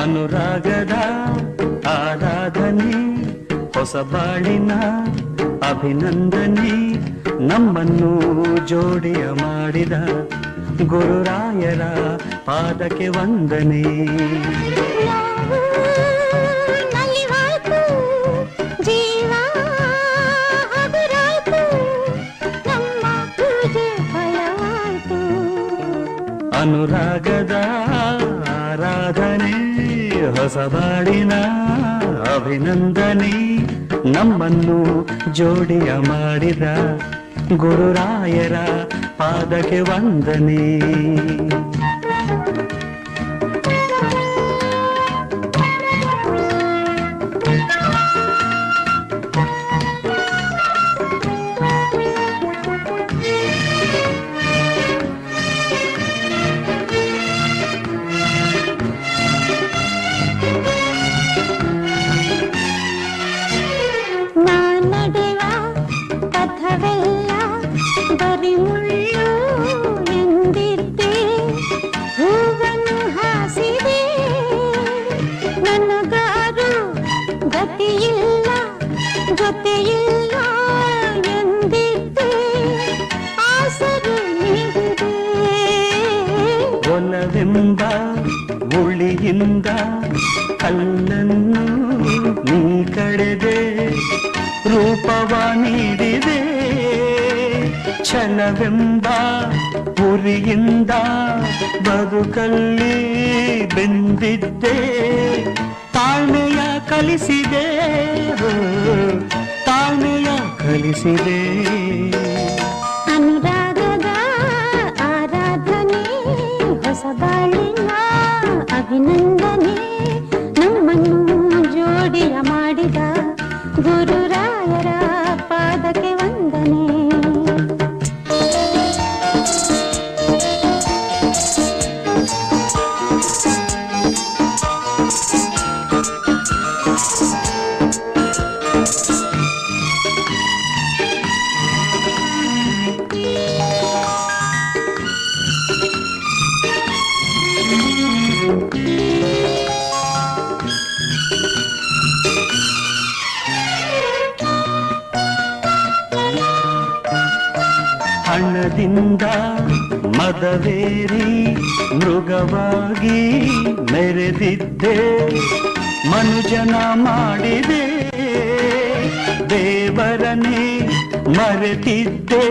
ಅನುರಾಗದ ಆರಾಧನೆ, ಹೊಸ ಬಾಳಿನ ಅಭಿನಂದನೆ, ನಮ್ಮನ್ನು ಜೋಡಿಯ ಮಾಡಿದ ಗುರುರಾಯರ ಪಾದಕ್ಕೆ ವಂದನೆ. ಅನುರಾಗದ ಆರಾಧನೆ, ಹೊಸ ಬಾಳಿನ ಅಭಿನಂದನೆ, ನಮ್ಮನ್ನು ಜೋಡಿಯ ಮಾಡಿದ ಗುರುರಾಯರ ಪಾದಕ್ಕೆ ವಂದನೆ. ಒಲವೆಂಬ ಮುಳಿಯಿಂದ ಕಲ್ಲನ್ನು ನೀ ಕಡೆದೆ, ರೂಪವ ನೀಡಿದೆ, ಛಲವೆಂಬ ಉರಿಯಿಂದ ಬದುಕಲ್ಲಿ ಬೆಂದಿದ್ದೆ, ತಾಳ್ಮೆಯ ಕಲಿಸಿದೆ, ತಾಳ್ಮೆಯ ಕಲಿಸಿದೆ. ಅನುರಾಗದ ಆರಾಧನೆ, ಹೊಸ ಬಾಳಿನ ಅಭಿನಂದನೆ, ನಮ್ಮನ್ನು ಜೋಡಿಯ ಮಾಡಿದ ಗುರುರಾಯರ ಪಾದಕ್ಕೆ ವಂದನೆ. ಹಣದಿಂದ ಮದವೇರಿ ಮೃಗವಾಗಿ ಮೆರೆದಿದ್ದೆ, ಮನುಜನ ಮಾಡಿದೆ, ದೇವರನೇ ಮರೆತಿದ್ದೆ,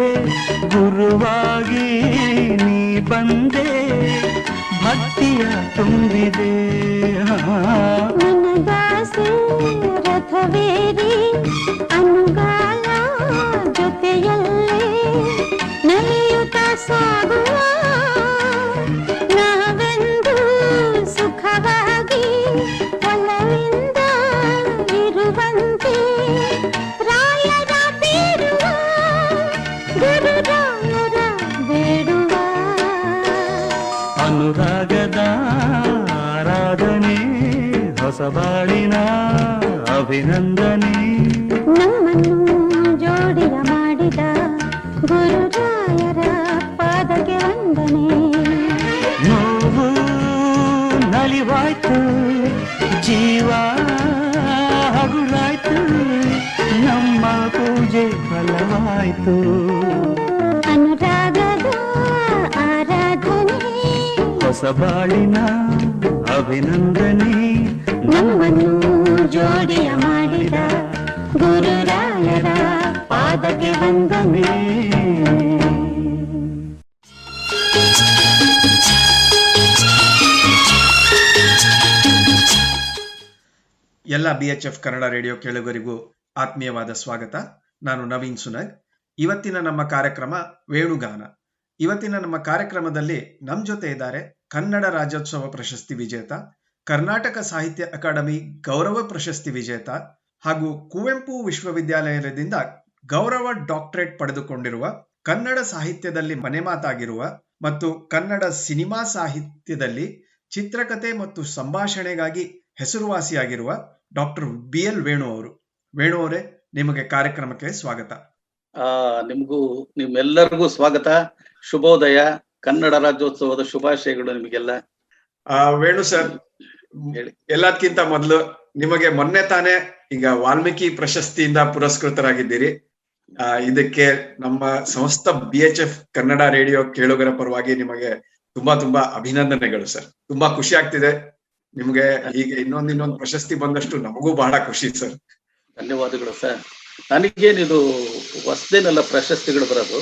ಗುರುವಾಗಿ ನೀ ಬಂದೆ, ಭಕ್ತಿಯ ತುಂಬಿದೆ. ಮನದಾಸೆ ರಥವೇರಿ ಅನುಗಾಲ ಜೊತೆಯಲ್ಲೇ ನಲಿಯುತ್ತ ಸಾಗುವ, ನಾವೆಂದು ಸುಖವಾಗಿ ಒಲವಿಂದ ಇರುವಂತೆ, ರಾಯರ ಬೇಡುವ, ಗುರುರಾಯರ ಬೇಡುವ. ಅನುರಾಗದ ಆರಾಧನೆ, ಹೊಸ ಬಾಳಿನ ಅಭಿನಂದನೆ, ನಮ್ಮನ್ನು ಜೋಡಿಯ ಮಾಡಿದ ಗುರುರಾಯರ ಪಾದಕ್ಕೆ ವಂದನೆ. ನೋವು ನಲಿವಾಯ್ತು, ಜೀವ ಹಗುರಾಯ್ತು, ನಮ್ಮ ಪೂಜೆ ಫಲವಾಯ್ತು. ಅನುರಾಗದ ಆರಾಧನೆ, ಹೊಸ ಬಾಳಿನ ಅಭಿನಂದನೆ, ನಮ್ಮನ್ನು ಜೋಡಿಯ ಮಾಡಿದ ಗುರುರಾಯರ ಪಾದಕ್ಕೆ ವಂದನೆ. ಎಲ್ಲ BHF ಕನ್ನಡ ರೇಡಿಯೋ ಕೇಳುಗರಿಗೂ ಆತ್ಮೀಯವಾದ ಸ್ವಾಗತ. ನಾನು ನವೀನ್ ಸುನಗ್. ಇವತ್ತಿನ ನಮ್ಮ ಕಾರ್ಯಕ್ರಮ ವೇಣುಗಾನ. ಇವತ್ತಿನ ನಮ್ಮ ಕಾರ್ಯಕ್ರಮದಲ್ಲಿ ನಮ್ಮ ಜೊತೆ ಇದ್ದಾರೆ ಕನ್ನಡ ರಾಜ್ಯೋತ್ಸವ ಪ್ರಶಸ್ತಿ ವಿಜೇತ, ಕರ್ನಾಟಕ ಸಾಹಿತ್ಯ ಅಕಾಡೆಮಿ ಗೌರವ ಪ್ರಶಸ್ತಿ ವಿಜೇತ ಹಾಗೂ ಕುವೆಂಪು ವಿಶ್ವವಿದ್ಯಾಲಯದಿಂದ ಗೌರವ ಡಾಕ್ಟರೇಟ್ ಪಡೆದುಕೊಂಡಿರುವ, ಕನ್ನಡ ಸಾಹಿತ್ಯದಲ್ಲಿ ಮನೆಮಾತಾಗಿರುವ ಮತ್ತು ಕನ್ನಡ ಸಿನಿಮಾ ಸಾಹಿತ್ಯದಲ್ಲಿ ಚಿತ್ರಕಥೆ ಮತ್ತು ಸಂಭಾಷಣೆಗಾಗಿ ಹೆಸರುವಾಸಿಯಾಗಿರುವ ಡಾಕ್ಟರ್ BL ವೇಣು ಅವರು. ವೇಣು ಅವರೇ, ನಿಮಗೆ ಕಾರ್ಯಕ್ರಮಕ್ಕೆ ಸ್ವಾಗತ. ನಿಮ್ಮೆಲ್ಲರಿಗೂ ಸ್ವಾಗತ, ಶುಭೋದಯ, ಕನ್ನಡ ರಾಜ್ಯೋತ್ಸವದ ಶುಭಾಶಯಗಳು ನಿಮಗೆಲ್ಲ. ವೇಣು ಸರ್, ಹೇಳಿ. ಎಲ್ಲದಕ್ಕಿಂತ ಮೊದಲು ನಿಮಗೆ ಮೊನ್ನೆ ತಾನೇ ಈಗ ವಾಲ್ಮೀಕಿ ಪ್ರಶಸ್ತಿಯಿಂದ ಪುರಸ್ಕೃತರಾಗಿದ್ದೀರಿ. ಇದಕ್ಕೆ ನಮ್ಮ ಸಮಸ್ತ BHF ಕನ್ನಡ ರೇಡಿಯೋ ಕೇಳುಗರ ಪರವಾಗಿ ನಿಮಗೆ ತುಂಬಾ ತುಂಬಾ ಅಭಿನಂದನೆಗಳು ಸರ್. ತುಂಬಾ ಖುಷಿ ಆಗ್ತಿದೆ. ನಿಮ್ಗೆ ಹೀಗೆ ಇನ್ನೊಂದು ಪ್ರಶಸ್ತಿ ಬಂದಷ್ಟು ನಮಗೂ ಬಹಳ ಖುಷಿ ಸರ್. ಧನ್ಯವಾದಗಳು ಸರ್. ನನಗೇನಿದು ಹೊಸದೇನಲ್ಲ ಪ್ರಶಸ್ತಿಗಳು ಬರೋದು,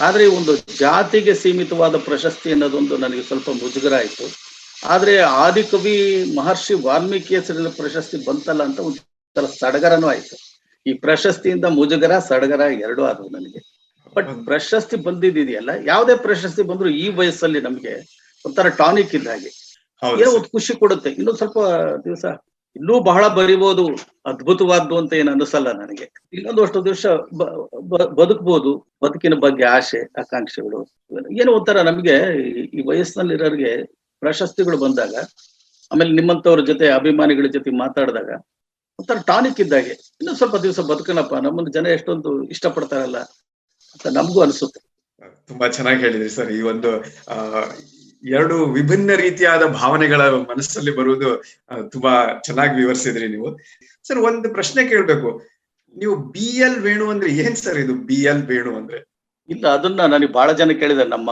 ಆದ್ರೆ ಒಂದು ಜಾತಿಗೆ ಸೀಮಿತವಾದ ಪ್ರಶಸ್ತಿ ಅನ್ನೋದೊಂದು ನನಗೆ ಸ್ವಲ್ಪ ಮುಜುಗರ ಆಯ್ತು. ಆದ್ರೆ ಆದಿಕವಿ ಮಹರ್ಷಿ ವಾಲ್ಮೀಕಿ ಹೆಸರಿನ ಪ್ರಶಸ್ತಿ ಬಂತಲ್ಲ ಅಂತ ಒಂಥರ ಸಡಗರನೂ ಆಯ್ತು. ಈ ಪ್ರಶಸ್ತಿಯಿಂದ ಮುಜುಗರ ಸಡಗರ ಎರಡೂ ಆದವು ನನಗೆ. ಬಟ್ ಪ್ರಶಸ್ತಿ ಬಂದಿದೆಯಲ್ಲ, ಯಾವುದೇ ಪ್ರಶಸ್ತಿ ಬಂದ್ರು ಈ ವಯಸ್ಸಲ್ಲಿ ನಮ್ಗೆ ಒಂಥರ ಟಾನಿಕ್ ಇದ್ದ ಹಾಗೆ ಏನೋ ಒಂದು ಖುಷಿ ಕೊಡುತ್ತೆ. ಇನ್ನೊಂದ್ ಸ್ವಲ್ಪ ದಿವಸ ಇನ್ನೂ ಬಹಳ ಬರಿಬೋದು, ಅದ್ಭುತವಾದ್ದು ಅಂತ ಏನು ಅನಿಸಲ್ಲ ನನಗೆ. ಇನ್ನೊಂದು ಅಷ್ಟು ದಿವಸ ಬದುಕ್ಬೋದು, ಬದುಕಿನ ಬಗ್ಗೆ ಆಸೆ ಆಕಾಂಕ್ಷೆಗಳು ಏನೋ ಒಂಥರ ನಮ್ಗೆ ಈ ವಯಸ್ಸಿನಲ್ಲಿರೋರಿಗೆ ಪ್ರಶಸ್ತಿಗಳು ಬಂದಾಗ, ಆಮೇಲೆ ನಿಮ್ಮಂತವ್ರ ಜೊತೆ ಅಭಿಮಾನಿಗಳ ಜೊತೆ ಮಾತಾಡಿದಾಗ ಒಂಥರ ಟಾನಿಕ್ ಇದ್ದಾಗೆ ಇನ್ನೊಂದು ಸ್ವಲ್ಪ ದಿವಸ ಬದುಕನಪ್ಪ, ನಮ್ಮನ್ನು ಜನ ಎಷ್ಟೊಂದು ಇಷ್ಟಪಡ್ತಾರಲ್ಲ ಅಂತ ನಮಗೂ ಅನಿಸುತ್ತೆ. ತುಂಬಾ ಚೆನ್ನಾಗಿ ಹೇಳಿದ್ರಿ ಸರ್. ಈ ಒಂದು ಎರಡು ವಿಭಿನ್ನ ರೀತಿಯಾದ ಭಾವನೆಗಳ ಮನಸ್ಸಲ್ಲಿ ಬರುವುದು ತುಂಬಾ ಚೆನ್ನಾಗಿ ವಿವರಿಸಿದ್ರಿ ನೀವು ಸರ್. ಒಂದು ಪ್ರಶ್ನೆ ಕೇಳ್ಬೇಕು, ನೀವು BL ವೇಣು ಅಂದ್ರೆ ಏನ್ ಸರ್ ಇದು BL ವೇಣು ಅಂದ್ರೆ? ಇಲ್ಲ, ಅದನ್ನ ನನಗೆ ಬಹಳ ಜನ ಕೇಳಿದ್ದಾರೆ. ನಮ್ಮ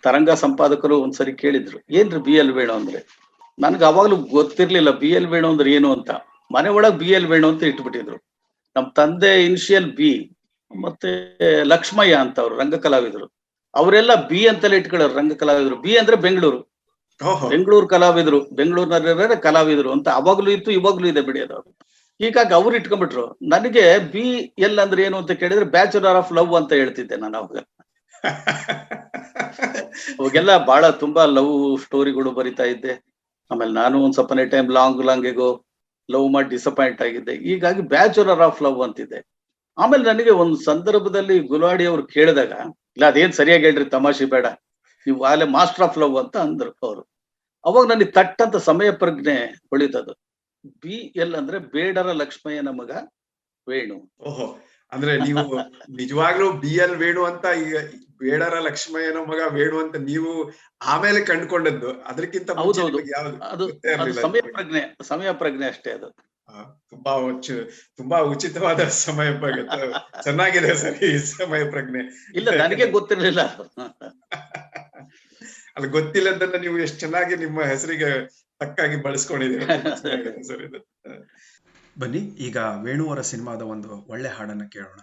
ತರಂಗ ಸಂಪಾದಕರು ಒಂದ್ಸರಿ ಕೇಳಿದ್ರು, ಏನ್ರಿ BL ವೇಣು ಅಂದ್ರೆ. ನನ್ಗೆ ಅವಾಗ್ಲೂ ಗೊತ್ತಿರ್ಲಿಲ್ಲ BL ವೇಣು ಅಂದ್ರೆ ಏನು ಅಂತ. ಮನೆ ಒಳಗ್ BL ವೇಣು ಅಂತ ಇಟ್ಬಿಟ್ಟಿದ್ರು. ನಮ್ ತಂದೆ ಇನಿಷಿಯಲ್ B, ಮತ್ತೆ ಲಕ್ಷ್ಮಯ್ಯ ಅಂತ ಅವ್ರು ರಂಗ ಕಲಾವಿದರು, ಅವರೆಲ್ಲ B ಅಂತಲೇ ಇಟ್ಕೊಳ್ಳೋರು ರಂಗ ಕಲಾವಿದರು. B ಅಂದ್ರೆ ಬೆಂಗಳೂರು ಕಲಾವಿದರು, ಬೆಂಗಳೂರಿನಲ್ಲಿ ಕಲಾವಿದರು ಅಂತ ಅವಾಗ್ಲೂ ಇತ್ತು, ಇವಾಗ್ಲೂ ಇದೆ ಬಿಡಿ ಅದು. ಹೀಗಾಗಿ ಅವ್ರು ಇಟ್ಕೊಂಡ್ಬಿಟ್ರು. ನನಗೆ BL ಅಂದ್ರೆ ಏನು ಅಂತ ಕೇಳಿದ್ರೆ ಬ್ಯಾಚುಲರ್ ಆಫ್ ಲವ್ ಅಂತ ಹೇಳ್ತಿದ್ದೆ ನಾನು ಅವಾಗ. ಅವಾಗೆಲ್ಲ ಬಹಳ ತುಂಬಾ ಲವ್ ಸ್ಟೋರಿಗಳು ಬರಿತಾ ಇದ್ದೆ. ಆಮೇಲೆ ನಾನು ಒಂದ್ ಸ್ವಲ್ಪ ಟೈಮ್ ಲಾಂಗಿಗೋ ಲವ್ ಮಾಡಿ ಡಿಸಪಾಯಿಂಟ್ ಆಗಿದ್ದೆ. ಹೀಗಾಗಿ ಬ್ಯಾಚುಲರ್ ಆಫ್ ಲವ್ ಅಂತಿದ್ದೆ. ಆಮೇಲೆ ನನಗೆ ಒಂದು ಸಂದರ್ಭದಲ್ಲಿ ಗುಲಾಡಿ ಅವ್ರು ಕೇಳಿದಾಗ, ಇಲ್ಲ ಅದೇನ್ ಸರಿಯಾಗಿ ಹೇಳ್ರಿ, ತಮಾಷೆ ಬೇಡ, ನೀವು ಆಲೆ ಮಾಸ್ಟರ್ ಆಫ್ ಲವ್ ಅಂತ ಅಂದ್ರು ಅವರು. ಅವಾಗ ನನಗೆ ತಟ್ಟಂತ ಸಮಯ ಪ್ರಜ್ಞೆ ಹೊಳಿತದು. BL ಅಂದ್ರೆ ಬೇಡರ ಲಕ್ಷ್ಮಯ್ಯನ ಮಗ ವೇಣು. ಓಹೋ, ಅಂದ್ರೆ ನೀವು ನಿಜವಾಗ್ಲೂ BL ವೇಣು ಅಂತ, ಈಗ ಬೇಡರ ಲಕ್ಷ್ಮಯ್ಯನ ಮಗ ವೇಣು ಅಂತ ನೀವು ಆಮೇಲೆ ಕಂಡುಕೊಂಡದ್ದು? ಅದಕ್ಕಿಂತ ಅದು ಸಮಯ ಪ್ರಜ್ಞೆ ಅಷ್ಟೇ. ಅದು ತುಂಬಾ ಉಚಿತವಾದ ಸಮಯ ಪ್ರಜ್ಞೆ. ಚೆನ್ನಾಗಿದೆ ಸರ್ ಈ ಸಮಯ ಪ್ರಜ್ಞೆ. ಇಲ್ಲ, ನನಗೆ ಗೊತ್ತಿರ್ಲಿಲ್ಲ. ಅದು ಗೊತ್ತಿಲ್ಲದನ್ನ ನೀವು ಎಷ್ಟು ಚೆನ್ನಾಗಿ ನಿಮ್ಮ ಹೆಸರಿಗೆ ತಕ್ಕಾಗಿ ಬಳಸ್ಕೊಂಡಿದ್ದೀರಿ ಸರ್. ಇದು ಬನ್ನಿ, ಈಗ ವೇಣುವರ ಸಿನಿಮಾದ ಒಂದು ಒಳ್ಳೆ ಹಾಡನ್ನ ಕೇಳೋಣ.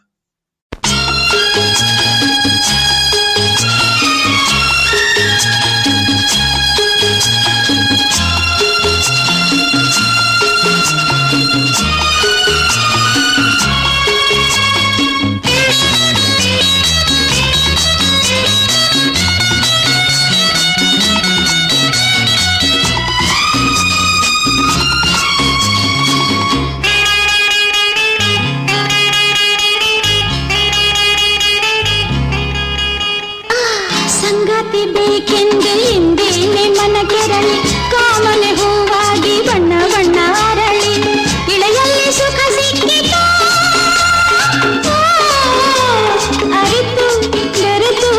ಸಂಗಾತಿ ಬೇಕೆಂದು ಹಿಂದೇನೆ ಮನ ಕೆರಳಿ, ಕಾಮನೆ ಹೂವಾಗಿ ಬಣ್ಣ ಬಣ್ಣ ಅರಳಿ, ಇಳೆಯಲ್ಲಿ ಸುಖ ಸಿಕ್ಕಿತು ಅರಿತು ಬೆರೆತು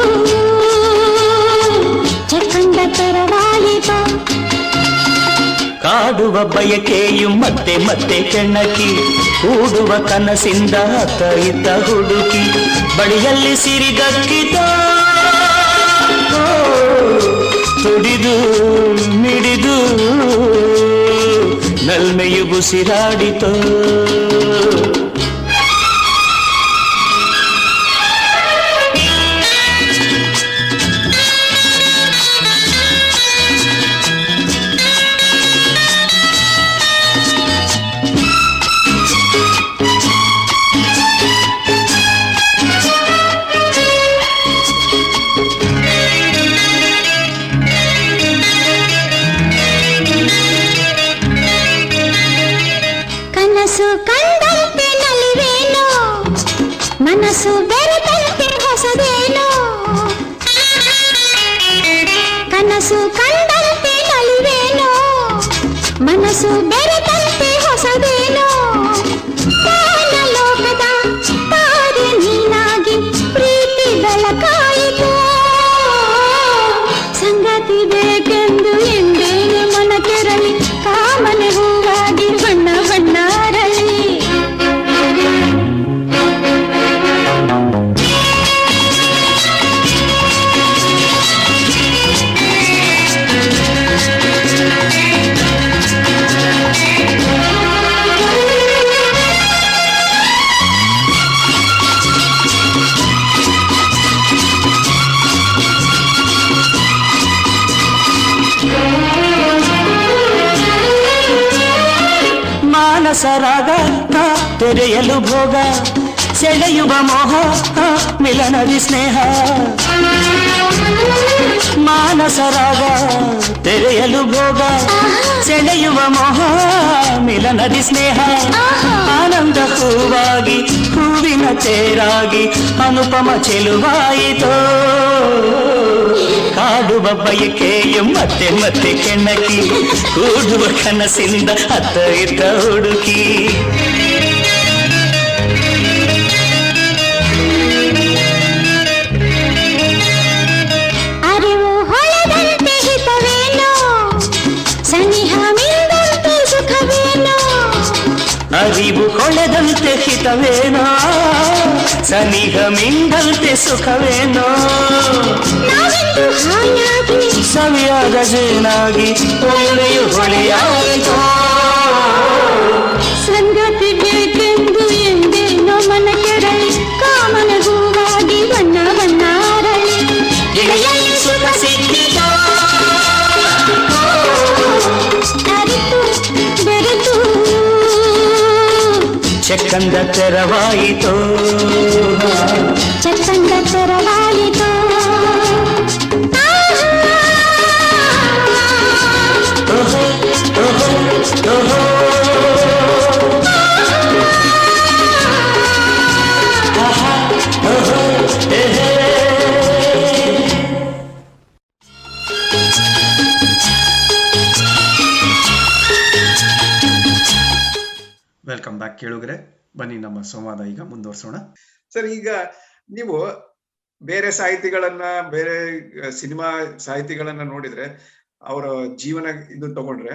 ಚಕ್ಕಂದ ತರವಾಯಿತ. ಕಾಡುವ ಬಯಕೆಯು ಮತ್ತೆ ಮತ್ತೆ ಕೆಣಕಿ, ಕೂಡುವ ಕನಸಿಂದ ಅತ್ತ ಇತ್ತ ಹುಡುಕಿ, ಬಳಿಯಲ್ಲಿ ಸಿರಿಗಕ್ಕಿತ ತುಡಿದು ಮಿಡಿದು ನಲ್ಮೆಯು ಬುಸಿರಾಡಿತೋ. ಮನಸ್ಸು ಬೆರೆತಂತೆ ಹೊಸದೇನೋ, ಕನಸು ಕಂಡಂತೆ ನಲಿವೇನೋ, ಮನಸ್ಸು ಬೆರೆತಂತೆ ಹೊಸದೇನೋ, ಲೋಕದ ತಾರೆ ನೀನಾಗಿ ಪ್ರೀತಿ ಬೆಳಕಾಯಿತು. ಸಂಗತಿ ಬೇಕೆಂದು ಎಂದೇನೆ ಮನ ಕೆರಳಿ, ಮಾನಸ ರಾಗ ತೆರೆಯಲು ಭೋಗ, ಸೆಳೆಯುವ ಮೋಹ ಮಿಲನದಿ ಸ್ನೇಹ. ಮಾನಸ ರಾಗ ತೆರೆಯಲು ಭೋಗ, ಸೆಳೆಯುವ ಮೋಹ ಮಿಲನದಿ ಸ್ನೇಹ. ಆನಂದ ಹೂವಾಗಿ ಹೂವಿನ ತೇರಾಗಿ ಅನುಪಮ ಚೆಲುವಾಯಿತೋ. ಕಾಡುವ ಬಯಕೆಯು ಮತ್ತೆ ಮತ್ತೆ ಕೆಣಕಿ, ಕೂಡುವ ಕನಸಿಂದ ಅತ್ತ ಇತ್ತ ಹುಡುಕಿ. ಅರಿವು ಹೊಳೆದಂತೆ ಹಿತವೇನೋ, ಸನಿಹ ಮಿಂದಂತೆ ಸುಖವೇನೋ. ಅರಿವು ಹೊಳೆದಂತೆ ಹಿತವೇನೋ, ಸನಿಹ ಮಿಂದಂತೆ ಸುಖವೇನೋ. ನಾವೆಂದು ಹಾಯಾಗಿ ಸವಿಯಾದ ಜೇನಾಗಿ ಒಳ್ಳೆಯು ಹೊಳೆಯಾಯಿತೋ. ಸಂಗತಿ ಬೇಕೆಂದು ಎಂದೇನೋ ಮನ ಕೆರಳಿ, ಕಾಮನ ಹೂವಾಗಿ ಬಣ್ಣ ಬಣ್ಣ ಅರಳಿ. ಗೆಳೆಯಲ್ಲಿ ಸುಖ ಸಿಕ್ಕಿತೋ. ಅರಿತು ಬೆರೆತು ಚಕ್ಕಂದ ತೆರವಾಯಿತೋ. ಚಕ್ಕಂದ ತೆರವಾಯಿತೋ. ಓಹೋ, ಓಹೋ, ಓಹೋ. ಆಹಾ, ಓಹೋ, ಏಹೇ. ವೆಲ್ಕಮ್ ಬ್ಯಾಕ್ ಕೇಳುಗರೆ. ಬನ್ನಿ ನಮ್ಮ ಸಂವಾದ ಈಗ ಮುಂದುವರ್ಸೋಣ. ಸರ್, ಈಗ ನೀವು ಬೇರೆ ಸಾಹಿತಿಗಳನ್ನ, ಬೇರೆ ಸಿನಿಮಾ ಸಾಹಿತಿಗಳನ್ನ ನೋಡಿದ್ರೆ, ಅವರ ಜೀವನ ಇದು ತಗೊಂಡ್ರೆ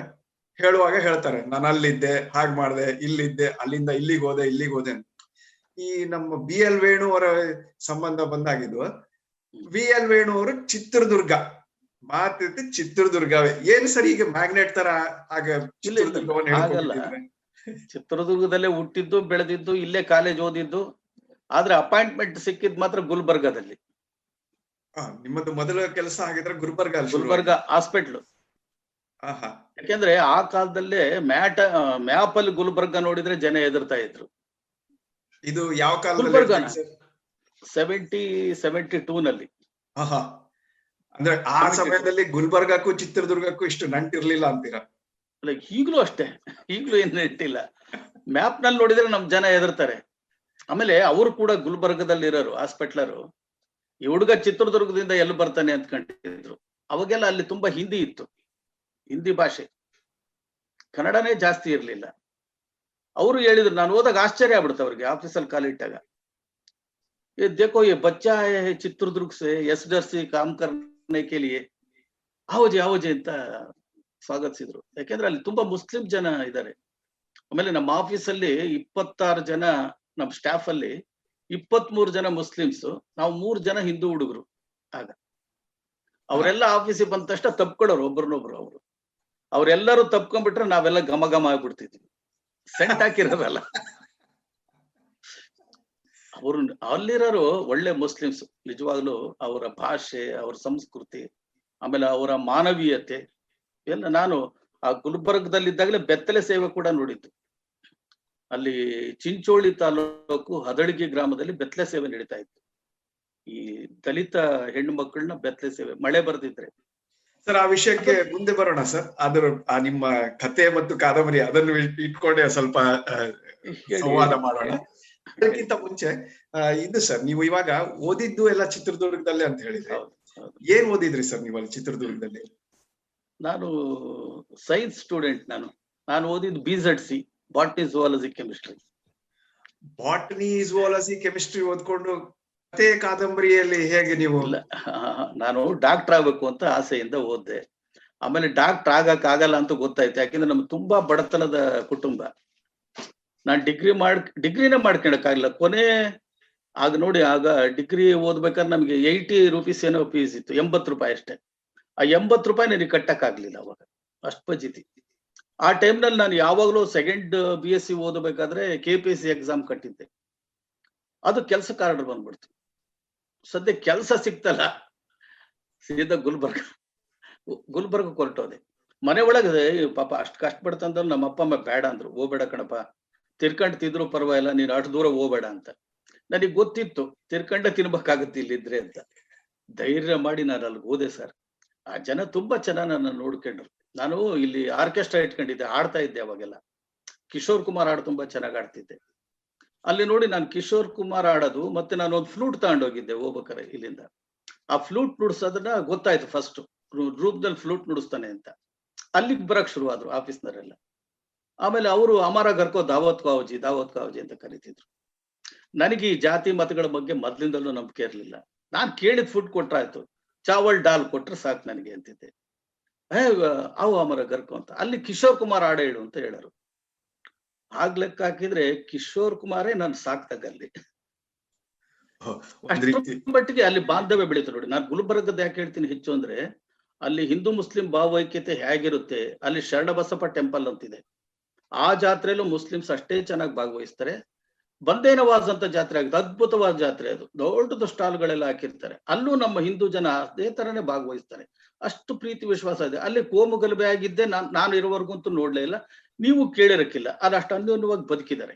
ಹೇಳುವಾಗ ಹೇಳ್ತಾರೆ, ನಾನು ಅಲ್ಲಿದ್ದೆ, ಹಾಗ್ ಮಾಡ್ದೆ, ಇಲ್ಲಿದ್ದೆ, ಅಲ್ಲಿಂದ ಇಲ್ಲಿಗೆ ಹೋದೆ ಅಂತ. ಈ ನಮ್ಮ ಬಿ ಎಲ್ ವೇಣು ಅವರ ಸಂಬಂಧ ಬಂದಾಗಿದ್ದು, ವಿ ಎಲ್ ವೇಣು ಅವರು ಚಿತ್ರದುರ್ಗ ಮಾತಿದ್ದು ಚಿತ್ರದುರ್ಗವೇ. ಏನ್ ಸರ್, ಈಗ ಮ್ಯಾಗ್ನೆಟ್ ತರ ಆಗ ಚಿತ್ರದುರ್ಗವನ್ನು ಹೇಳ್ಕೊಂಡಿದ್ರೆ? ಚಿತ್ರದುರ್ಗದಲ್ಲೇ ಹುಟ್ಟಿದ್ದು ಬೆಳೆದಿದ್ದು, ಇಲ್ಲೇ ಕಾಲೇಜ್ ಓದಿದ್ದು. ಆದ್ರೆ ಅಪಾಯಿಂಟ್ಮೆಂಟ್ ಸಿಕ್ಕಿದ್ ಮಾತ್ರ ಗುಲ್ಬರ್ಗಾದಲ್ಲಿ. ನಿಮ್ಮದು ಮೊದಲ ಕೆಲಸ ಆಗಿದ್ರೆ ಗುಲ್ಬರ್ಗ ಹಾಸ್ಪಿಟ್ಲ್. ಯಾಕೆಂದ್ರೆ ಆ ಕಾಲದಲ್ಲೇ ಮ್ಯಾಪ್ ಅಲ್ಲಿ ಗುಲ್ಬರ್ಗ ನೋಡಿದ್ರೆ ಜನ ಹೆದರ್ತಾ ಇದ್ರು. ಇದು ಯಾವ ಗುಲ್ಬರ್ಗ ಕಾಲದಲ್ಲಿ? 72 ನಲ್ಲಿ. ಅಂದ್ರೆ ಆ ಸಮಯದಲ್ಲಿ ಗುಲ್ಬರ್ಗಕ್ಕೂ ಚಿತ್ರದುರ್ಗಕ್ಕೂ ಇಷ್ಟು ನಂಟಿರ್ಲಿಲ್ಲ ಅಂತೀರಾ? ಅಲ್ಲ, ಈಗ್ಲೂ ಅಷ್ಟೇ, ಈಗ್ಲೂ ಏನ್ ಇಟ್ಟಿಲ್ಲ. ಮ್ಯಾಪ್ ನಲ್ಲಿ ನೋಡಿದ್ರೆ ನಮ್ ಜನ ಹೆದರ್ತಾರೆ. ಆಮೇಲೆ ಅವರು ಕೂಡ ಗುಲ್ಬರ್ಗದಲ್ಲಿ ಇರೋರು ಹಾಸ್ಪಿಟ್ಲರು. ಈ ಹುಡುಗ ಚಿತ್ರದುರ್ಗದಿಂದ ಎಲ್ಲಿ ಬರ್ತಾನೆ ಅಂತ ಕಂಡಿದ್ರು. ಅವಾಗೆಲ್ಲ ಅಲ್ಲಿ ತುಂಬಾ ಹಿಂದಿ ಇತ್ತು, ಹಿಂದಿ ಭಾಷೆ, ಕನ್ನಡನೇ ಜಾಸ್ತಿ ಇರ್ಲಿಲ್ಲ. ಅವರು ಹೇಳಿದ್ರು, ನಾನು ಹೋದಾಗ ಆಶ್ಚರ್ಯ ಆಗ್ಬಿಡ್ತು ಅವ್ರಿಗೆ. ಆಫೀಸಲ್ಲಿ ಕಾಲಿಟ್ಟಾಗ, देखो ये बच्चा है चित्रदुर्ग से, एसडीआरसी काम करने के लिए आओ जी ಅಂತ ಸ್ವಾಗತಿಸಿದ್ರು. ಯಾಕೆಂದ್ರೆ ಅಲ್ಲಿ ತುಂಬಾ ಮುಸ್ಲಿಂ ಜನ ಇದ್ದಾರೆ. ಆಮೇಲೆ ನಮ್ಮ ಆಫೀಸಲ್ಲಿ 26 ಜನ, ನಮ್ಮ ಸ್ಟಾಫ್ ಅಲ್ಲಿ 23 ಜನ ಮುಸ್ಲಿಮ್ಸ್, ನಾವು 3 ಜನ ಹಿಂದೂ ಹುಡುಗರು. ಆಗ ಅವರೆಲ್ಲ ಆಫೀಸಿಗೆ ಬಂದ ತಕ್ಷಣ ತಪ್ಕೊಳ್ಳೋರು ಒಬ್ರನ್ನೊಬ್ರು. ಅವರೆಲ್ಲರೂ ತಪ್ಕೊಂಡ್ಬಿಟ್ರೆ ನಾವೆಲ್ಲ ಘಮ ಘಮ ಆಗ್ಬಿಡ್ತಿದ್ವಿ, ಸೆಂಟ್ ಹಾಕಿರೋದಲ್ಲ. ಅವರು ಅಲ್ಲಿರೋರು ಒಳ್ಳೆ ಮುಸ್ಲಿಮ್ಸ್ ನಿಜವಾಗ್ಲೂ. ಅವರ ಭಾಷೆ, ಅವರ ಸಂಸ್ಕೃತಿ, ಆಮೇಲೆ ಅವರ ಮಾನವೀಯತೆ ಎಲ್ಲ. ನಾನು ಆ ಗುಲ್ಬರ್ಗದಲ್ಲಿದ್ದಾಗಲೇ ಬೆತ್ತಲೆ ಸೇವೆ ಕೂಡ ನೋಡಿದ್ದು. ಅಲ್ಲಿ ಚಿಂಚೋಳಿ ತಾಲೂಕು ಹದಳಗಿ ಗ್ರಾಮದಲ್ಲಿ ಬೆತ್ತಲೆ ಸೇವೆ ನಡೀತಾ ಇತ್ತು. ಈ ದಲಿತ ಹೆಣ್ಣು ಮಕ್ಕಳನ್ನ ಬೆತ್ತಲೆ ಸೇವೆ, ಮಳೆ ಬರ್ದಿದ್ರೆ. ಸರ್, ಆ ವಿಷಯಕ್ಕೆ ಮುಂದೆ ಬರೋಣ ಸರ್. ಅದರ ನಿಮ್ಮ ಕಥೆ ಮತ್ತು ಕಾದಂಬರಿ ಅದನ್ನು ಇಟ್ಕೊಂಡೆ ಸ್ವಲ್ಪ ಸಂವಾದ ಮಾಡೋಣ. ಅದಕ್ಕಿಂತ ಮುಂಚೆ ಇದು ಸರ್, ನೀವು ಇವಾಗ ಓದಿದ್ದು ಎಲ್ಲ ಚಿತ್ರದುರ್ಗದಲ್ಲೇ ಅಂತ ಹೇಳಿದ್ರೆ, ಏನ್ ಓದಿದ್ರಿ ಸರ್ ನೀವು ಅಲ್ಲಿ ಚಿತ್ರದುರ್ಗದಲ್ಲಿ? ನಾನು ಸೈನ್ಸ್ ಸ್ಟೂಡೆಂಟ್. ನಾನು ಓದಿದ್ದು BZC, botany zoology chemistry. Botany zoology chemistry ಓದ್ಕೊಂಡು ಕಥೆ ಕಾದಂಬರಿಯಲ್ಲಿ ಹೇಗೆ ನೀವು? ನಾನು ಡಾಕ್ಟರ್ ಆಗ್ಬೇಕು ಅಂತ ಆಸೆಯಿಂದ ಓದ್ದೆ. ಆಮೇಲೆ ಡಾಕ್ಟರ್ ಆಗಕ್ ಆಗಲ್ಲ ಅಂತ ಗೊತ್ತಾಯ್ತು. ಯಾಕೆಂದ್ರೆ ನಮ್ಗೆ ತುಂಬಾ ಬಡತನದ ಕುಟುಂಬ. ನಾನು ಡಿಗ್ರಿನೇ ಮಾಡ್ಕೊಳಕ್ಕಾಗಿಲ್ಲ. ಕೊನೆ ಆಗ ನೋಡಿ, ಆಗ ಡಿಗ್ರಿ ಓದ್ಬೇಕಾದ್ರೆ ನಮ್ಗೆ 80 ರೂಪೀಸ್ ಏನೋ ಫೀಸ್ ಇತ್ತು, 80 ರೂಪಾಯಿ ಅಷ್ಟೇ. ಆ 80 ರೂಪಾಯಿ ನನಗೆ ಕಟ್ಟಕ್ಕಾಗ್ಲಿಲ್ಲ ಅವಾಗ, ಅಷ್ಟು ಪಜಿತಿ. ಆ ಟೈಮ್ನಲ್ಲಿ ನಾನು ಯಾವಾಗ್ಲೂ ಸೆಕೆಂಡ್ BSc ಓದಬೇಕಾದ್ರೆ KPSC ಎಕ್ಸಾಮ್ ಕಟ್ಟಿದ್ದೆ. ಅದು ಕೆಲ್ಸಕ್ಕೆ ಆರ್ಡರ್ ಬಂದ್ಬಿಡ್ತು. ಸದ್ಯ ಕೆಲಸ ಸಿಕ್ತಲ್ಲ, ಸೀದಾ ಗುಲ್ಬರ್ಗ ಹೊರಟೋದೆ. ಮನೆ ಒಳಗದೆ ಪಾಪ ಅಷ್ಟು ಕಷ್ಟಪಡ್ತಂದ್ರೆ ನಮ್ಮ ಅಪ್ಪ ಅಮ್ಮ ಬೇಡ ಅಂದ್ರು, ಹೋಗ್ಬೇಡ ಕಣಪ್ಪ, ತಿರ್ಕಂಡ್ ತಿಂದ್ರು ಪರವಾಗಿಲ್ಲ, ನೀನು ಅಷ್ಟು ದೂರ ಹೋಗ್ಬೇಡ ಅಂತ. ನನಗೆ ಗೊತ್ತಿತ್ತು ತಿರ್ಕಂಡೆ ತಿನ್ಬೇಕಾಗತ್ತೆ ಇಲ್ಲಿದ್ರೆ ಅಂತ. ಧೈರ್ಯ ಮಾಡಿ ನಾನು ಅಲ್ಲಿಗೆ ಹೋದೆ ಸರ್. ಆ ಜನ ತುಂಬಾ ಚೆನ್ನಾಗಿ ನನ್ನ ನೋಡ್ಕೊಂಡ್ರು. ನಾನು ಇಲ್ಲಿ ಆರ್ಕೆಸ್ಟ್ರಾ ಇಟ್ಕೊಂಡಿದ್ದೆ, ಆಡ್ತಾ ಇದ್ದೆ ಅವಾಗೆಲ್ಲ. ಕಿಶೋರ್ ಕುಮಾರ್ ಹಾಡು ತುಂಬಾ ಚೆನ್ನಾಗಿ ಆಡ್ತಿದ್ದೆ. ಅಲ್ಲಿ ನೋಡಿ ನಾನು ಕಿಶೋರ್ ಕುಮಾರ್ ಆಡೋದು, ಮತ್ತೆ ನಾನು ಒಂದು ಫ್ಲೂಟ್ ತಗೊಂಡೋಗಿದ್ದೆ ಹೋಗ್ಬೇಕಾರೆ ಇಲ್ಲಿಂದ. ಆ ಫ್ಲೂಟ್ ನುಡ್ಸೋದನ್ನ ಗೊತ್ತಾಯ್ತು ಫಸ್ಟ್, ರೂಪದಲ್ಲಿ ಫ್ಲೂಟ್ ನುಡಿಸ್ತಾನೆ ಅಂತ. ಅಲ್ಲಿಗೆ ಬರಕ್ ಶುರು ಆದ್ರು ಆಫೀಸ್ನವರೆಲ್ಲ. ಆಮೇಲೆ ಅವರು ಅಮರ ಗರ್ಕೋ ದಾವತ್ ಕಾವಜಿ ಅಂತ ಕರಿತಿದ್ರು. ನನಗೆ ಈ ಜಾತಿ ಮತಗಳ ಬಗ್ಗೆ ಮೊದ್ಲಿಂದಲೂ ನಂಬಿಕೆ ಇರ್ಲಿಲ್ಲ. ನಾನ್ ಕೇಳಿದ ಫುಡ್ ಕೊಟ್ರಾಯ್ತು, ಚಾವಲ್ ಡಾಲ್ ಕೊಟ್ರೆ ಸಾಕು ನನಗೆ ಅಂತಿದ್ದೆ. ಅವು ಅಮರ ಗರ್ಕೋ ಅಂತ. ಅಲ್ಲಿ ಕಿಶೋರ್ ಕುಮಾರ್ ಹಾಡು ಹೇಳು ಅಂತ ಹೇಳರು. ಆಗ್ ಲೆಕ್ಕ ಹಾಕಿದ್ರೆ ಕಿಶೋರ್ ಕುಮಾರೇ ನಾನು ಸಾಕ್ತಾಗಲ್ಲಿ. ಮಟ್ಟಿಗೆ ಅಲ್ಲಿ ಬಾಂಧವ್ಯ ಬೆಳೀತು ನೋಡಿ. ನಾನು ಗುಲ್ಬರ್ಗದ ಯಾಕೆ ಹೇಳ್ತೀನಿ ಹೆಚ್ಚು ಅಂದ್ರೆ, ಅಲ್ಲಿ ಹಿಂದೂ ಮುಸ್ಲಿಂ ಭಾವೈಕ್ಯತೆ ಹೇಗಿರುತ್ತೆ, ಅಲ್ಲಿ ಶರಣಬಸಪ್ಪ ಟೆಂಪಲ್ ಅಂತಿದೆ. ಆ ಜಾತ್ರೆಯಲ್ಲೂ ಮುಸ್ಲಿಮ್ಸ್ ಅಷ್ಟೇ ಚೆನ್ನಾಗಿ ಭಾಗವಹಿಸ್ತಾರೆ. ಬಂದೇನವಾಜ್ ಅಂತ ಜಾತ್ರೆ ಆಗುತ್ತೆ, ಅದ್ಭುತವಾದ ಜಾತ್ರೆ ಅದು. ದೊಡ್ಡದು ಸ್ಟಾಲ್ಗಳೆಲ್ಲ ಹಾಕಿರ್ತಾರೆ. ಅಲ್ಲೂ ನಮ್ಮ ಹಿಂದೂ ಜನ ಅದೇ ತರನೇ ಭಾಗವಹಿಸ್ತಾರೆ. ಅಷ್ಟು ಪ್ರೀತಿ ವಿಶ್ವಾಸ ಇದೆ. ಅಲ್ಲಿ ಕೋಮು ಗಲಭೆ ಆಗಿದ್ದೆ ನಾನು ಇರೋವರೆಗಂತೂ ನೋಡ್ಲೇ ಇಲ್ಲ, ನೀವು ಕೇಳಿರಕ್ಕಿಲ್ಲ. ಅದು ಅಷ್ಟು ಅನ್ಯೋನ್ಯವಾಗಿ ಬದುಕಿದ್ದಾರೆ.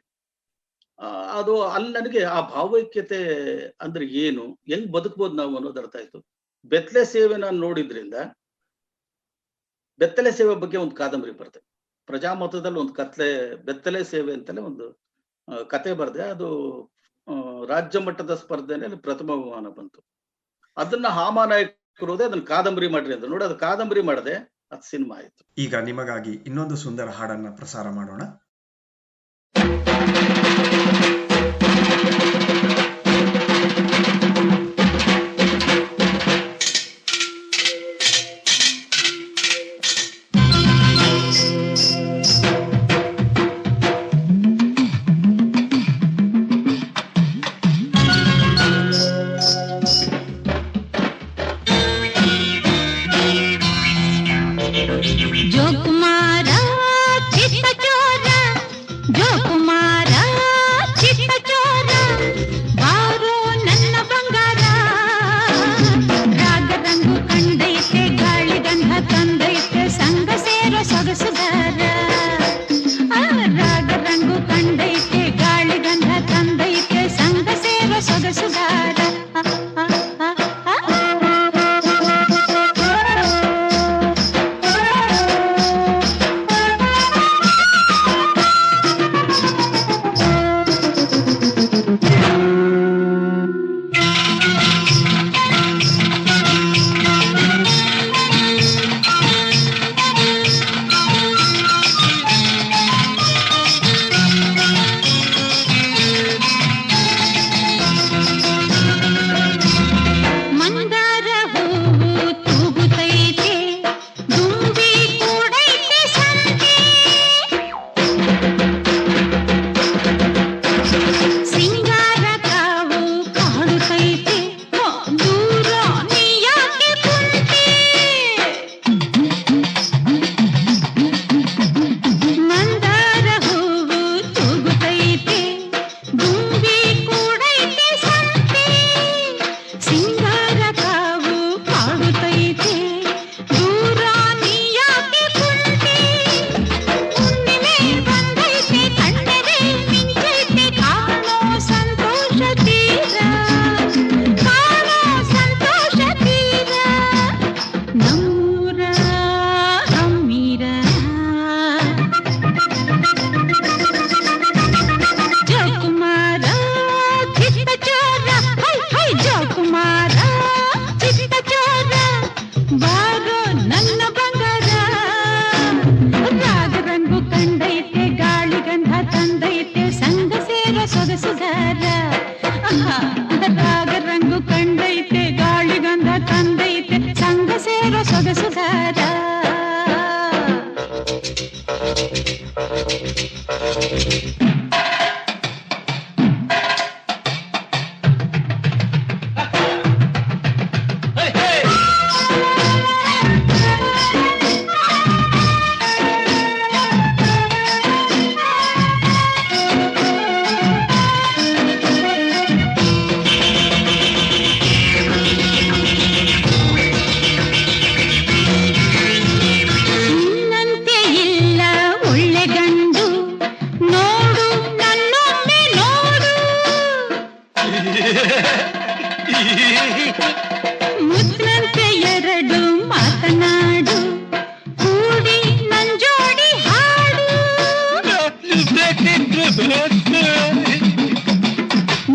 ಅದು ಅಲ್ಲಿ ನನಗೆ ಆ ಭಾವೈಕ್ಯತೆ ಅಂದ್ರೆ ಏನು, ಹೆಂಗ್ ಬದುಕ್ಬೋದು ನಾವು ಅನ್ನೋದು ಅರ್ಥ ಆಯ್ತು. ಬೆತ್ತಲೆ ಸೇವೆ ನಾನು ನೋಡಿದ್ರಿಂದ, ಬೆತ್ತಲೆ ಸೇವೆ ಬಗ್ಗೆ ಒಂದು ಕಾದಂಬರಿ ಬರ್ತದೆ. ಪ್ರಜಾಮತದಲ್ಲಿ ಒಂದು ಬೆತ್ತಲೆ ಸೇವೆ ಅಂತಲೇ ಒಂದು ಕತೆ ಬರ್ದೆ. ಅದು ರಾಜ್ಯ ಮಟ್ಟದ ಸ್ಪರ್ಧೆನಲ್ಲಿ ಪ್ರಥಮ ಬಹುಮಾನ ಬಂತು. ಅದನ್ನ ಹಾಮಾನಾಯಕರು ಅದನ್ನ ಕಾದಂಬರಿ ಮಾಡ್ರಿ ಅಂತ ನೋಡಿ, ಅದು ಕಾದಂಬರಿ ಮಾಡದೆ, ಅದು ಸಿನಿಮಾ ಆಯ್ತು. ಈಗ ನಿಮಗಾಗಿ ಇನ್ನೊಂದು ಸುಂದರ ಹಾಡನ್ನ ಪ್ರಸಾರ ಮಾಡೋಣ.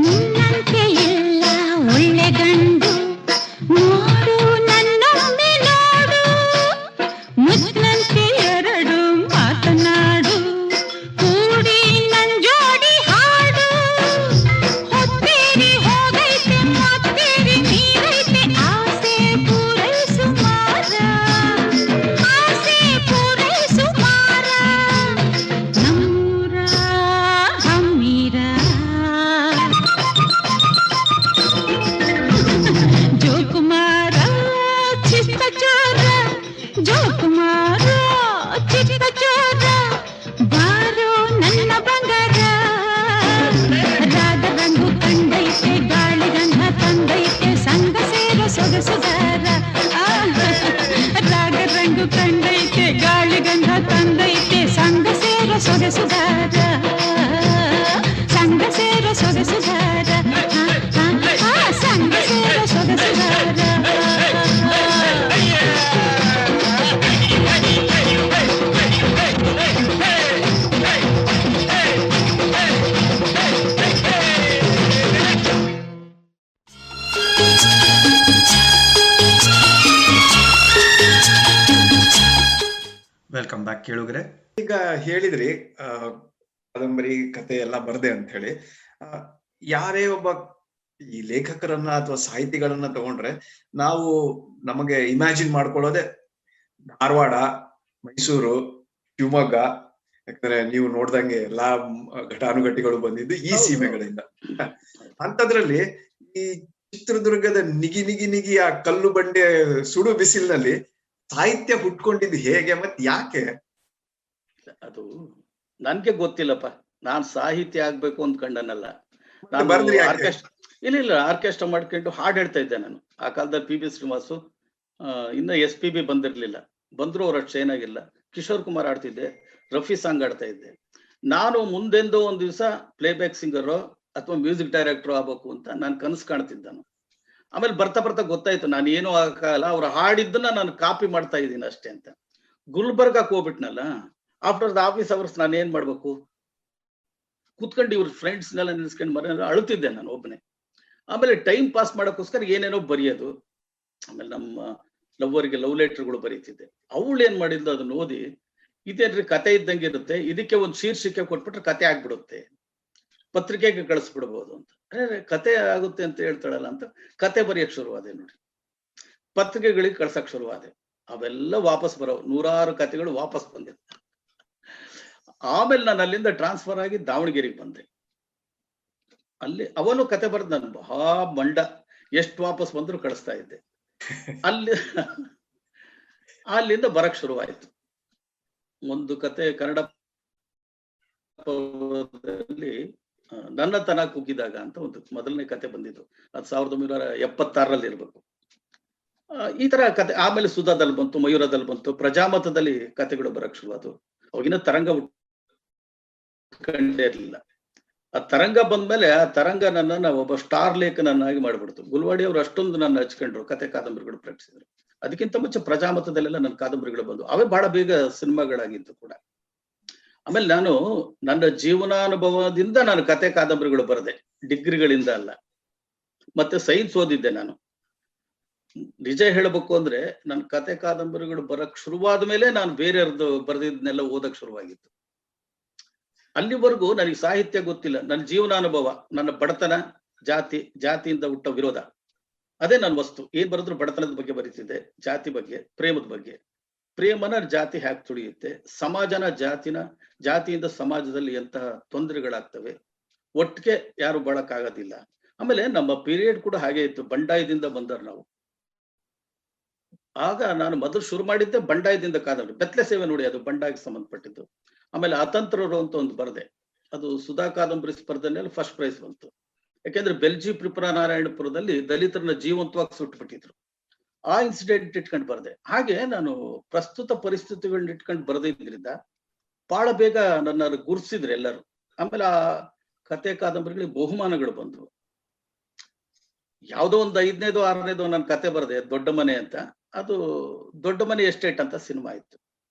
ನಿನ್ನಂತೆ ಇಲ್ಲ ಒಳ್ಳೆ ಗಂಡು ನೋಡು ನನ್ನೊಮ್ಮೆ ನೋಡು ಮುತ್ತಿನಂತೆ ಎರಡು ಮಾತನಾಡು ಕೂಡಿ ನನ್ ಜೋಡಿ ಹಾಡು ಹೊತ್ತೇರಿ ಹೋಗೈತೆ ಮತ್ತೇರಿ ನೀರೈತೆ ಆಸೆ ಪೂರೈಸು ಮಾರ ಆಸೆ ಪೂರೈಸು ಮಾರ ನಮ್ಮೂರ ಹಮ್ಮೀರ ಜೋಕುಮಾರ ಚಿತ್ತಚೋರ ಜೋಕುಮಾರ ಚಿತ್ತಚೋರ ಬಾರೋ ನನ್ನ ಬಂಗಾರ ರಾಗ ರಂಗು ಕಂಡೈತೆ ಗಾಳಿ ಗಂಧ ತಂದೈತೆ ಸಂಗ ಸೇರ ಸೊಗಸುಗಾರ ರಾಗ ರಂಗು ಕಂಡೈತೆ ಗಾಳಿ ಗಂಧ ತಂದೈತೆ ಸಂಗ ಸೇರ ಸೊಗಸುಗಾರ ಸಂಗ ಸೇರ ಸೊಗಸುಗಾರ ಸಂಗ ಸೇರ ಸೊಗಸುಗಾರ ವೆಲ್ಕಮ್ ಬ್ಯಾಕ್ ಕೇಳುಗರೆ. ಈಗ ಹೇಳಿದ್ರಿ ಕಾದಂಬರಿ ಕತೆ ಎಲ್ಲ ಬರ್ದೆ ಅಂತ ಹೇಳಿ. ಯಾರೇ ಒಬ್ಬ ಈ ಲೇಖಕರನ್ನ ಅಥವಾ ಸಾಹಿತಿಗಳನ್ನ ತಗೊಂಡ್ರೆ ನಾವು ನಮಗೆ ಇಮ್ಯಾಜಿನ್ ಮಾಡ್ಕೊಳ್ಳೋದೆ ಧಾರವಾಡ, ಮೈಸೂರು, ಶಿವಮೊಗ್ಗ. ಯಾಕಂದ್ರೆ ನೀವು ನೋಡ್ದಂಗೆ ಎಲ್ಲಾ ಘಟಾನುಘಟಿಗಳು ಬಂದಿದ್ದು ಈ ಸೀಮೆಗಳಿಂದ. ಅಂತದ್ರಲ್ಲಿ ಈ ಚಿತ್ರದುರ್ಗದ ನಿಗಿ ನಿಗಿ ನಿಗಿ ಆ ಕಲ್ಲು ಬಂಡೆ ಸುಡು ಬಿಸಿಲಿನಲ್ಲಿ ಸಾಹಿತ್ಯ ಹುಟ್ಕೊಂಡಿದ್ದು ಹೇಗೆ ಮತ್ ಯಾಕೆ? ಅದು ನನ್ಗೆ ಗೊತ್ತಿಲ್ಲಪ್ಪ. ನಾನ್ ಸಾಹಿತ್ಯ ಆಗ್ಬೇಕು ಅಂದ್ಕೊಂಡನಲ್ಲ. ನಾನು ಬರ್ದ್ರಿ ಯಾಕೆ? ಆರ್ಕೆಸ್ಟ್ರಾ ಇಲ್ಲ ಆರ್ಕೆಸ್ಟ್ರಾ ಮಾಡ್ಕೊಂಡು ಹಾಡು ಹೇಳ್ತಾ ಇದ್ದೆ ನಾನು. ಆ ಕಾಲದಲ್ಲಿ ಪಿ ಬಿ ಶ್ರೀನಿವಾಸು, ಇನ್ನ SPB ಬಂದಿರ್ಲಿಲ್ಲ. ಬಂದ್ರು ಅವ್ರು ಅಷ್ಟು ಏನಾಗಿಲ್ಲ. ಕಿಶೋರ್ ಕುಮಾರ್ ಆಡ್ತಿದ್ದೆ, ರಫಿ ಸಾಂಗ್ ಆಡ್ತಾ ಇದ್ದೆ. ನಾನು ಮುಂದೆಂದೋ ಒಂದ್ ದಿವಸ ಪ್ಲೇಬ್ಯಾಕ್ ಸಿಂಗರು ಅಥವಾ ಮ್ಯೂಸಿಕ್ ಡೈರೆಕ್ಟರ್ ಆಗ್ಬೇಕು ಅಂತ ನಾನು ಕನಸು ಕಾಣ್ತಿದ್ದಾನು. ಆಮೇಲೆ ಬರ್ತಾ ಬರ್ತಾ ಗೊತ್ತಾಯ್ತು ನಾನು ಏನೂ ಆಗಲ್ಲ, ಅವ್ರು ಹಾಡಿದ್ದನ್ನ ನಾನು ಕಾಪಿ ಮಾಡ್ತಾ ಇದ್ದೀನಿ ಅಷ್ಟೇ ಅಂತ. ಗುಲ್ಬರ್ಗಕ್ಕೆ ಹೋಗ್ಬಿಟ್ನಲ್ಲ, ಆಫ್ಟರ್ ದ ಆಫೀಸ್ ಅವರ್ಸ್ ನಾನು ಏನ್ ಮಾಡ್ಬೇಕು, ಕೂತ್ಕೊಂಡು ಇವ್ರ ಫ್ರೆಂಡ್ಸ್ನೆಲ್ಲ ನಿಲ್ಸ್ಕೊಂಡು ಮರ ಅಳುತ್ತಿದ್ದೆ ನಾನು ಒಬ್ಬನೇ. ಆಮೇಲೆ ಟೈಮ್ ಪಾಸ್ ಮಾಡೋಕ್ಕೋಸ್ಕರ ಏನೇನೋ ಬರೆಯೋದು. ಆಮೇಲೆ ನಮ್ಮ ಲವ್ವರಿಗೆ ಲವ್ ಲೆಟರ್ಗಳು ಬರೀತಿದ್ದೆ. ಅವಳು ಏನ್ ಮಾಡಿದ್ದು ಅದನ್ನ ಓದಿ, ಇದೇನ್ರಿ ಕತೆ ಇದ್ದಂಗೆ ಇರುತ್ತೆ, ಇದಕ್ಕೆ ಒಂದು ಶೀರ್ಷಿಕೆ ಕೊಟ್ಬಿಟ್ರೆ ಕತೆ ಆಗ್ಬಿಡುತ್ತೆ, ಪತ್ರಿಕೆಗೆ ಕಳಿಸ್ಬಿಡ್ಬೋದು ಅಂತ. ಕತೆ ಆಗುತ್ತೆ ಅಂತ ಹೇಳ್ತಾಳಲ್ಲ ಅಂತ ಕತೆ ಬರೆಯಕ್ ಶುರುವಾದೆ ನೋಡಿ. ಪತ್ರಿಕೆಗಳಿಗೆ ಕಳ್ಸಕ್ ಶುರುವಾದೆ. ಅವೆಲ್ಲ ವಾಪಸ್ ಬರೋ 100 ಕತೆಗಳು ವಾಪಸ್ ಬಂದಿತ್ತು. ಆಮೇಲೆ ನಾನು ಅಲ್ಲಿಂದ ಟ್ರಾನ್ಸ್ಫರ್ ಆಗಿ ದಾವಣಗೆರೆಗೆ ಬಂದೆ. ಅಲ್ಲಿ ಅವನು ಕತೆ ಬರೆದ್ ನಾನು ಬಹಳ ಮಂಡ, ಎಷ್ಟು ವಾಪಸ್ ಬಂದ್ರು ಕಳಿಸ್ತಾ ಇದ್ದೆ. ಅಲ್ಲಿಂದ ಬರಕ್ ಶುರುವಾಯ್ತು. ಒಂದು ಕತೆ ಕನ್ನಡ ನನ್ನ ತನ ಕುಗ್ಗಿದಾಗ ಅಂತ ಒಂದು ಮೊದಲನೇ ಕತೆ ಬಂದಿದ್ದು. ಅದು 1976ರಲ್ಲಿ ಇರ್ಬೇಕು. ಈ ತರ ಕತೆ ಆಮೇಲೆ ಸುಧಾದಲ್ಲಿ ಬಂತು, ಮಯೂರದಲ್ಲಿ ಬಂತು, ಪ್ರಜಾಮತದಲ್ಲಿ ಕತೆಗಳು ಬರಕ್ ಶುರುವಾದವು. ಅವಾಗಿನ ತರಂಗ ಉಟ್ಕೊಂಡೇ ಇರ್ಲಿಲ್ಲ. ಆ ತರಂಗ ಬಂದ್ಮೇಲೆ ಆ ತರಂಗ ನನ್ನನ್ನ ಒಬ್ಬ ಸ್ಟಾರ್ ಲೇಖನನ್ನಾಗಿ ಮಾಡ್ಬಿಡ್ತು. ಗುಲ್ವಾಡಿ ಅವರು ಅಷ್ಟೊಂದು ನನ್ನ ಹಚ್ಕೊಂಡ್ರು, ಕತೆ ಕಾದಂಬರಿಗಳು ಪ್ರಕಟಿಸಿದ್ರು. ಅದಕ್ಕಿಂತ ಮುಂಚೆ ಪ್ರಜಾಮತದಲ್ಲೆಲ್ಲ ನನ್ನ ಕಾದಂಬರಿಗಳು ಬಂದು ಅವೇ ಬಹಳ ಬೇಗ ಸಿನಿಮಾಗಳಾಗಿತ್ತು ಕೂಡ. ಆಮೇಲೆ ನಾನು ನನ್ನ ಜೀವನಾನುಭವದಿಂದ ನಾನು ಕತೆ ಕಾದಂಬರಿಗಳು ಬರೆದೆ, ಡಿಗ್ರಿಗಳಿಂದ ಅಲ್ಲ. ಮತ್ತೆ ಸೈನ್ಸ್ ಓದಿದ್ದೆ ನಾನು. ನಿಜ ಹೇಳಬೇಕು ಅಂದ್ರೆ ನನ್ನ ಕತೆ ಕಾದಂಬರಿಗಳು ಬರಕ್ ಶುರುವಾದ ಮೇಲೆ ನಾನು ಬೇರೆಯವ್ರದ್ದು ಬರೆದಿದ್ನೆಲ್ಲ ಓದಕ್ ಶುರುವಾಗಿತ್ತು. ಅಲ್ಲಿವರೆಗೂ ನನಗೆ ಸಾಹಿತ್ಯ ಗೊತ್ತಿಲ್ಲ. ನನ್ನ ಜೀವನಾನುಭವ, ನನ್ನ ಬಡತನ, ಜಾತಿಯಿಂದ ಹುಟ್ಟ ವಿರೋಧ, ಅದೇ ನನ್ನ ವಸ್ತು. ಏನ್ ಬರೆದ್ರು ಬಡತನದ ಬಗ್ಗೆ ಬರೀತಿದ್ದೆ, ಜಾತಿ ಬಗ್ಗೆ, ಪ್ರೇಮದ ಬಗ್ಗೆ. ಪ್ರೇಮನ ಜಾತಿ ಹ್ಯಾಕ್ ತುಳಿಯುತ್ತೆ, ಸಮಾಜನ ಜಾತಿಯಿಂದ ಸಮಾಜದಲ್ಲಿ ಎಂತಹ ತೊಂದರೆಗಳಾಗ್ತವೆ, ಒಟ್ಟಿಗೆ ಯಾರು ಬಾಳಕ್ಕಾಗೋದಿಲ್ಲ. ಆಮೇಲೆ ನಮ್ಮ ಪೀರಿಯಡ್ ಕೂಡ ಹಾಗೆ ಇತ್ತು, ಬಂಡಾಯದಿಂದ ಬಂದರ್ ನಾವು. ಆಗ ನಾನು ಮೊದಲು ಶುರು ಮಾಡಿದ್ದೆ ಬಂಡಾಯದಿಂದ ಕಾದಂಬರಿ. ಬೆತ್ತಲೆ ಸೇವೆ ನೋಡಿ, ಅದು ಬಂಡಾಯಕ್ಕೆ ಸಂಬಂಧಪಟ್ಟಿದ್ದು. ಆಮೇಲೆ ಅತಂತ್ರರು ಅಂತ ಒಂದು ಬರೆದೆ, ಅದು ಸುಧಾ ಕಾದಂಬರಿ ಸ್ಪರ್ಧೆನಲ್ಲಿ ಫಸ್ಟ್ ಪ್ರೈಸ್ ಬಂತು. ಯಾಕೆಂದ್ರೆ ಬೆಲ್ಜಿ ತ್ರಿಪುರ ನಾರಾಯಣಪುರದಲ್ಲಿ ದಲಿತರನ್ನ ಜೀವಂತವಾಗಿ ಸುಟ್ಟುಬಿಟ್ಟಿದ್ರು. ಆ ಇನ್ಸಿಡೆಂಟ್ ಇಟ್ಕೊಂಡು ಬರೆದೆ. ಹಾಗೆ ನಾನು ಪ್ರಸ್ತುತ ಪರಿಸ್ಥಿತಿಗಳನ್ನ ಇಟ್ಕೊಂಡು ಬರೆದಿದ್ರಿಂದ ಬಹಳ ಬೇಗ ನನ್ನ ಗುರುತಿಸಿದ್ರು ಎಲ್ಲರೂ. ಆಮೇಲೆ ಆ ಕತೆ ಕಾದಂಬರಿಗಳಿಗೆ ಬಹುಮಾನಗಳು ಬಂದವು. ಯಾವುದೋ ಒಂದು 5ನೇದೋ 6ನೇದೋ ನನ್ನ ಕತೆ ಬರೆದೆ, ದೊಡ್ಡ ಮನೆ ಅಂತ. ಅದು ದೊಡ್ಡ ಮನೆ ಎಸ್ಟೇಟ್ ಅಂತ ಸಿನಿಮಾ ಇತ್ತು.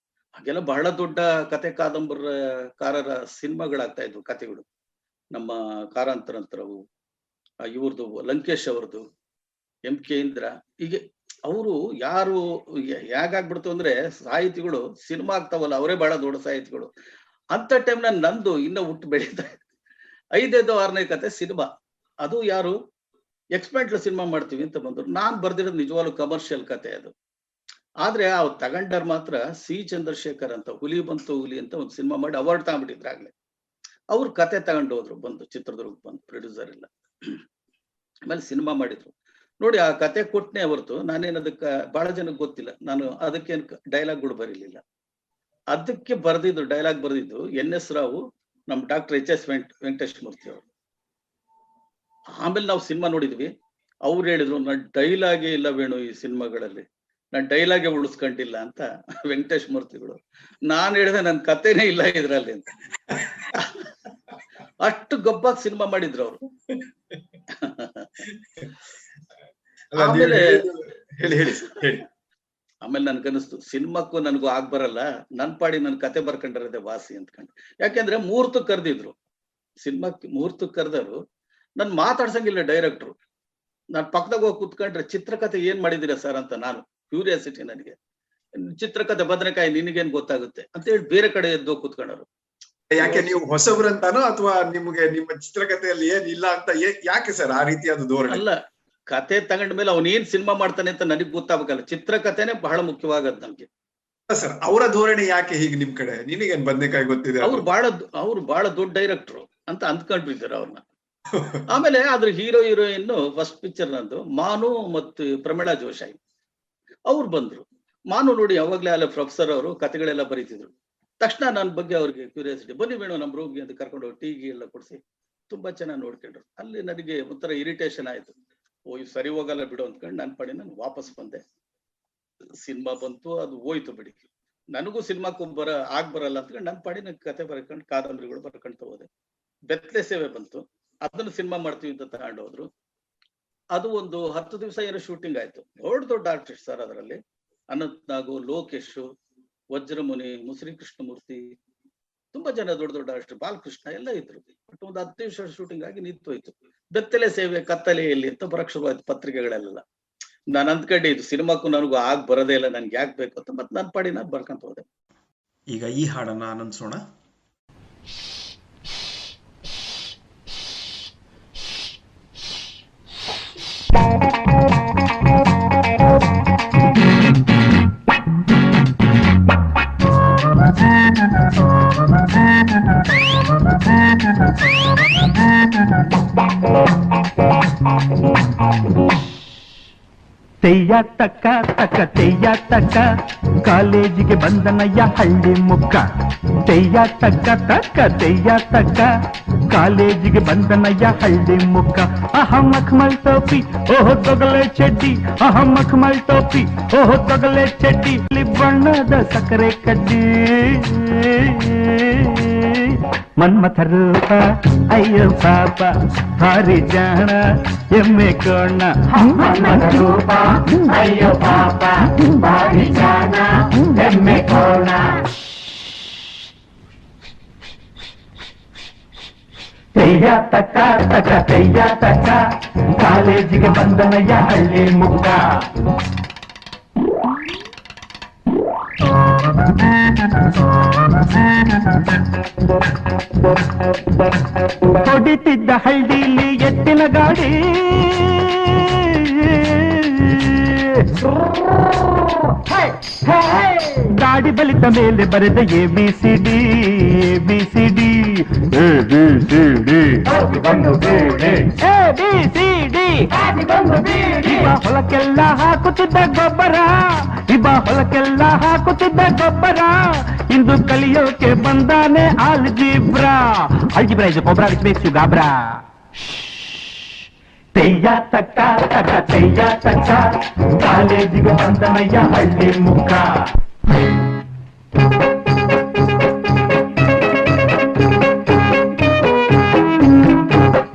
ಹಾಗೆಲ್ಲ ಬಹಳ ದೊಡ್ಡ ಕತೆ ಕಾದಂಬರಕಾರರ ಸಿನಿಮಾಗಳಾಗ್ತಾ ಇದ್ವು, ಕತೆಗಳು. ನಮ್ಮ ಕಾರಂತರಂತರವು, ಇವ್ರದ್ದು ಲಂಕೇಶ್ ಅವ್ರದ್ದು, MK ಇಂದ್ರ, ಹೀಗೆ ಅವರು ಯಾರು ಹೇಗಾಗ್ಬಿಡ್ತು ಅಂದ್ರೆ ಸಾಹಿತಿಗಳು ಸಿನಿಮಾ ಆಗ್ತಾವಲ್ಲ ಅವರೇ ಬಹಳ ದೊಡ್ಡ ಸಾಹಿತಿಗಳು. ಅಂತ ಟೈಮ್ ನಂದು ಇನ್ನ ಹುಟ್ಟು ಬೆಳೀತಾ 5-6ನೇ ಕತೆ ಸಿನಿಮಾ. ಅದು ಯಾರು ಎಕ್ಸ್ಪೆರಿಮೆಂಟಲ್ ಸಿನಿಮಾ ಮಾಡ್ತೀವಿ ಅಂತ ಬಂದ್ರು. ನಾನ್ ಬರ್ದಿರೋದು ನಿಜವಾಗ್ಲೂ ಕಮರ್ಷಿಯಲ್ ಕತೆ ಅದು. ಆದ್ರೆ ಅವ್ರು ತಗೊಂಡಾರ ಮಾತ್ರ C. ಚಂದ್ರಶೇಖರ್ ಅಂತ ಹುಲಿ ಬಂತು ಹುಲಿ ಅಂತ ಒಂದು ಸಿನಿಮಾ ಮಾಡಿ ಅವಾರ್ಡ್ ತಗೊಂಡ್ಬಿಟ್ಟಿದ್ರು ಆಗ್ಲೇ. ಅವ್ರ ಕತೆ ತಗೊಂಡು ಹೋದ್ರು, ಬಂದು ಚಿತ್ರದುರ್ಗ ಬಂದು, ಪ್ರೊಡ್ಯೂಸರ್ ಎಲ್ಲ. ಆಮೇಲೆ ಸಿನಿಮಾ ಮಾಡಿದ್ರು. ನೋಡಿ ಆ ಕತೆ ಕೊಟ್ಟನೆ ಹೊರತು ನಾನೇನು ಅದಕ್ಕೆ ಬಹಳ ಜನಕ್ಕೆ ಗೊತ್ತಿಲ್ಲ. ನಾನು ಅದಕ್ಕೇನು ಡೈಲಾಗ್ಗಳು ಬರೀಲಿಲ್ಲ. ಅದಕ್ಕೆ ಬರ್ದಿದ್ದು ಡೈಲಾಗ್ ಬರ್ದಿದ್ದು NS ರಾವ್, ನಮ್ ಡಾಕ್ಟರ್ HS ವೆಂಕಟೇಶ್ ಮೂರ್ತಿ ಅವರು. ಆಮೇಲೆ ನಾವು ಸಿನಿಮಾ ನೋಡಿದ್ವಿ. ಅವ್ರು ಹೇಳಿದ್ರು ನಾನು ಡೈಲಾಗೇ ಇಲ್ಲ ವೇಣು ಈ ಸಿನಿಮಾಗಳಲ್ಲಿ, ನಾನು ಡೈಲಾಗೆ ಉಳಿಸ್ಕೊಂಡಿಲ್ಲ ಅಂತ ವೆಂಕಟೇಶ್ ಮೂರ್ತಿಗಳು. ನಾನ್ ಹೇಳಿದೆ ನನ್ ಕತೆನೇ ಇಲ್ಲ ಇದ್ರಲ್ಲಿ ಅಂತ. ಅಷ್ಟು ಗಬ್ಬಾಗಿ ಸಿನಿಮಾ ಮಾಡಿದ್ರು ಅವರು. ಆಮೇಲೆ ನನ್ಗನ್ನಿಸ್ತು ಸಿನಿಮಾಕ್ಕೂ ನನಗೂ ಬರಲ್ಲ, ನನ್ ಪಾಡಿ ನನ್ ಕತೆ ಬರ್ಕೊಂಡಿರೋದೆ ವಾಸಿ ಅಂದ್ಕೊಂಡು. ಯಾಕೆಂದ್ರೆ ಮುಹೂರ್ತಕ್ಕೆ ಕರೆದಿದ್ರು, ಸಿನಿಮಾಕ್ಕೆ ಮುಹೂರ್ತಕ್ಕೆ ಕರೆದರು. ನನ್ ಮಾತಾಡ್ಸಂಗಿಲ್ಲ ಡೈರೆಕ್ಟ್ರು. ನಾನ್ ಪಕ್ಕದಾಗ ಹೋಗಿ ಕುತ್ಕೊಂಡ್ರೆ ಚಿತ್ರಕಥೆ ಏನ್ ಮಾಡಿದೀರಾ ಸರ್ ಅಂತ, ನಾನು ಕ್ಯೂರಿಯಾಸಿಟಿ ನನಗೆ. ಚಿತ್ರಕಥೆ ಬದನೆಕಾಯಿ ನಿನಗೇನ್ ಗೊತ್ತಾಗುತ್ತೆ ಅಂತ ಹೇಳಿ ಬೇರೆ ಕಡೆ ಎದ್ದು ಕುತ್ಕೊಂಡರು. ಯಾಕೆ ನೀವು ಹೊಸಬ್ರಂತಾನೋ ಅಥವಾ ನಿಮ್ಗೆ ನಿಮ್ಮ ಚಿತ್ರಕಥೆಯಲ್ಲಿ ಏನಿಲ್ಲ ಅಂತ ಯಾಕೆ ಸರ್ ಆ ರೀತಿಯಾದ ಧೋರಣೆ? ಅಲ್ಲ, ಕತೆ ತಗೊಂಡ ಮೇಲೆ ಅವನ್ ಏನ್ ಸಿನಿಮಾ ಮಾಡ್ತಾನೆ ಅಂತ ನನಗ್ ಗೊತ್ತಾಗಬೇಕಲ್ಲ. ಚಿತ್ರಕಥೆನೇ ಬಹಳ ಮುಖ್ಯವಾಗದ್ ನಮ್ಗೆ. ಸರ್ ಅವರ ಧೋರಣೆ ಯಾಕೆ ಹೀಗೆ ನಿಮ್ ಕಡೆ? ನಿನಗೇನ್ ಬದನೆಕಾಯಿ ಗೊತ್ತಿದೆ? ಅವ್ರು ಬಹಳ ದೊಡ್ಡ ಡೈರೆಕ್ಟ್ರು ಅಂತ ಅಂದ್ಕೊಂಡ್ಬಿಟ್ಟಿದ್ದಾರೆ ಅವ್ರನ್ನ. ಆಮೇಲೆ ಅದ್ರ ಹೀರೋಯಿನ್ ಫಸ್ಟ್ ಪಿಕ್ಚರ್ ನಂದು ಮಾನು ಮತ್ತು ಪ್ರಮೀಳಾ ಜೋಶಾಯಿ ಅವ್ರು ಬಂದ್ರು. ಮಾನು ನೋಡಿ ಯಾವಾಗ್ಲೇ ಅಲ್ಲ ಪ್ರೊಫೆಸರ್ ಅವರು ಕತೆಗಳೆಲ್ಲ ಬರೀತಿದ್ರು. ತಕ್ಷಣ ನನ್ನ ಬಗ್ಗೆ ಅವ್ರಿಗೆ ಕ್ಯೂರಿಯಾಸಿಟಿ, ಬನ್ನಿ ಬೇಡ ನಮ್ ರೂಮ್ಗೆ ಅಂತ ಕರ್ಕೊಂಡು ಹೋಗಿ ಟೀಗಿ ಎಲ್ಲ ಕೊಡಿಸಿ ತುಂಬಾ ಚೆನ್ನಾಗಿ ನೋಡ್ಕೊಂಡ್ರು. ಅಲ್ಲಿ ನನಗೆ ಒಂಥರ ಇರಿಟೇಷನ್ ಆಯ್ತು. ಓ ಇವ್ ಸರಿ ಹೋಗಲ್ಲ ಬಿಡು ಅಂದ್ಕೊಂಡು ನನ್ನ ಪಡಿ ನಾನು ವಾಪಸ್ ಬಂದೆ. ಸಿನಿಮಾ ಬಂತು, ಅದು ಹೋಯ್ತು ಬಿಡಿ. ನನಗೂ ಸಿನಿಮಾಕ್ಕೂ ಬರಲ್ಲ ಅಂದ್ಕೊಂಡು ನನ್ನ ಪಾಡಿ ನನ್ ಕತೆ ಬರ್ಕೊಂಡು ಕಾದಂಬರಿಗಳು ಬರ್ಕೊಂತ ಹೋದೆ. ಬೆತ್ತಲೆ ಸೇವೆ ಬಂತು, ಅದನ್ನು ಸಿನಿಮಾ ಮಾಡ್ತೀವಿ ಅಂತ ತಗೊಂಡು ಹೋದ್ರು. ಅದು ಒಂದು 10 ದಿವಸ ಏನೋ ಶೂಟಿಂಗ್ ಆಯ್ತು. ದೊಡ್ಡ ಆರ್ಟಿಸ್ಟ್ ಸರ್ ಅದರಲ್ಲಿ. ಅನಂತ್ ನಾಗು, ಲೋಕೇಶ್, ವಜ್ರಮುನಿ, ಮುಸ್ರಿ ಕೃಷ್ಣಮೂರ್ತಿ, ತುಂಬಾ ಜನ ದೊಡ್ಡ ಆರ್ಟಿಸ್ಟ್, ಬಾಲಕೃಷ್ಣ ಎಲ್ಲ ಇದ್ರು. ಬಟ್ ಒಂದು 10 ದಿವಸ ಶೂಟಿಂಗ್ ಆಗಿ ನಿಂತೋಯ್ತು. ಬೆತ್ತಲೆ ಸೇವೆ ಕತ್ತಲೆಯಲ್ಲಿ ಅಂತ ಬರಕ್ ಶುರುವಾಯ್ತು ಪತ್ರಿಕೆಗಳೆಲ್ಲ. ನಾನು ಅಂದ್ಕೊಂಡೆ ಇದು ಸಿನಿಮಾಕ್ಕೂ ನನಗೂ ಬರೋದೇ ಇಲ್ಲ, ನನ್ಗೆ ಯಾಕೆ ಬೇಕು ಅಂತ ಮತ್ತೆ ನನ್ನ ಪಾಡಿ ನಾನು ಬರ್ಕೊಂತ ಹೋದೆ. ಈಗ ಈ ಹಾಡನ್ನ ಆನಂದಿಸೋಣ. ತೆಯ್ಯ ತಕ್ಕ ತಕ್ಕ ತೆಯ್ಯ ತಕ್ಕ ಕಾಲೇಜಿಗೆ ಬಂದನಯ್ಯ ಹಳ್ಳಿ ಮುಕ್ಕ. ತೆಯ್ಯ ತಕ್ಕ ತಕ್ಕ ತೆಯ್ಯ ತಕ್ಕ ಕಾಲೇಜಿಗೆ ಬಂದನಯ್ಯ ಹಳ್ಳಿ ಮುಕ್ಕ. ಆಹ ಮಖಮಲ್ ಟೋಪಿ ಓಹೋ ತೊಗಲೆ ಚಡ್ಡಿ, ಆಹ ಮಖಮಲ್ ಟೋಪಿ ಓಹೋ ತೊಗಲೆ ಚಡ್ಡಿ, ಬಣ್ಣದ ಸಕ್ಕರೆ ಕಡ್ಡಿ. ಮನ್ಮಥ ರೂಪ ಅಯ್ಯೋ ಪಾಪ ಭಾರಿ ಜಾಣ ಎಮ್ಮೆ ಕೋಣ. ಮನ್ಮಥ ರೂಪ ಅಯ್ಯೋ ಪಾಪ ಭಾರಿ ಜಾಣ ಎಮ್ಮೆ ಕೋಣ. ತೆಯ್ಯ ತಕ್ಕ ತಕ್ಕ ತೆಯ್ಯ ತಕ್ಕ ಕಾಲೇಜಿಗೆ ಬಂದನಯ್ಯ ಹಳ್ಳಿ ಮುಕ್ಕ. ಹೊಡಿತಿದ್ದ ಹಳ್ಳಿಲಿ ಎತ್ತಿನ ಗಾಡಿ, ಗಾಡಿ ಬಲಿತ ಮೇಲೆ ಬರೆದ ABCD ABCD ABCD ABCD. ಇವ ಹೊಲಕ್ಕೆಲ್ಲ ಹಾಕುತ್ತಿದ್ದ ಗೊಬ್ಬರ, ಇವ ಹೊಲಕ್ಕೆಲ್ಲ ಹಾಕುತ್ತಿದ್ದ ಗೊಬ್ಬರ, ಇಂದು ಕಲಿಯೋಕೆ ಬಂದಾನೆ ಆಲ್ಜಿಬ್ರಾ. ಆಲ್ಜಿಬ್ರಾ ಇಸ್ ಗೊಬ್ಬರ ವಿಚ್ ಮೇಕ್ಸ್ ಯು ಗಾಬ್ರಾ. ತೆಯ್ಯ ತಕ್ಕ ತಕ್ಕ ತೆಯ್ಯ ತಕ್ಕ ಕಾಲೇಜಿಗೆ ಬಂದನಯ್ಯ ಹಳ್ಳಿ ಮುಕ್ಕ.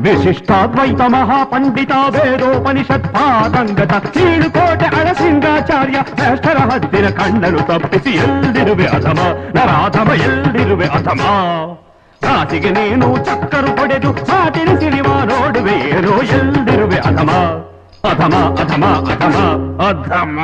ವಿಶಿಷ್ಟಾದ್ವೈತ ಮಹಾಪಂಡಿತ ವೇದೋಪನಿಷತ್ ಪಾದಂಗತ ಕೀಳುಕೋಟೆ ಅಳಸಿಂಗಾಚಾರ್ಯ ಶ್ರೇಷ್ಠರ ಹತ್ತಿರ ಕಂಡರು ತಪ್ಪಿಸಿ ಎಲ್ಲಿರುವೆ ಅಧಮ ನರಾಧಮ ಎಲ್ಲಿರುವೆ ಅಧಮ ಕಾಸಿಗೆ ನೀನು ಚಕ್ಕರು ಪಡೆದು ಮಾತಿನ ಸಿರಿವ ನೋಡುವೆ ಏನೋ ಎಲ್ಲಿರುವೆ ಅಧಮ ಅಧಮ ಅಧಮ ಅಧಮ ಅಧಮ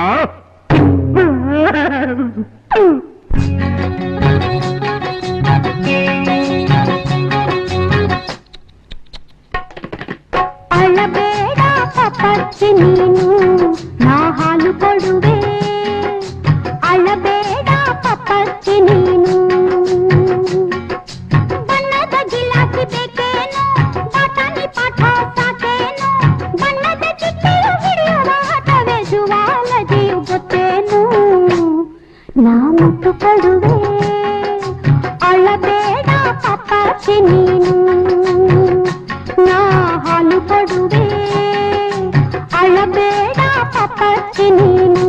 ಅಳಬೇಡ ಪಪ್ಪಚ್ಚಿ ನೀನು ನಾ ಹಾಲು ಕೊಡುವೆ ಅಳಬೇಡ ಪಪ್ಪಚ್ಚಿ ನೀನು ಬಣ್ಣದ ಗಿಲಾಸಿ ಬೇಕೇನು ಬಾಟಾನಿ ಪಾಠ ಸಾಕೇನು ಬಣ್ಣದ ಚಿಟ್ಟೆಯು ಹಿಡಿಯುವ ಆಟವೇ ಜುವಾಲಜಿಯು ಗೊತ್ತೇನು ನಾ ಮುತ್ತು ಕೊಡುವೆ ಅಳಬೇಡ ಪಪ್ಪಚ್ಚಿ ನೀನು ನಾ ಹಾಲು ಕೊಡುವೆ ಅಳಬೇಡ ಪಪ್ಪಚ್ಚಿ ನೀನು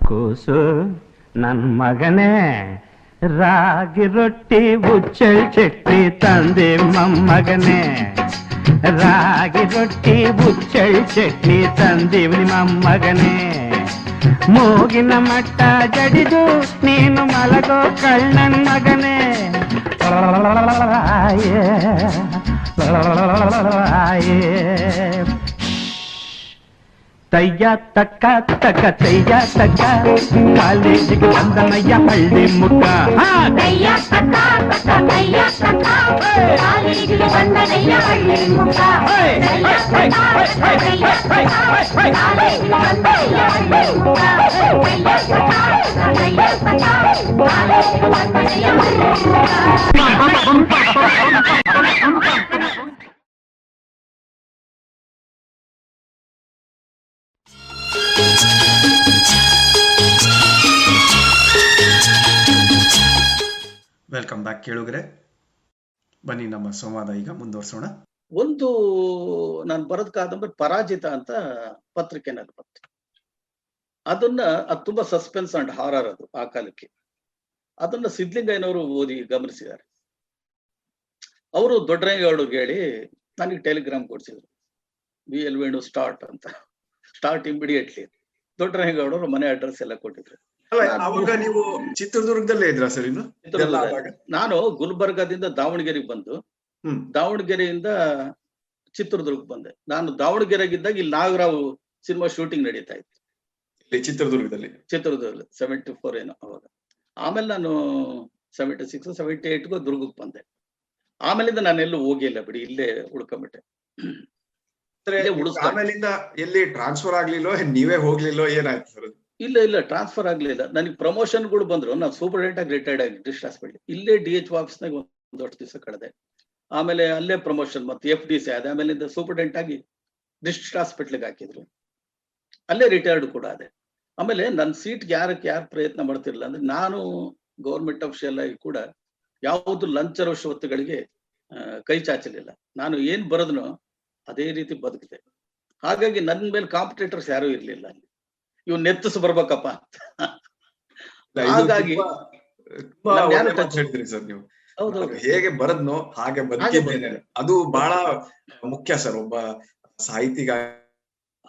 ಕೂಸು ನನ್ ಮಗನೇ ರಾಗಿ ರೊಟ್ಟಿ ಬುಚ್ಚಳ್ ಚಟ್ನಿ ತಂದೆ ಮೊಮ್ಮಗನೇ ರಾಗಿ ರೊಟ್ಟಿ ಬುಚ್ಚಳ್ ಚಟ್ನಿ ತಂದೆ ಮೊಮ್ಮಗನೇ ಮೂಗಿನ ಮಟ್ಟ ಜಡಿದು ನೀನು ಮಲಗೋ ಕಳ್ಳನ್ ಮಗನೇ ತಯ್ಯ ತಕ್ಕ ತಕ್ಕ ತಯ್ಯ ತಕ್ಕ ಕಾಲೇಜಿಗೆ ಬಂದನಯ್ಯ ಹಳ್ಳಿ ಮುಖ ಕೈಯ ತಕ್ಕ ತಕ್ಕ ಕೈಯ ತಕ್ಕ ಕಾಲೇಜಿಗೆ ಬಂದನಯ್ಯ ಹಳ್ಳಿ ಮುಖ ಕೈಯ ತಕ್ಕ ತಕ್ಕ ಕೈಯ ತಕ್ಕ ಕಾಲೇಜಿಗೆ ಬಂದನಯ್ಯ ಹಳ್ಳಿ ಮುಖ ಕೈಯ ತಕ್ಕ ತಕ್ಕ ಕೈಯ ತಕ್ಕ ಕಾಲೇಜಿಗೆ ಬಂದನಯ್ಯ ಹಳ್ಳಿ ಮುಖ ವೆಲ್ಕಮ್ ಬ್ಯಾಕ್ ಕೇಳುಗರೆ. ಬನ್ನಿ ನಮ್ಮ ಸಂವಾದ ಈಗ ಮುಂದುವರ್ಸೋಣ. ಒಂದು ನಾನು ಬರೆದ ಕಾದಂಬರಿ ಪರಾಜಿತ ಅಂತ ಪತ್ರಿಕೆನಲ್ಲಿ ಬಂತು. ಅದು ತುಂಬಾ ಸಸ್ಪೆನ್ಸ್ ಅಂಡ್ ಹಾರರ್ ಅದು ಆ ಕಾಲಕ್ಕೆ. ಅದನ್ನ ಸಿದ್ಲಿಂಗಯ್ಯನವರು ಓದಿ ಗಮನಿಸಿದ್ದಾರೆ. ಅವರು ದೊಡ್ಡರಂಗೇಗೌಡರಿಗೆ ಹೇಳಿ ನನಗೆ ಟೆಲಿಗ್ರಾಮ್ ಕೊಡ್ಸಿದ್ರು, BL ವೇಣು ಸ್ಟಾರ್ಟ್ ಅಂತ, ಸ್ಟಾರ್ಟ್ ಇಮಿಡಿಯೇಟ್ಲಿ. ದೊಡ್ಡರಂಗೇಗೌಡರು ಮನೆ ಅಡ್ರೆಸ್ ಎಲ್ಲ ಕೊಟ್ಟಿದ್ರು. ಅವಾಗ ನೀವು ಚಿತ್ರದುರ್ಗದಲ್ಲೇ ಇದ್ರ ಸರ್? ಇನ್ನು ನಾನು ಗುಲ್ಬರ್ಗಾದಿಂದ ದಾವಣಗೆರೆಗೆ ಬಂದು ದಾವಣಗೆರೆಯಿಂದ ಚಿತ್ರದುರ್ಗ ಬಂದೆ. ನಾನು ದಾವಣಗೆರೆಗಿದ್ದಾಗ ಇಲ್ಲಿ ನಾಗರಾವ್ ಸಿನಿಮಾ ಶೂಟಿಂಗ್ ನಡೀತಾ ಇತ್ತು ಚಿತ್ರದುರ್ಗದಲ್ಲಿ 74 ಏನೋ ಅವಾಗ. ಆಮೇಲೆ ನಾನು 76 78 ದುರ್ಗಕ್ಕೆ ಬಂದೆ. ಆಮೇಲಿಂದ ನಾನೆಲ್ಲೂ ಹೋಗಿಲ್ಲ ಬಿಡಿ, ಇಲ್ಲೇ ಉಳ್ಕೊಂಬಿಟ್ಟೆ. ಆಮೇಲಿಂದ ಎಲ್ಲಿ ಟ್ರಾನ್ಸ್ಫರ್ ಆಗ್ಲಿಲ್ಲೋ, ನೀವೇ ಹೋಗ್ಲಿಲ್ಲೋ, ಏನಾಯ್ತು ಸರ್? ಇಲ್ಲ ಟ್ರಾನ್ಸ್ಫರ್ ಆಗ್ಲಿಲ್ಲ. ನನಗೆ ಪ್ರಮೋಷನ್ಗಳು ಬಂದ್ರು. ನಾನು ಸೂಪರ್ಡೆಂಟ್ ಆಗಿ ರಿಟೈರ್ಡ್ ಆಗಿ ಡಿಸ್ಟ್ರಿಕ್ಟ್ ಹಾಸ್ಪಿಟಲ್ ಇಲ್ಲೇ DH ಆಫೀಸ್ನಾಗ ಒಂದು ವರ್ಷ ದಿವಸ ಕಳೆದೆ. ಆಮೇಲೆ ಅಲ್ಲೇ ಪ್ರಮೋಷನ್ ಮತ್ತೆ FDC ಆದ. ಆಮೇಲಿಂದ ಸೂಪರ್ಡೆಂಟ್ ಆಗಿ ಡಿಸ್ಟ್ರಿಕ್ಟ್ ಹಾಸ್ಪಿಟ್ಲಿಗೆ ಹಾಕಿದ್ರು, ಅಲ್ಲೇ ರಿಟೈರ್ಡ್ ಕೂಡ ಆದೆ. ಆಮೇಲೆ ನನ್ನ ಸೀಟ್ಗೆ ಯಾರು ಪ್ರಯತ್ನ ಮಾಡ್ತಿರ್ಲಿಲ್ಲ. ಅಂದ್ರೆ ನಾನು ಗೌರ್ಮೆಂಟ್ ಅಫಿಷಿಯಲ್ ಆಗಿ ಕೂಡ ಯಾವುದು ಲಂಚ ರುಶ್ವತ್ತುಗಳಿಗೆ ಕೈ ಚಾಚಲಿಲ್ಲ. ನಾನು ಏನ್ ಬರದ್ನೋ ಅದೇ ರೀತಿ ಬದುಕಿದೆ. ಹಾಗಾಗಿ ನನ್ನ ಮೇಲೆ ಕಾಂಪಿಟೇಟರ್ಸ್ ಯಾರು ಇರ್ಲಿಲ್ಲ. ಅಲ್ಲಿ ಇವ್ ನೆತ್ತಿಸ್ ಬರ್ಬೇಕಪ್ಪ ಅಂತ. ಹಾಗಾಗಿ ಹೌದೌದು, ಹೇಗೆ ಬರದ್ನೋ ಹಾಗೆ ಬದುಕಿದ್ದೇನೆ, ಅದು ಬಹಳ ಮುಖ್ಯ ಸರ್ ಒಬ್ಬ ಸಾಹಿತಿಗ.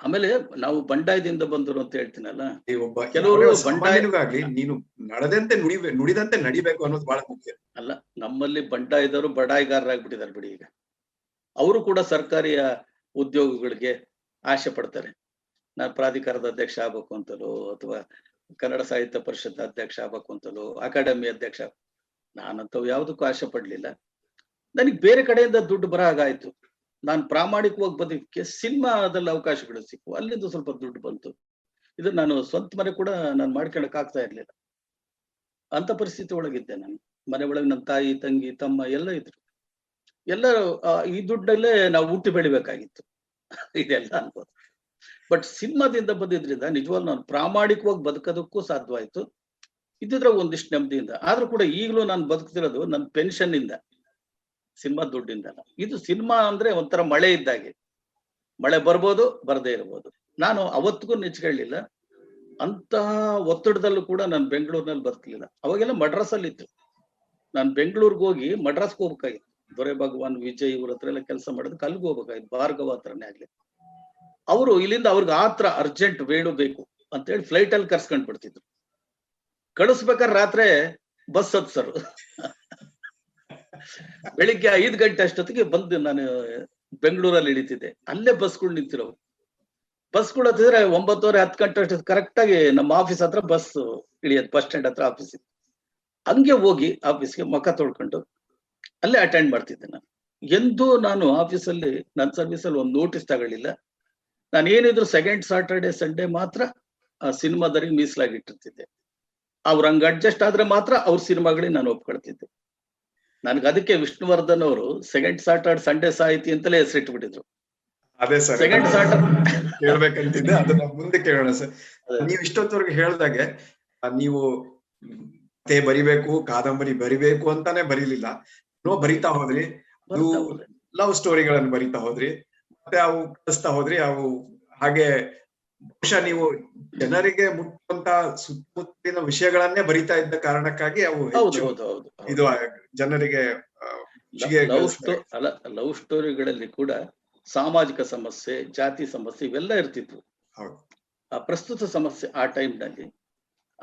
ಆಮೇಲೆ ನಾವು ಬಂಡಾಯದಿಂದ ಬಂದರು ಅಂತ ಹೇಳ್ತೀನಲ್ಲ, ಒಬ್ಬ ಕೆಲವರು ಬಂಡಾಯಗಾಗ್ಲಿ ನೀನು ನಡೆದಂತೆ ನುಡಿದಂತೆ ನಡಿಬೇಕು ಅನ್ನೋದು ಬಹಳ ಮುಖ್ಯ ಅಲ್ಲ. ನಮ್ಮಲ್ಲಿ ಬಂಡಾಯದವರು ಬಡಾಯಿಗಾರರಾಗ್ಬಿಟ್ಟಿದ್ದಾರೆ ಬಿಡಿ. ಈಗ ಅವರು ಕೂಡ ಸರ್ಕಾರಿ ಉದ್ಯೋಗಗಳಿಗೆ ಆಸೆ ಪಡ್ತಾರೆ. ನಾನು ಪ್ರಾಧಿಕಾರದ ಅಧ್ಯಕ್ಷ ಆಗ್ಬೇಕು ಅಂತಲೋ, ಅಥವಾ ಕನ್ನಡ ಸಾಹಿತ್ಯ ಪರಿಷತ್ ಅಧ್ಯಕ್ಷ ಆಗ್ಬೇಕು ಅಂತಲೋ, ಅಕಾಡೆಮಿ ಅಧ್ಯಕ್ಷ. ನಾನಂತವ್ ಯಾವುದಕ್ಕೂ ಆಸೆ ಪಡ್ಲಿಲ್ಲ. ನನಗೆ ಬೇರೆ ಕಡೆಯಿಂದ ದುಡ್ಡು ಬರ ಹಾಗಾಯ್ತು. ನಾನು ಪ್ರಾಮಾಣಿಕವಾಗಿ ಬದುಕಕ್ಕೆ ಸಿನಿಮಾದಲ್ಲಿ ಅವಕಾಶಗಳು ಸಿಕ್ಕು, ಅಲ್ಲಿಂದ ಸ್ವಲ್ಪ ದುಡ್ಡು ಬಂತು. ಇದು ನಾನು ಸ್ವಂತ ಮನೆ ಕೂಡ ನಾನು ಮಾಡ್ಕೊಳಕ್ ಆಗ್ತಾ ಇರ್ಲಿಲ್ಲ. ಅಂತ ಪರಿಸ್ಥಿತಿ ಒಳಗಿದ್ದೆ ನಾನು. ಮನೆ ಒಳಗೆ ನನ್ನ ತಾಯಿ, ತಂಗಿ, ತಮ್ಮ ಎಲ್ಲ ಇದ್ರು. ಎಲ್ಲರೂ ಈ ದುಡ್ಡಲ್ಲೇ ನಾವು ಹುಟ್ಟಿ ಬೆಳಿಬೇಕಾಗಿತ್ತು, ಇದೆಲ್ಲ ಅನ್ಬೋದು. ಬಟ್ ಸಿನಿಮಾದಿಂದ ಬಂದಿದ್ರಿಂದ ನಿಜವಾಗ್ಲೂ ನಾನು ಪ್ರಾಮಾಣಿಕವಾಗಿ ಬದುಕೋದಕ್ಕೂ ಸಾಧ್ಯವಾಯ್ತು. ಇದ್ದಿದ್ರೆ ಒಂದಿಷ್ಟು ನೆಮ್ಮದಿಯಿಂದ. ಆದ್ರೂ ಕೂಡ ಈಗಲೂ ನಾನು ಬದುಕ್ತಿರೋದು ನನ್ನ ಪೆನ್ಷನ್ ಇಂದ, ಸಿನಿಮಾ ದುಡ್ಡಿಂದಲ್ಲ. ಇದು ಸಿನಿಮಾ ಅಂದ್ರೆ ಒಂಥರ ಮಳೆ ಇದ್ದಾಗೆ, ಮಳೆ ಬರ್ಬೋದು, ಬರದೇ ಇರ್ಬೋದು. ನಾನು ಅವತ್ತಿಗೂ ನೆಚ್ಕೊಳ್ಳಿಲ್ಲ. ಅಂತಹ ಒತ್ತಡದಲ್ಲೂ ಕೂಡ ನಾನು ಬೆಂಗಳೂರಿನಲ್ಲಿ ಬದುಕಲಿಲ್ಲ. ಅವಾಗೆಲ್ಲ ಮಡ್ರಾಸಲ್ಲಿ ಇತ್ತು. ನಾನು ಬೆಂಗಳೂರಿಗೆ ಹೋಗಿ ಮಡ್ರಾಸ್ಗೆ ಹೋಗ್ಬೇಕಾಗಿತ್ತು. ದೊರೆ ಭಗವಾನ್ ವಿಜಯ್ ಇವ್ರ ಹತ್ರ ಎಲ್ಲ ಕೆಲಸ ಮಾಡೋದಕ್ಕೆ ಅಲ್ಲಿಗೆ ಹೋಗ್ಬೇಕಾಯ್ತು, ಭಾರ್ಗವ ಹತ್ರನೇ ಆಗ್ಲಿ. ಅವರು ಇಲ್ಲಿಂದ ಅವ್ರಿಗೆ ಆತ್ರ ಅರ್ಜೆಂಟ್ ವೇಣು ಬೇಕು ಅಂತೇಳಿ ಫ್ಲೈಟ್ ಅಲ್ಲಿ ಕರ್ಸ್ಕೊಂಡ್ ಬಿಡ್ತಿದ್ರು. ಕಳಿಸ್ಬೇಕಾದ್ರೆ ರಾತ್ರಿ ಬಸ್ ಹತ್ಸರು. ಬೆಳಿಗ್ಗೆ 5 ಗಂಟೆ ಅಷ್ಟೊತ್ತಿಗೆ ಬಂದು ನಾನು ಬೆಂಗಳೂರಲ್ಲಿ ಇಳಿತಿದ್ದೆ. ಅಲ್ಲೇ ಬಸ್ಗಳು ನಿಂತಿರೋವು. ಬಸ್ಗಳು ಹತ್ತಿದ್ರೆ 9:30 10 ಗಂಟೆ ಅಷ್ಟು ಕರೆಕ್ಟ್ ಆಗಿ ನಮ್ಮ ಆಫೀಸ್ ಹತ್ರ ಬಸ್ ಇಳಿಯೋದು, ಬಸ್ ಸ್ಟ್ಯಾಂಡ್ ಹತ್ರ ಆಫೀಸ್ ಇತ್ತು. ಹಂಗೆ ಹೋಗಿ ಆಫೀಸ್ಗೆ ಮುಖ ತೊಳ್ಕೊಂಡು ಅಲ್ಲೇ ಅಟೆಂಡ್ ಮಾಡ್ತಿದ್ದೆ. ನಾನು ಎಂದೂ ನಾನು ಆಫೀಸಲ್ಲಿ ನನ್ನ ಸರ್ವಿಸಲ್ಲಿ ಒಂದು ನೋಟಿಸ್ ತಗೊಳ್ಳಿಲ್ಲ. ನಾನು ಏನಿದ್ರು ಸೆಕೆಂಡ್ ಸಾಟರ್ಡೆ ಸಂಡೇ ಮಾತ್ರ ಆ ಸಿನಿಮಾದವರಿಗೆ ಮೀಸಲಾಗಿಟ್ಟಿರ್ತಿದ್ದೆ. ಅವ್ರು ಹಂಗ ಅಡ್ಜಸ್ಟ್ ಆದ್ರೆ ಮಾತ್ರ ಅವ್ರ ಸಿನಿಮಾಗಳಿಗೆ ನಾನು ಒಪ್ಕೊಳ್ತಿದ್ದೆ. ನನ್ಗೆ ಅದಕ್ಕೆ ವಿಷ್ಣುವರ್ಧನ್ ಅವರು ಸೆಕೆಂಡ್ ಸಾಟರ್ಡೆ ಸಂಡೇ ಸಾಹಿತಿ ಅಂತಲೇ ಹೆಸರಿಟ್ಬಿಟ್ಟಿದ್ರು. ಅದೇ ಸರ್, ಸೆಕೆಂಡ್ ಸಾಟರ್ಡೆ ಕೇಳ್ಬೇಕಂತಿದ್ದೆ, ಅದನ್ನ ಮುಂದೆ ಕೇಳೋಣ ಸರ್. ನೀವು ಇಷ್ಟೊತ್ತವರೆಗೆ ಹೇಳ್ದಾಗೆ ನೀವು ಕತೆ ಬರಿಬೇಕು, ಕಾದಂಬರಿ ಬರಿಬೇಕು ಅಂತಾನೆ ಬರೀಲಿಲ್ಲ, ಬರಿತಾ ಹೋದ್ರಿ, ಲವ್ ಸ್ಟೋರಿಗಳನ್ನು ಬರಿತಾ ಹೋದ್ರಿ, ಮತ್ತೆ ಅವು ಕಳಿಸ್ತಾ ಹೋದ್ರಿ. ಅವು ಹಾಗೆ ಬಹುಶಃ ನೀವು ಜನರಿಗೆ ಮುಟ್ಟುವಂತ ಸುತ್ತಮುತ್ತಲಿನ ವಿಷಯಗಳನ್ನೇ ಬರಿತಾ ಇದ್ದ ಕಾರಣಕ್ಕಾಗಿ ಅವು ಇದು ಜನರಿಗೆ ಲವ್ ಸ್ಟೋರಿಗಳಲ್ಲಿ ಕೂಡ ಸಾಮಾಜಿಕ ಸಮಸ್ಯೆ, ಜಾತಿ ಸಮಸ್ಯೆ ಇವೆಲ್ಲ ಇರ್ತಿದ್ವು. ಆ ಪ್ರಸ್ತುತ ಸಮಸ್ಯೆ ಆ ಟೈಮ್ ನಲ್ಲಿ.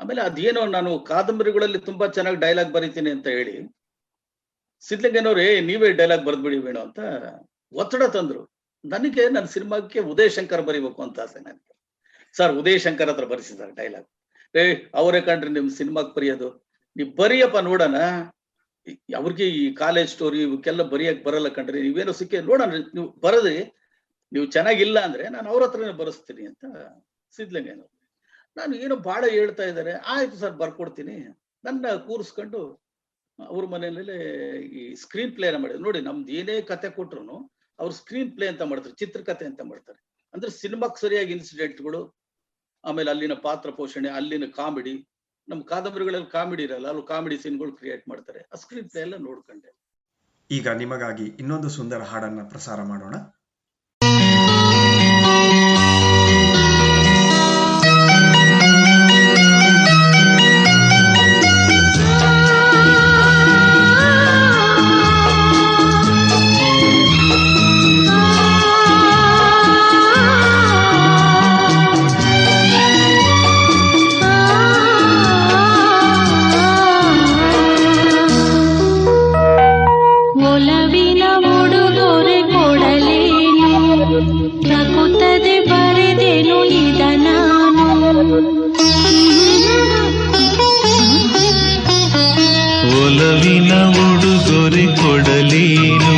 ಆಮೇಲೆ ಅದೇನೋ ನಾನು ಕಾದಂಬರಿಗಳಲ್ಲಿ ತುಂಬಾ ಚೆನ್ನಾಗಿ ಡೈಲಾಗ್ ಬರೀತೀನಿ ಅಂತ ಹೇಳಿ ಸಿದ್ಧಲಿಂಗನವ್ರೆ ನೀವೇ ಡೈಲಾಗ್ ಬರ್ದ್ಬಿಡಿ ಬೇಡ ಅಂತ ಒತ್ತಡ ತಂದ್ರು. ನನಗೆ ನನ್ನ ಸಿನಿಮಾಕ್ಕೆ ಉದಯ್ ಶಂಕರ್ ಬರಿಬೇಕು ಅಂತ ಆಸೆ ನನಗೆ. ಸರ್ ಉದಯ್ ಶಂಕರ್ ಹತ್ರ ಬರೆಸಿದ್ದಾರೆ ಡೈಲಾಗ್. ಅವರೇ ಕಂಡ್ರಿ ನಿಮ್ ಸಿನಿಮಾಕ್ ಬರೆಯೋದು, ನೀವ್ ಬರಿಯಪ್ಪ ನೋಡೋಣ, ಅವ್ರಿಗೆ ಈ ಕಾಲೇಜ್ ಸ್ಟೋರಿ ಇವಕ್ಕೆಲ್ಲ ಬರೆಯಕ್ ಬರಲ್ಲ ಕಂಡ್ರಿ, ನೀವೇನೋ ಸಿಕ್ಕಿ ನೋಡೋಣ, ನೀವು ಬರದ್ರಿ, ನೀವು ಚೆನ್ನಾಗಿಲ್ಲ ಅಂದ್ರೆ ನಾನು ಅವ್ರ ಹತ್ರನೇ ಬರೆಸ್ತೀನಿ ಅಂತ ಸಿದ್ಧಲಿಂಗನವ್ರು. ನಾನು ಏನೋ ಬಹಳ ಹೇಳ್ತಾ ಇದ್ದಾರೆ, ಆಯ್ತು ಸರ್ ಬರ್ಕೊಡ್ತೀನಿ. ನನ್ನ ಕೂರಿಸ್ಕೊಂಡು ಅವ್ರ ಮನೆಯಲ್ಲೇ ಈ ಸ್ಕ್ರೀನ್ ಪ್ಲೇನ ಮಾಡಿದ್ರು. ನೋಡಿ ನಮ್ದು ಏನೇ ಕತೆ ಕೊಟ್ರು ಅವ್ರು ಸ್ಕ್ರೀನ್ ಪ್ಲೇ ಅಂತ ಮಾಡ್ತಾರೆ, ಚಿತ್ರಕಥೆ ಅಂತ ಮಾಡ್ತಾರೆ. ಅಂದ್ರೆ ಸಿನಿಮಾಕ್ ಸರಿಯಾಗಿ ಇನ್ಸಿಡೆಂಟ್ಗಳು, ಆಮೇಲೆ ಅಲ್ಲಿನ ಪಾತ್ರ ಪೋಷಣೆ, ಅಲ್ಲಿನ ಕಾಮಿಡಿ. ನಮ್ಮ ಕಾದಂಬರಿಗಳಲ್ಲಿ ಕಾಮಿಡಿ ಇರಲ್ಲ, ಅಲ್ಲಿ ಕಾಮಿಡಿ ಸೀನ್ಗಳು ಕ್ರಿಯೇಟ್ ಮಾಡ್ತಾರೆ. ಆ ಸ್ಕ್ರೀನ್ ಪ್ಲೇ ಎಲ್ಲ ನೋಡ್ಕೊಂಡೆ. ಈಗ ನಿಮಗಾಗಿ ಇನ್ನೊಂದು ಸುಂದರ ಹಾಡನ್ನ ಪ್ರಸಾರ ಮಾಡೋಣ. ಒಲವಿನ ಉಡುಗೊರೆ ಕೊಡಲೇನು,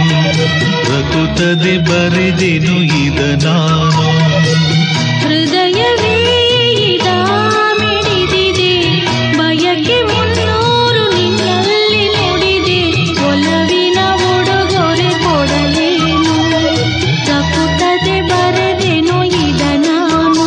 ರಕುತದೆ ಬರೆದೆನು ಇದ ನಾನು. ಹೃದಯವೇ ಇದಾ ಮಿಡಿದಿದೆ, ಬಯಕೆ ಮುನ್ನೂರು ನಿನ್ನಲ್ಲಿ ನುಡಿದೆ. ಒಲವಿನ ಉಡುಗೊರೆ ಕೊಡಲೇನು, ರಕುತದೆ ಬರೆದೆನು ಇದ ನಾನು.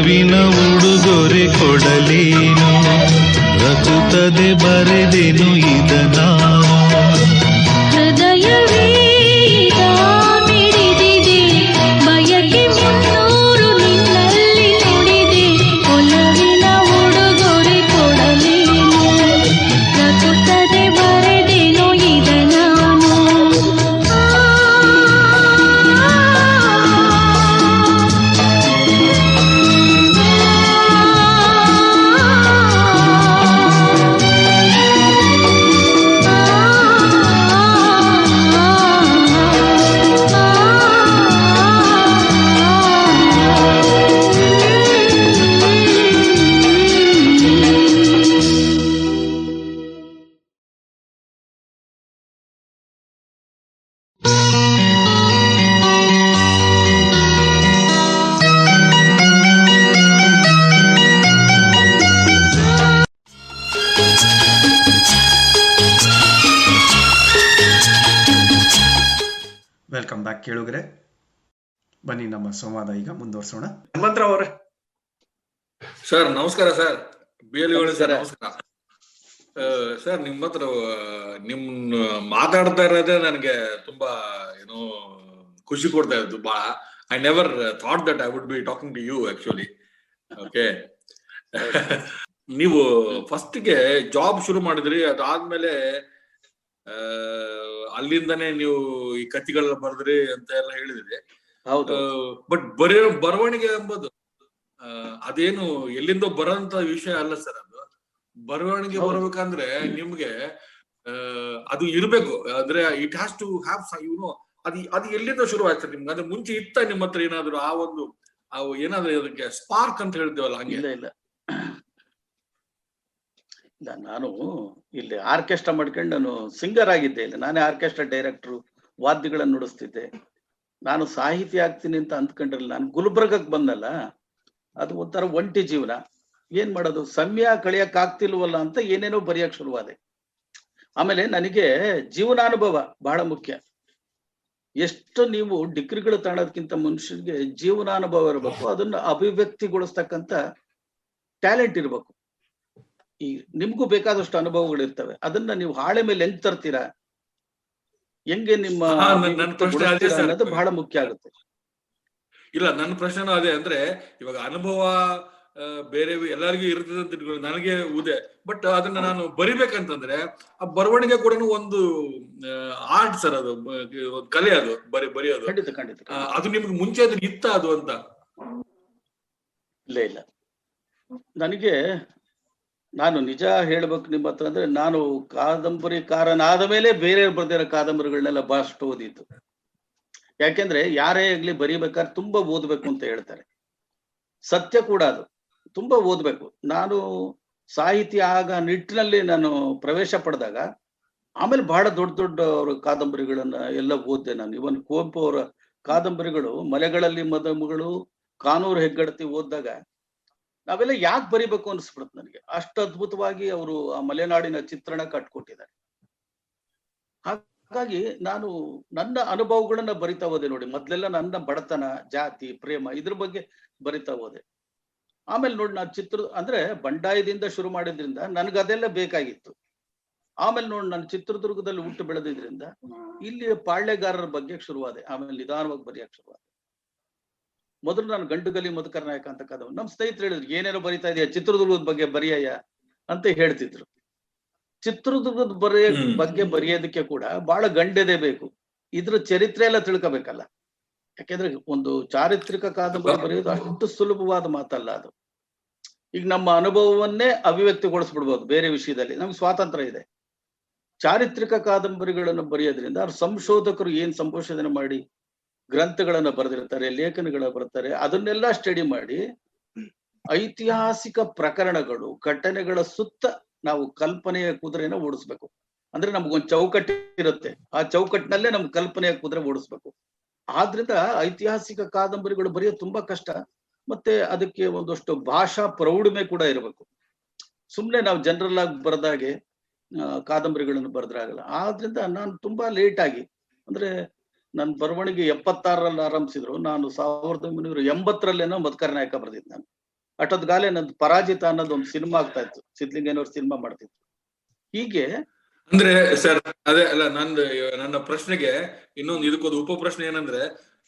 ಒಲವಿನ ಉಡುಗೊರೆ ಕೊಡಲೇನು ರಕುತ್ತದೆ ಬರೆದೆನು ಇದ ನಾನು ಹೃದಯವೇ ಇದಾ ಮಿಡಿದಿದೆ ಬಯಕೆ ಮುನ್ನೂರು ನಿನ್ನಲ್ಲಿ ನುಡಿದೆ ಒಲವಿನ ಉಡುಗೊರೆ ಕೊಡಲೇನು ರಕುತ್ತದೆ ಬರೆದೆನು ಇದ ನಾನು ವೆಲ್ಕಮ್ ಬ್ಯಾಕ್ ಕೇಳುಗರೆ. ಬನ್ನಿ ನಮ್ಮ ಸಂವಾದ ಈಗ ಮುಂದುವರಿಸೋಣ. ಹನುಮಂತರ ಅವರೇ ಸರ್ ನಮಸ್ಕಾರ ಸರ್. ನಮಸ್ಕಾರ. ನಮಸ್ಕಾರ ಸರ್. ನಿಮ್ಮ ಹತ್ರ ನಿಮ್ ಮಾತಾಡ್ತಾ ಇರೋದೇ ನನಗೆ ತುಂಬಾ ಏನೋ ಖುಷಿ ಕೊಡ್ತಾ ಇತ್ತು ಬಹಳ. I never thought that I would be talking to you actually. Okay. ನೀವು ಫಸ್ಟ್ಗೆ ಜಾಬ್ ಶುರು ಮಾಡಿದ್ರಿ, ಅದಾದ್ಮೇಲೆ ಅಲ್ಲಿಂದಾನೇ ನೀವು ಈ ಕಥೆಗಳನ್ನ ಬರೆದ್ರಿ ಅಂತ ಎಲ್ಲ ಹೇಳಿದ್ರಿ. ಹೌದು. ಬಟ್ ಬರವಣಿಗೆ ಎಂಬುದು ಅದೇನು ಎಲ್ಲಿಂದ ಬರೋಂತ ವಿಷಯ ಅಲ್ಲ ಸರ್. ಅದು ಬರವಣಿಗೆ ಬರ್ಬೇಕಂದ್ರೆ ನಿಮ್ಗೆ ಅದು ಇರ್ಬೇಕು. ಅಂದ್ರೆ it has to have you know ಅದು ಎಲ್ಲಿಂದ ಶುರು ಆಗ್ತದೆ ನಿಮ್ಗೆ? ಅಂದ್ರೆ ಮುಂಚೆ ಇತ್ತ ನಿಮ್ಮ ಹತ್ರ ಏನಾದ್ರು ಆ ಒಂದು ಏನಾದ್ರು ಅದಕ್ಕೆ ಸ್ಪಾರ್ಕ್ ಅಂತ ಹೇಳ್ತೇವಲ್ಲ ಹಂಗೆ? ಇಲ್ಲ ಇಲ್ಲ ಇಲ್ಲ, ನಾನು ಇಲ್ಲಿ ಆರ್ಕೆಸ್ಟ್ರಾ ಮಾಡ್ಕೊಂಡು ನಾನು ಸಿಂಗರ್ ಆಗಿದ್ದೆ. ಇಲ್ಲ, ನಾನೇ ಆರ್ಕೆಸ್ಟ್ರಾ ಡೈರೆಕ್ಟ್ರು, ವಾದ್ಯಗಳನ್ನು ನುಡಿಸ್ತಿದ್ದೆ. ನಾನು ಸಾಹಿತಿ ಆಗ್ತೀನಿ ಅಂತ ಅಂದ್ಕೊಂಡಿರಲಿಲ್ಲ. ನಾನು ಗುಲ್ಬರ್ಗಕ್ಕೆ ಬಂದಲ್ಲ, ಅದು ಒಂಥರ ಒಂಟಿ ಜೀವನ. ಏನ್ ಮಾಡೋದು, ಸಮಯ ಕಳಿಯಕ್ ಆಗ್ತಿಲ್ವಲ್ಲ ಅಂತ ಏನೇನೋ ಬರೆಯಕ್ ಶುರುವಾದೆ. ಆಮೇಲೆ ನನಗೆ ಜೀವನಾನುಭವ ಬಹಳ ಮುಖ್ಯ. ಎಷ್ಟು ನೀವು ಡಿಗ್ರಿಗಳು ತಗೊಳೋದಕ್ಕಿಂತ ಮನುಷ್ಯನಿಗೆ ಜೀವನಾನುಭವ ಇರಬೇಕು, ಅದನ್ನ ಅಭಿವ್ಯಕ್ತಿಗೊಳಿಸ್ತಕ್ಕಂಥ ಟ್ಯಾಲೆಂಟ್ ಇರ್ಬೇಕು. ಈ ನಿಮ್ಗೂ ಬೇಕಾದಷ್ಟು ಅನುಭವಗಳು ಇರ್ತವೆ, ಅದನ್ನ ನೀವು ಹಾಳೆ ಮೇಲೆ ಹೆಂಗ್ ತರ್ತೀರಾ, ಹೆಂಗೆ ನಿಮ್ಮ ಅನ್ನೋದು ಬಹಳ ಮುಖ್ಯ ಆಗುತ್ತೆ. ಇಲ್ಲ, ನನ್ನ ಪ್ರಶ್ನೆ ಅದೇ. ಅಂದ್ರೆ ಇವಾಗ ಅನುಭವ ಬೇರೆ ಎಲ್ಲರಿಗೂ ಇರ್ತದೆ ಅಂತ ಇಟ್ಕೊಳ್ಳಿ, ನನಗೆ ಉದೆ. ಬಟ್ ಅದನ್ನ ನಾನು ಬರಿಬೇಕಂತಂದ್ರೆ ಆ ಬರವಣಿಗೆ ಕೂಡ ಒಂದು ಆರ್ಟ್ ಸರ್, ಅದು ಒಂದು ಕಲೆ, ಅದು ಬರೆಯೋದು. ಖಂಡಿತ ಖಂಡಿತ. ಅದು ನಿಮ್ಗೆ ಮುಂಚೆ ಅದು ಇತ್ತ ಅದು ಅಂತ? ಇಲ್ಲ ಇಲ್ಲ, ನನಗೆ ನಾನು ನಿಜ ಹೇಳ್ಬೇಕು ನಿಮ್ಮ ಹತ್ರ ಅಂದ್ರೆ, ನಾನು ಕಾದಂಬರಿಕಾರನಾದ ಮೇಲೆ ಬೇರೆ ಬರ್ದಿರೋ ಕಾದಂಬರಿಗಳನ್ನೆಲ್ಲ ಬಹಳಷ್ಟು ಓದಿದ್ದು. ಯಾಕೆಂದ್ರೆ ಯಾರೇ ಆಗ್ಲಿ ಬರೀಬೇಕಾದ್ರೆ ತುಂಬಾ ಓದ್ಬೇಕು ಅಂತ ಹೇಳ್ತಾರೆ. ಸತ್ಯ ಕೂಡ ಅದು, ತುಂಬಾ ಓದ್ಬೇಕು. ನಾನು ಸಾಹಿತ್ಯ ಆಗ ನಿಟ್ಟಿನಲ್ಲಿ ನಾನು ಪ್ರವೇಶ ಪಡೆದಾಗ ಆಮೇಲೆ ಬಹಳ ದೊಡ್ಡ ದೊಡ್ಡ ಅವ್ರ ಕಾದಂಬರಿಗಳನ್ನ ಎಲ್ಲ ಓದ್ದೆ ನಾನು. ಇವನ್ ಕುವೆಂಪು ಅವರ ಕಾದಂಬರಿಗಳು, ಮಲೆಗಳಲ್ಲಿ ಮದಮಗಳು, ಕಾನೂರು ಹೆಗ್ಗಡತಿ ಓದಿದಾಗ ನಾವೆಲ್ಲ ಯಾಕೆ ಬರಿಬೇಕು ಅನ್ಸ್ಬಿಡುತ್ತೆ ನನಗೆ. ಅಷ್ಟು ಅದ್ಭುತವಾಗಿ ಅವರು ಆ ಮಲೆನಾಡಿನ ಚಿತ್ರಣ ಕಟ್ಕೊಟ್ಟಿದ್ದಾರೆ. ಹಾಗಾಗಿ ನಾನು ನನ್ನ ಅನುಭವಗಳನ್ನ ಬರಿತಾ ಹೋದೆ ನೋಡಿ. ಮೊದ್ಲೆಲ್ಲ ನನ್ನ ಬಡತನ, ಜಾತಿ, ಪ್ರೇಮ ಇದ್ರ ಬಗ್ಗೆ ಬರಿತಾ ಹೋದೆ. ಆಮೇಲೆ ನೋಡಿ, ನಾನು ಅಂದ್ರೆ ಬಂಡಾಯದಿಂದ ಶುರು ಮಾಡಿದ್ರಿಂದ ನನ್ಗೆ ಅದೆಲ್ಲ ಬೇಕಾಗಿತ್ತು. ಆಮೇಲೆ ನೋಡಿ, ನಾನು ಚಿತ್ರದುರ್ಗದಲ್ಲಿ ಹುಟ್ಟು ಬೆಳೆದಿದ್ರಿಂದ ಇಲ್ಲಿ ಪಾಳ್ಯಗಾರರ ಬಗ್ಗೆ ಶುರುವಾದೆ. ಆಮೇಲೆ ನಿಧಾನವಾಗಿ ಬರೆಯಕ್ಕೆ ಶುರುವಾದೆ. ಮೊದಲು ನಾನು ಗಂಡುಗಲಿ ಮಧುಕರ ನಾಯಕ ಅಂತ ಕಾದಂಬರಿ, ನಮ್ಮ ಸ್ನೇಹಿತರು ಹೇಳಿದ್ರು, ಏನೇನೋ ಬರಿತಾ ಇದೆಯಾ, ಚಿತ್ರದುರ್ಗದ ಬಗ್ಗೆ ಬರೆಯಯ್ಯ ಅಂತ ಹೇಳ್ತಿದ್ರು. ಚಿತ್ರದುರ್ಗದ ಬಗ್ಗೆ ಬರೆಯೋದಕ್ಕೆ ಕೂಡ ಬಹಳ ಗಂಡೆದೆ ಬೇಕು. ಇದ್ರ ಚರಿತ್ರೆ ಎಲ್ಲ ತಿಳ್ಕೋಬೇಕಲ್ಲ. ಯಾಕೆಂದ್ರೆ ಒಂದು ಚಾರಿತ್ರಿಕ ಕಾದಂಬರಿ ಬರೆಯೋದು ಅಷ್ಟು ಸುಲಭವಾದ ಮಾತಲ್ಲ ಅದು. ಈಗ ನಮ್ಮ ಅನುಭವವನ್ನೇ ಅಭಿವ್ಯಕ್ತಿಗೊಳಿಸ್ಬಿಡ್ಬೋದು. ಬೇರೆ ವಿಷಯದಲ್ಲಿ ನಮ್ಗೆ ಸ್ವಾತಂತ್ರ್ಯ ಇದೆ. ಚಾರಿತ್ರಿಕ ಕಾದಂಬರಿಗಳನ್ನು ಬರೆಯೋದ್ರಿಂದ ಅವ್ರ ಸಂಶೋಧಕರು ಏನ್ ಸಂಶೋಧನೆ ಮಾಡಿ ಗ್ರಂಥಗಳನ್ನ ಬರೆದಿರ್ತಾರೆ, ಲೇಖನಗಳ ಬರ್ತಾರೆ, ಅದನ್ನೆಲ್ಲ ಸ್ಟಡಿ ಮಾಡಿ ಐತಿಹಾಸಿಕ ಪ್ರಕರಣಗಳು, ಘಟನೆಗಳ ಸುತ್ತ ನಾವು ಕಲ್ಪನೆಯ ಕುದುರೆನ ಓಡಿಸ್ಬೇಕು. ಅಂದ್ರೆ ನಮ್ಗೊಂದು ಚೌಕಟ್ಟು ಇರುತ್ತೆ, ಆ ಚೌಕಟ್ಟಿನಲ್ಲೇ ನಮ್ ಕಲ್ಪನೆಯ ಕುದುರೆ ಓಡಿಸ್ಬೇಕು. ಆದ್ರಿಂದ ಐತಿಹಾಸಿಕ ಕಾದಂಬರಿಗಳು ಬರೆಯೋದು ತುಂಬಾ ಕಷ್ಟ. ಮತ್ತೆ ಅದಕ್ಕೆ ಒಂದಷ್ಟು ಭಾಷಾ ಪ್ರೌಢಿಮೆ ಕೂಡ ಇರಬೇಕು. ಸುಮ್ನೆ ನಾವು ಜನರಲ್ ಆಗಿ ಬರೆದಾಗೆ ಕಾದಂಬರಿಗಳನ್ನು ಬರೆದ್ರಾಗಲ್ಲ. ಆದ್ರಿಂದ ನಾನು ತುಂಬಾ ಲೇಟ್ ಆಗಿ, ಅಂದ್ರೆ ನನ್ನ ಬರವಣಿಗೆ 76ರಲ್ಲಿ ಆರಂಭಿಸಿದ್ರು, ನಾನು 1980ರಲ್ಲೇನೋ ಮಧುಕರ ನಾಯಕ ಬರೆದಿದ್ದು ನಾನು. ಅಟೊದ್ಗಾಲೆ ನಂದು ಪರಾಜಿತ ಅನ್ನೋದು ಒಂದು ಸಿನಿಮಾ ಆಗ್ತಾ ಇತ್ತು, ಸಿದ್ಲಿಂಗೇನವ್ರು ಸಿನಿಮಾ ಮಾಡ್ತಿದ್ರು. ಹೀಗೆ ಅಂದ್ರೆ ಸರ್ ಅದೇ ಅಲ್ಲ, ನನ್ನ ಪ್ರಶ್ನೆಗೆ ಇನ್ನೊಂದು ಇದಕ್ಕೊಂದು ಉಪ ಪ್ರಶ್ನೆ ಏನಂದ್ರೆ,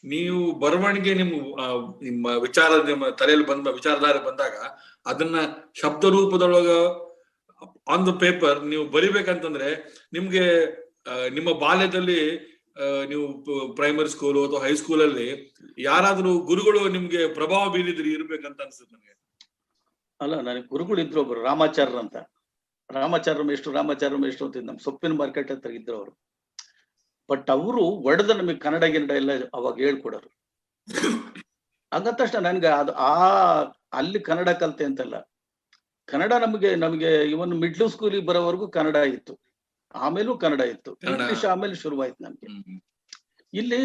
ನೀವು ಬರವಣಿಗೆ ನಿಮ್ಮ ವಿಚಾರ, ನಿಮ್ಮ ತಲೆಯಲ್ಲಿ ಬಂದ ವಿಚಾರಧಾರೆ ಬಂದಾಗ ಅದನ್ನ ಶಬ್ದ ರೂಪದೊಳಗ ಆನ್ ದ ಪೇಪರ್ ನೀವು ಬರಿಬೇಕಂತಂದ್ರೆ ನಿಮ್ಗೆ ನಿಮ್ಮ ಬಾಲ್ಯದಲ್ಲಿ ನೀವು ಪ್ರೈಮರಿ ಸ್ಕೂಲ್ ಅಥವಾ ಹೈಸ್ಕೂಲ್ ಅಲ್ಲಿ ಯಾರಾದ್ರೂ ಗುರುಗಳು ನಿಮ್ಗೆ ಪ್ರಭಾವ ಬೀರಿದ್ರಿ ಇರ್ಬೇಕಂತ ಅನ್ಸುತ್ತೆ ನನಗೆ. ಅಲ್ಲ, ನನಗೆ ಗುರುಗಳು ಇದ್ರು, ಒಬ್ರು ರಾಮಾಚಾರ್ಯ ಅಂತ, ರಾಮಾಚಾರ್ಯ ಮೇಷ್ಟ್ರು ಅಂತ ನಮ್ಮ ಸೊಪ್ಪಿನ ಮಾರ್ಕೆಟ್ ಹತ್ರ ಇದ್ರು ಅವರು. ಬಟ್ ಅವರು ಒಡೆದ ನಮಗೆ ಕನ್ನಡ ಗಿನ್ನಡ ಎಲ್ಲ ಅವಾಗ ಹೇಳ್ಕೊಡೋರು. ಹಂಗಂದ ತಕ್ಷಣ ನನ್ಗೆ ಅದು ಅಲ್ಲಿ ಕನ್ನಡ ಕಲ್ತೆ ಅಂತಲ್ಲ, ಕನ್ನಡ ನಮಗೆ ಇವನ್ ಮಿಡ್ಲ್ ಸ್ಕೂಲಿಗೆ ಬರೋವರೆಗೂ ಕನ್ನಡ ಇತ್ತು, ಆಮೇಲೂ ಕನ್ನಡ ಇತ್ತು, ಇಂಗ್ಲಿಷ್ ಆಮೇಲೆ ಶುರುವಾಯ್ತು ನನ್ಗೆ. ಇಲ್ಲಿ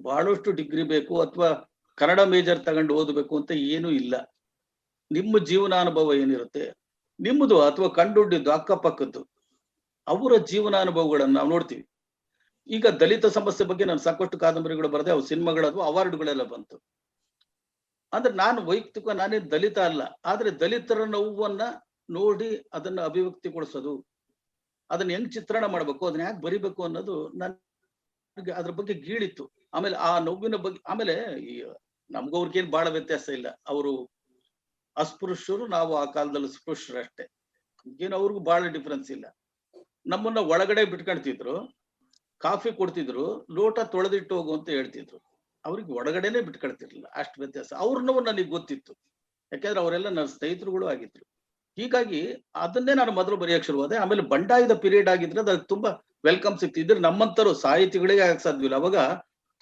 ಬಹಳಷ್ಟು ಡಿಗ್ರಿ ಬೇಕು ಅಥವಾ ಕನ್ನಡ ಮೇಜರ್ ತಗೊಂಡು ಓದಬೇಕು ಅಂತ ಏನೂ ಇಲ್ಲ. ನಿಮ್ಮ ಜೀವನಾನುಭವ ಏನಿರುತ್ತೆ ನಿಮ್ಮದು ಅಥವಾ ಕಂಡುಹಿಡಿದ್ದು ಅಕ್ಕಪಕ್ಕದ್ದು ಅವರ ಜೀವನಾನುಭವಗಳನ್ನು ನಾವು ನೋಡ್ತೀವಿ. ಈಗ ದಲಿತ ಸಮಸ್ಯೆ ಬಗ್ಗೆ ನಾನು ಸಾಕಷ್ಟು ಕಾದಂಬರಿಗಳು ಬರೆದೆ, ಅವು ಸಿನಿಮಾಗಳು ಅಥವಾ ಅವಾರ್ಡ್ಗಳೆಲ್ಲ ಬಂತು. ಅಂದ್ರೆ ನಾನು ವೈಯಕ್ತಿಕ ನಾನೇ ದಲಿತ ಅಲ್ಲ, ಆದ್ರೆ ದಲಿತರ ನೋವನ್ನ ನೋಡಿ ಅದನ್ನ ಅಭಿವ್ಯಕ್ತಿಗೊಳಿಸೋದು, ಅದನ್ನ ಹೆಂಗ್ ಚಿತ್ರಣ ಮಾಡ್ಬೇಕು, ಅದನ್ನ ಯಾಕೆ ಬರಿಬೇಕು ಅನ್ನೋದು ನನಗೆ ಅದ್ರ ಬಗ್ಗೆ ಗೀಳಿತ್ತು. ಆಮೇಲೆ ಆ ನೋವಿನ ಬಗ್ಗೆ, ಆಮೇಲೆ ಈ ನಮ್ಗೂ ಅವ್ರಿಗೇನು ಬಹಳ ವ್ಯತ್ಯಾಸ ಇಲ್ಲ, ಅವರು ಅಸ್ಪೃಶ್ಯರು, ನಾವು ಆ ಕಾಲದಲ್ಲಿ ಸ್ಪೃಶ್ಯರು ಅಷ್ಟೇ, ಏನು ಅವ್ರಿಗೂ ಬಹಳ ಡಿಫ್ರೆನ್ಸ್ ಇಲ್ಲ. ನಮ್ಮನ್ನ ಒಳಗಡೆ ಬಿಟ್ಕೊಳ್ತಿದ್ರು, ಕಾಫಿ ಕೊಡ್ತಿದ್ರು, ಲೋಟ ತೊಳೆದಿಟ್ಟು ಹೋಗು ಅಂತ ಹೇಳ್ತಿದ್ರು, ಅವ್ರಿಗೆ ಒಳಗಡೆನೆ ಬಿಟ್ಕೊಳ್ತಿರ್ಲಿಲ್ಲ, ಅಷ್ಟು ವ್ಯತ್ಯಾಸ. ಅವ್ರನ್ನೂ ನನಗೆ ಗೊತ್ತಿತ್ತು, ಯಾಕೆಂದ್ರೆ ಅವರೆಲ್ಲ ನನ್ನ ಸ್ನೇಹಿತರುಗಳು ಆಗಿದ್ರು. ಹೀಗಾಗಿ ಅದನ್ನೇ ನಾನು ಮೊದಲು ಬರೆಯಕ್ಕೆ ಶುರುವಾದೆ. ಆಮೇಲೆ ಬಂಡಾಯದ ಪೀರಿಯಡ್ ಆಗಿದ್ರೆ ಅದಕ್ಕೆ ತುಂಬಾ ವೆಲ್ಕಮ್ ಸಿಕ್ತಿದ್ರೆ, ನಮ್ಮಂತರು ಸಾಹಿತಿಗಳಿಗೆ ಆಗಕ್ಕೆ ಸಾಧ್ಯವಿಲ್ಲ. ಅವಾಗ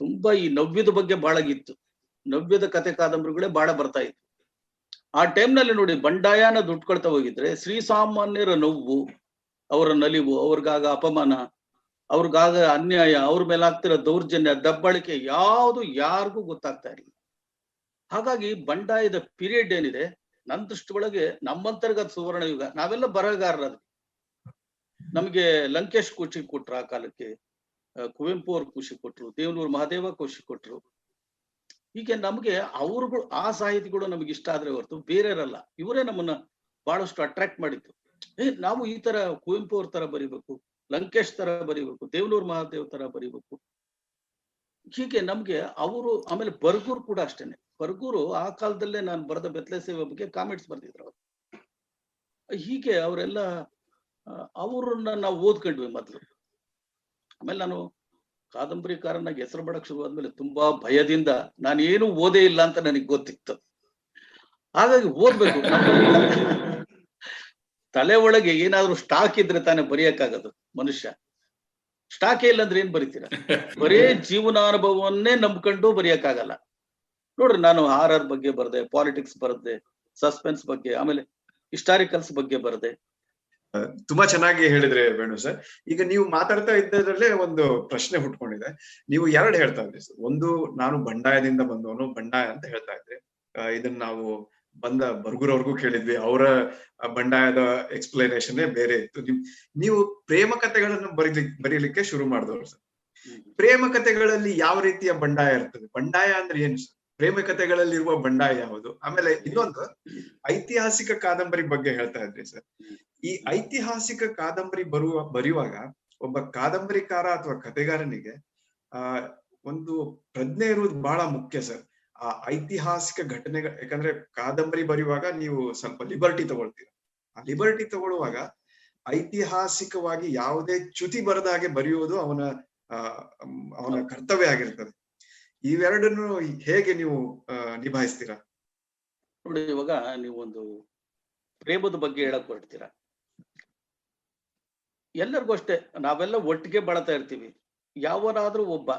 ತುಂಬಾ ಈ ನವ್ಯದ ಬಗ್ಗೆ ಬಹಳ ಇತ್ತು, ನವ್ಯದ ಕತೆ ಕಾದಂಬರಿಗಳೇ ಬಹಳ ಬರ್ತಾ ಇತ್ತು. ಆ ಟೈಮ್ನಲ್ಲಿ ನೋಡಿ, ಬಂಡಾಯ ಅನ್ನೋದು ಉಟ್ಕೊಳ್ತಾ ಹೋಗಿದ್ರೆ ಶ್ರೀಸಾಮಾನ್ಯರ ನೋವು, ಅವರ ನಲಿವು, ಅವ್ರಿಗಾಗ ಅಪಮಾನ, ಅವ್ರಿಗಾಗ ಅನ್ಯಾಯ, ಅವ್ರ ಮೇಲೆ ಆಗ್ತಿರೋ ದೌರ್ಜನ್ಯ, ದಬ್ಬಾಳಿಕೆ ಯಾವುದು ಯಾರಿಗೂ ಗೊತ್ತಾಗ್ತಾ ಇರಲಿಲ್ಲ. ಹಾಗಾಗಿ ಬಂಡಾಯದ ಪೀರಿಯಡ್ ಏನಿದೆ ನನ್ನ ದೃಷ್ಟಿ ಒಳಗೆ ನಮ್ಮಂತರ್ಗತ ಸುವರ್ಣ ಯುಗ. ನಾವೆಲ್ಲ ಬರಹಗಾರರು, ನಮಗೆ ಲಂಕೇಶ್ ಖುಷಿ ಕೊಟ್ರು, ಆ ಕಾಲಕ್ಕೆ ಕುವೆಂಪು ಅವ್ರು ಖುಷಿ ಕೊಟ್ರು, ದೇವನೂರು ಮಹಾದೇವ ಖುಷಿ ಕೊಟ್ರು. ಹೀಗೆ ನಮ್ಗೆ ಅವ್ರುಗಳು, ಆ ಸಾಹಿತಿಗಳು ನಮ್ಗೆ ಇಷ್ಟ ಆದ್ರೆ ಹೊರತು ಬೇರೆಯವರಲ್ಲ. ಇವರೇ ನಮ್ಮನ್ನ ಬಹಳಷ್ಟು ಅಟ್ರಾಕ್ಟ್ ಮಾಡಿತ್ತು. ನಾವು ಈ ತರ ಕುವೆಂಪು ಅವ್ರ ತರ ಬರಿಬೇಕು, ಲಂಕೇಶ್ ತರ ಬರಿಬೇಕು, ದೇವನೂರು ಮಹಾದೇವ್ ತರ ಬರಿಬೇಕು. ಹೀಗೆ ನಮ್ಗೆ ಅವರು, ಆಮೇಲೆ ಬರ್ಗೂರು ಕೂಡ ಅಷ್ಟೇನೆ. ಬರ್ಗೂರು ಆ ಕಾಲದಲ್ಲೇ ನಾನು ಬರೆದ ಬೆತ್ತಲೆ ಸೇವೆ ಬಗ್ಗೆ ಕಾಮೆಂಟ್ಸ್ ಬರ್ದಿದ್ರು ಅವರು. ಹೀಗೆ ಅವರೆಲ್ಲ ಅವ್ರನ್ನ ನಾವು ಓದ್ಕೊಂಡ್ವಿ ಮೊದ್ಲು. ಆಮೇಲೆ ನಾನು ಕಾದಂಬರಿಕಾರನಾಗಿ ಹೆಸರು ಮಾಡಕ್ ಶುರುವಾದ್ಮೇಲೆ ತುಂಬಾ ಭಯದಿಂದ, ನಾನೇನು ಓದೇ ಇಲ್ಲ ಅಂತ ನನಗೆ ಗೊತ್ತಿತ್ತು. ಹಾಗಾಗಿ ಓದ್ಬೇಕು, ತಲೆ ಒಳಗೆ ಏನಾದ್ರೂ ಸ್ಟಾಕ್ ಇದ್ರೆ ತಾನೇ ಬರೆಯಕ್ಕಾಗದು. ಮನುಷ್ಯ ಸ್ಟಾಕೇ ಇಲ್ಲ ಅಂದ್ರೆ ಏನ್ ಬರಿತೀರ? ಬರೇ ಜೀವನಾನುಭವವನ್ನೇ ನಂಬ್ಕೊಂಡು ಬರೆಯಕ್ಕಾಗಲ್ಲ. ನೋಡ್ರಿ, ನಾನು ಆರ್ ಬಗ್ಗೆ ಬರದೆ, ಪಾಲಿಟಿಕ್ಸ್ ಬರದೆ, ಸಸ್ಪೆನ್ಸ್ ಬಗ್ಗೆ, ಆಮೇಲೆ ಹಿಸ್ಟಾರಿಕಲ್ಸ್ ಬಗ್ಗೆ ಬರದೆ. ತುಂಬಾ ಚೆನ್ನಾಗಿ ಹೇಳಿದ್ರೆ ವೇಣು ಸರ್. ಈಗ ನೀವು ಮಾತಾಡ್ತಾ ಇದ್ದದ್ರಲ್ಲೇ ಒಂದು ಪ್ರಶ್ನೆ ಹುಟ್ಕೊಂಡಿದೆ. ನೀವು ಎರಡು ಹೇಳ್ತಾ ಇದ್ರಿ ಸರ್. ಒಂದು, ನಾನು ಬಂಡಾಯದಿಂದ ಬಂದವನು, ಬಂಡಾಯ ಅಂತ ಹೇಳ್ತಾ ಇದ್ರಿ. ಇದನ್ನ ನಾವು ಬಂದ ಬರ್ಗೂರವ್ರಿಗೂ ಕೇಳಿದ್ವಿ, ಅವರ ಬಂಡಾಯದ ಎಕ್ಸ್ಪ್ಲನೇಷನ್ ಬೇರೆ ಇತ್ತು. ನೀವು ಪ್ರೇಮ ಕಥೆಗಳನ್ನು ಬರೀಲಿಕ್ಕೆ ಶುರು ಮಾಡಿದವರು ಸರ್. ಪ್ರೇಮ ಕಥೆಗಳಲ್ಲಿ ಯಾವ ರೀತಿಯ ಬಂಡಾಯ ಇರ್ತದೆ? ಬಂಡಾಯ ಅಂದ್ರೆ ಏನು ಸರ್? ಪ್ರೇಮ ಕಥೆಗಳಲ್ಲಿರುವ ಬಂಡಾಯ ಯಾವುದು? ಆಮೇಲೆ ಇನ್ನೊಂದು, ಐತಿಹಾಸಿಕ ಕಾದಂಬರಿ ಬಗ್ಗೆ ಹೇಳ್ತಾ ಇದ್ರಿ ಸರ್. ಈ ಐತಿಹಾಸಿಕ ಕಾದಂಬರಿ ಬರೆಯುವಾಗ ಒಬ್ಬ ಕಾದಂಬರಿಕಾರ ಅಥವಾ ಕಥೆಗಾರನಿಗೆ ಒಂದು ಪ್ರಜ್ಞೆ ಇರುವುದು ಬಹಳ ಮುಖ್ಯ ಸರ್. ಆ ಐತಿಹಾಸಿಕ ಘಟನೆಗಳು, ಯಾಕಂದ್ರೆ ಕಾದಂಬರಿ ಬರೆಯುವಾಗ ನೀವು ಸ್ವಲ್ಪ ಲಿಬರ್ಟಿ ತಗೊಳ್ತೀರ. ಆ ಲಿಬರ್ಟಿ ತಗೊಳ್ಳುವಾಗ ಐತಿಹಾಸಿಕವಾಗಿ ಯಾವುದೇ ಚ್ಯುತಿ ಬರದ ಹಾಗೆ ಬರೆಯುವುದು ಅವನ ಕರ್ತವ್ಯ ಆಗಿರ್ತದೆ. ಇವೆರಡನ್ನು ಹೇಗೆ ನೀವು ನಿಭಾಯಿಸ್ತೀರಾ? ನೋಡಿ, ಇವಾಗ ನೀವೊಂದು ಪ್ರೇಮದ ಬಗ್ಗೆ ಹೇಳಕ್ ಹೊರಡ್ತೀರಾ, ಎಲ್ಲರಿಗೂ ಅಷ್ಟೇ, ನಾವೆಲ್ಲ ಒಟ್ಟಿಗೆ ಬಳತಾ ಇರ್ತೀವಿ. ಯಾವನಾದ್ರೂ ಒಬ್ಬ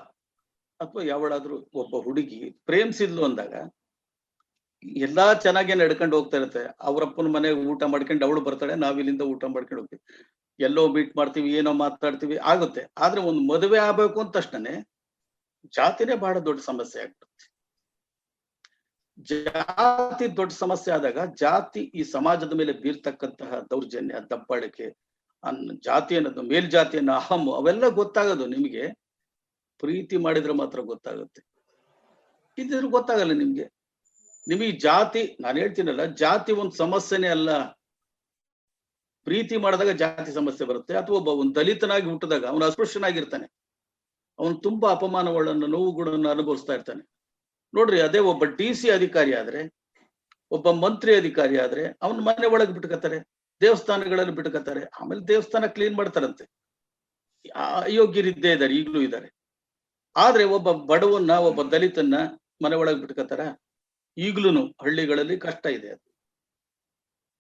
ಅಥವಾ ಯಾವಳಾದ್ರೂ ಒಬ್ಬ ಹುಡುಗಿ ಪ್ರೇಮಿಸಿದ್ಲು ಅಂದಾಗ ಎಲ್ಲಾ ಚೆನ್ನಾಗಿ ನಡ್ಕೊಂಡು ಹೋಗ್ತಾ ಇರುತ್ತೆ. ಅವ್ರಪ್ಪನ ಮನೆಗೆ ಊಟ ಮಾಡ್ಕೊಂಡು ಅವಳು ಬರ್ತಾಳೆ, ನಾವ್ ಇಲ್ಲಿಂದ ಊಟ ಮಾಡ್ಕೊಂಡು ಹೋಗ್ತೀವಿ, ಎಲ್ಲೋ ಮೀಟ್ ಮಾಡ್ತೀವಿ, ಏನೋ ಮಾತಾಡ್ತೀವಿ, ಆಗುತ್ತೆ. ಆದ್ರೆ ಒಂದು ಮದುವೆ ಆಗ್ಬೇಕು ಅಂದ ತಕ್ಷಣನೇ ಜಾತಿನೇ ಬಹಳ ದೊಡ್ಡ ಸಮಸ್ಯೆ ಆಗ್ತದೆ. ಜಾತಿ ದೊಡ್ಡ ಸಮಸ್ಯೆ ಆದಾಗ ಜಾತಿ ಈ ಸಮಾಜದ ಮೇಲೆ ಬೀರ್ತಕ್ಕಂತಹ ದೌರ್ಜನ್ಯ, ದಬ್ಬಾಳಿಕೆ, ಜಾತಿ ಅನ್ನೋದು, ಮೇಲ್ಜಾತಿಯನ್ನ ಅಹಂ, ಅವೆಲ್ಲ ಗೊತ್ತಾಗೋದು ನಿಮ್ಗೆ ಪ್ರೀತಿ ಮಾಡಿದ್ರೆ ಮಾತ್ರ ಗೊತ್ತಾಗುತ್ತೆ. ಇದ್ರ ಗೊತ್ತಾಗಲ್ಲ ನಿಮ್ಗೆ. ನಿಮಗೆ ಜಾತಿ, ನಾನು ಹೇಳ್ತೀನಲ್ಲ, ಜಾತಿ ಒಂದು ಸಮಸ್ಯೆನೇ ಅಲ್ಲ. ಪ್ರೀತಿ ಮಾಡಿದಾಗ ಜಾತಿ ಸಮಸ್ಯೆ ಬರುತ್ತೆ. ಅಥವಾ ಒಬ್ಬ ಒಂದು ದಲಿತನಾಗಿ ಹುಟ್ಟಿದಾಗ ಅವನು ಅಸ್ಪೃಶ್ಯನಾಗಿರ್ತಾನೆ, ಅವನು ತುಂಬಾ ಅಪಮಾನಗಳನ್ನು, ನೋವುಗಳನ್ನು ಅನುಭವಿಸ್ತಾ ಇರ್ತಾನೆ. ನೋಡ್ರಿ, ಅದೇ ಒಬ್ಬ DC ಅಧಿಕಾರಿ ಆದ್ರೆ, ಒಬ್ಬ ಮಂತ್ರಿ ಅಧಿಕಾರಿ ಆದ್ರೆ ಅವನ ಮನೆ ಒಳಗೆ ಬಿಟ್ಕೋತಾರೆ, ದೇವಸ್ಥಾನಗಳಲ್ಲಿ ಬಿಟ್ಕೋತಾರೆ, ಆಮೇಲೆ ದೇವಸ್ಥಾನ ಕ್ಲೀನ್ ಮಾಡ್ತಾರಂತೆ. ಅಯೋಗ್ಯರಿದ್ದೇ ಇದ್ದಾರೆ, ಈಗಲೂ ಇದ್ದಾರೆ. ಆದ್ರೆ ಒಬ್ಬ ಬಡವನ್ನ, ಒಬ್ಬ ದಲಿತನ್ನ ಮನೆ ಒಳಗೆ ಬಿಟ್ಕೋತಾರ? ಈಗ್ಲೂ ಹಳ್ಳಿಗಳಲ್ಲಿ ಕಷ್ಟ ಇದೆ ಅದು.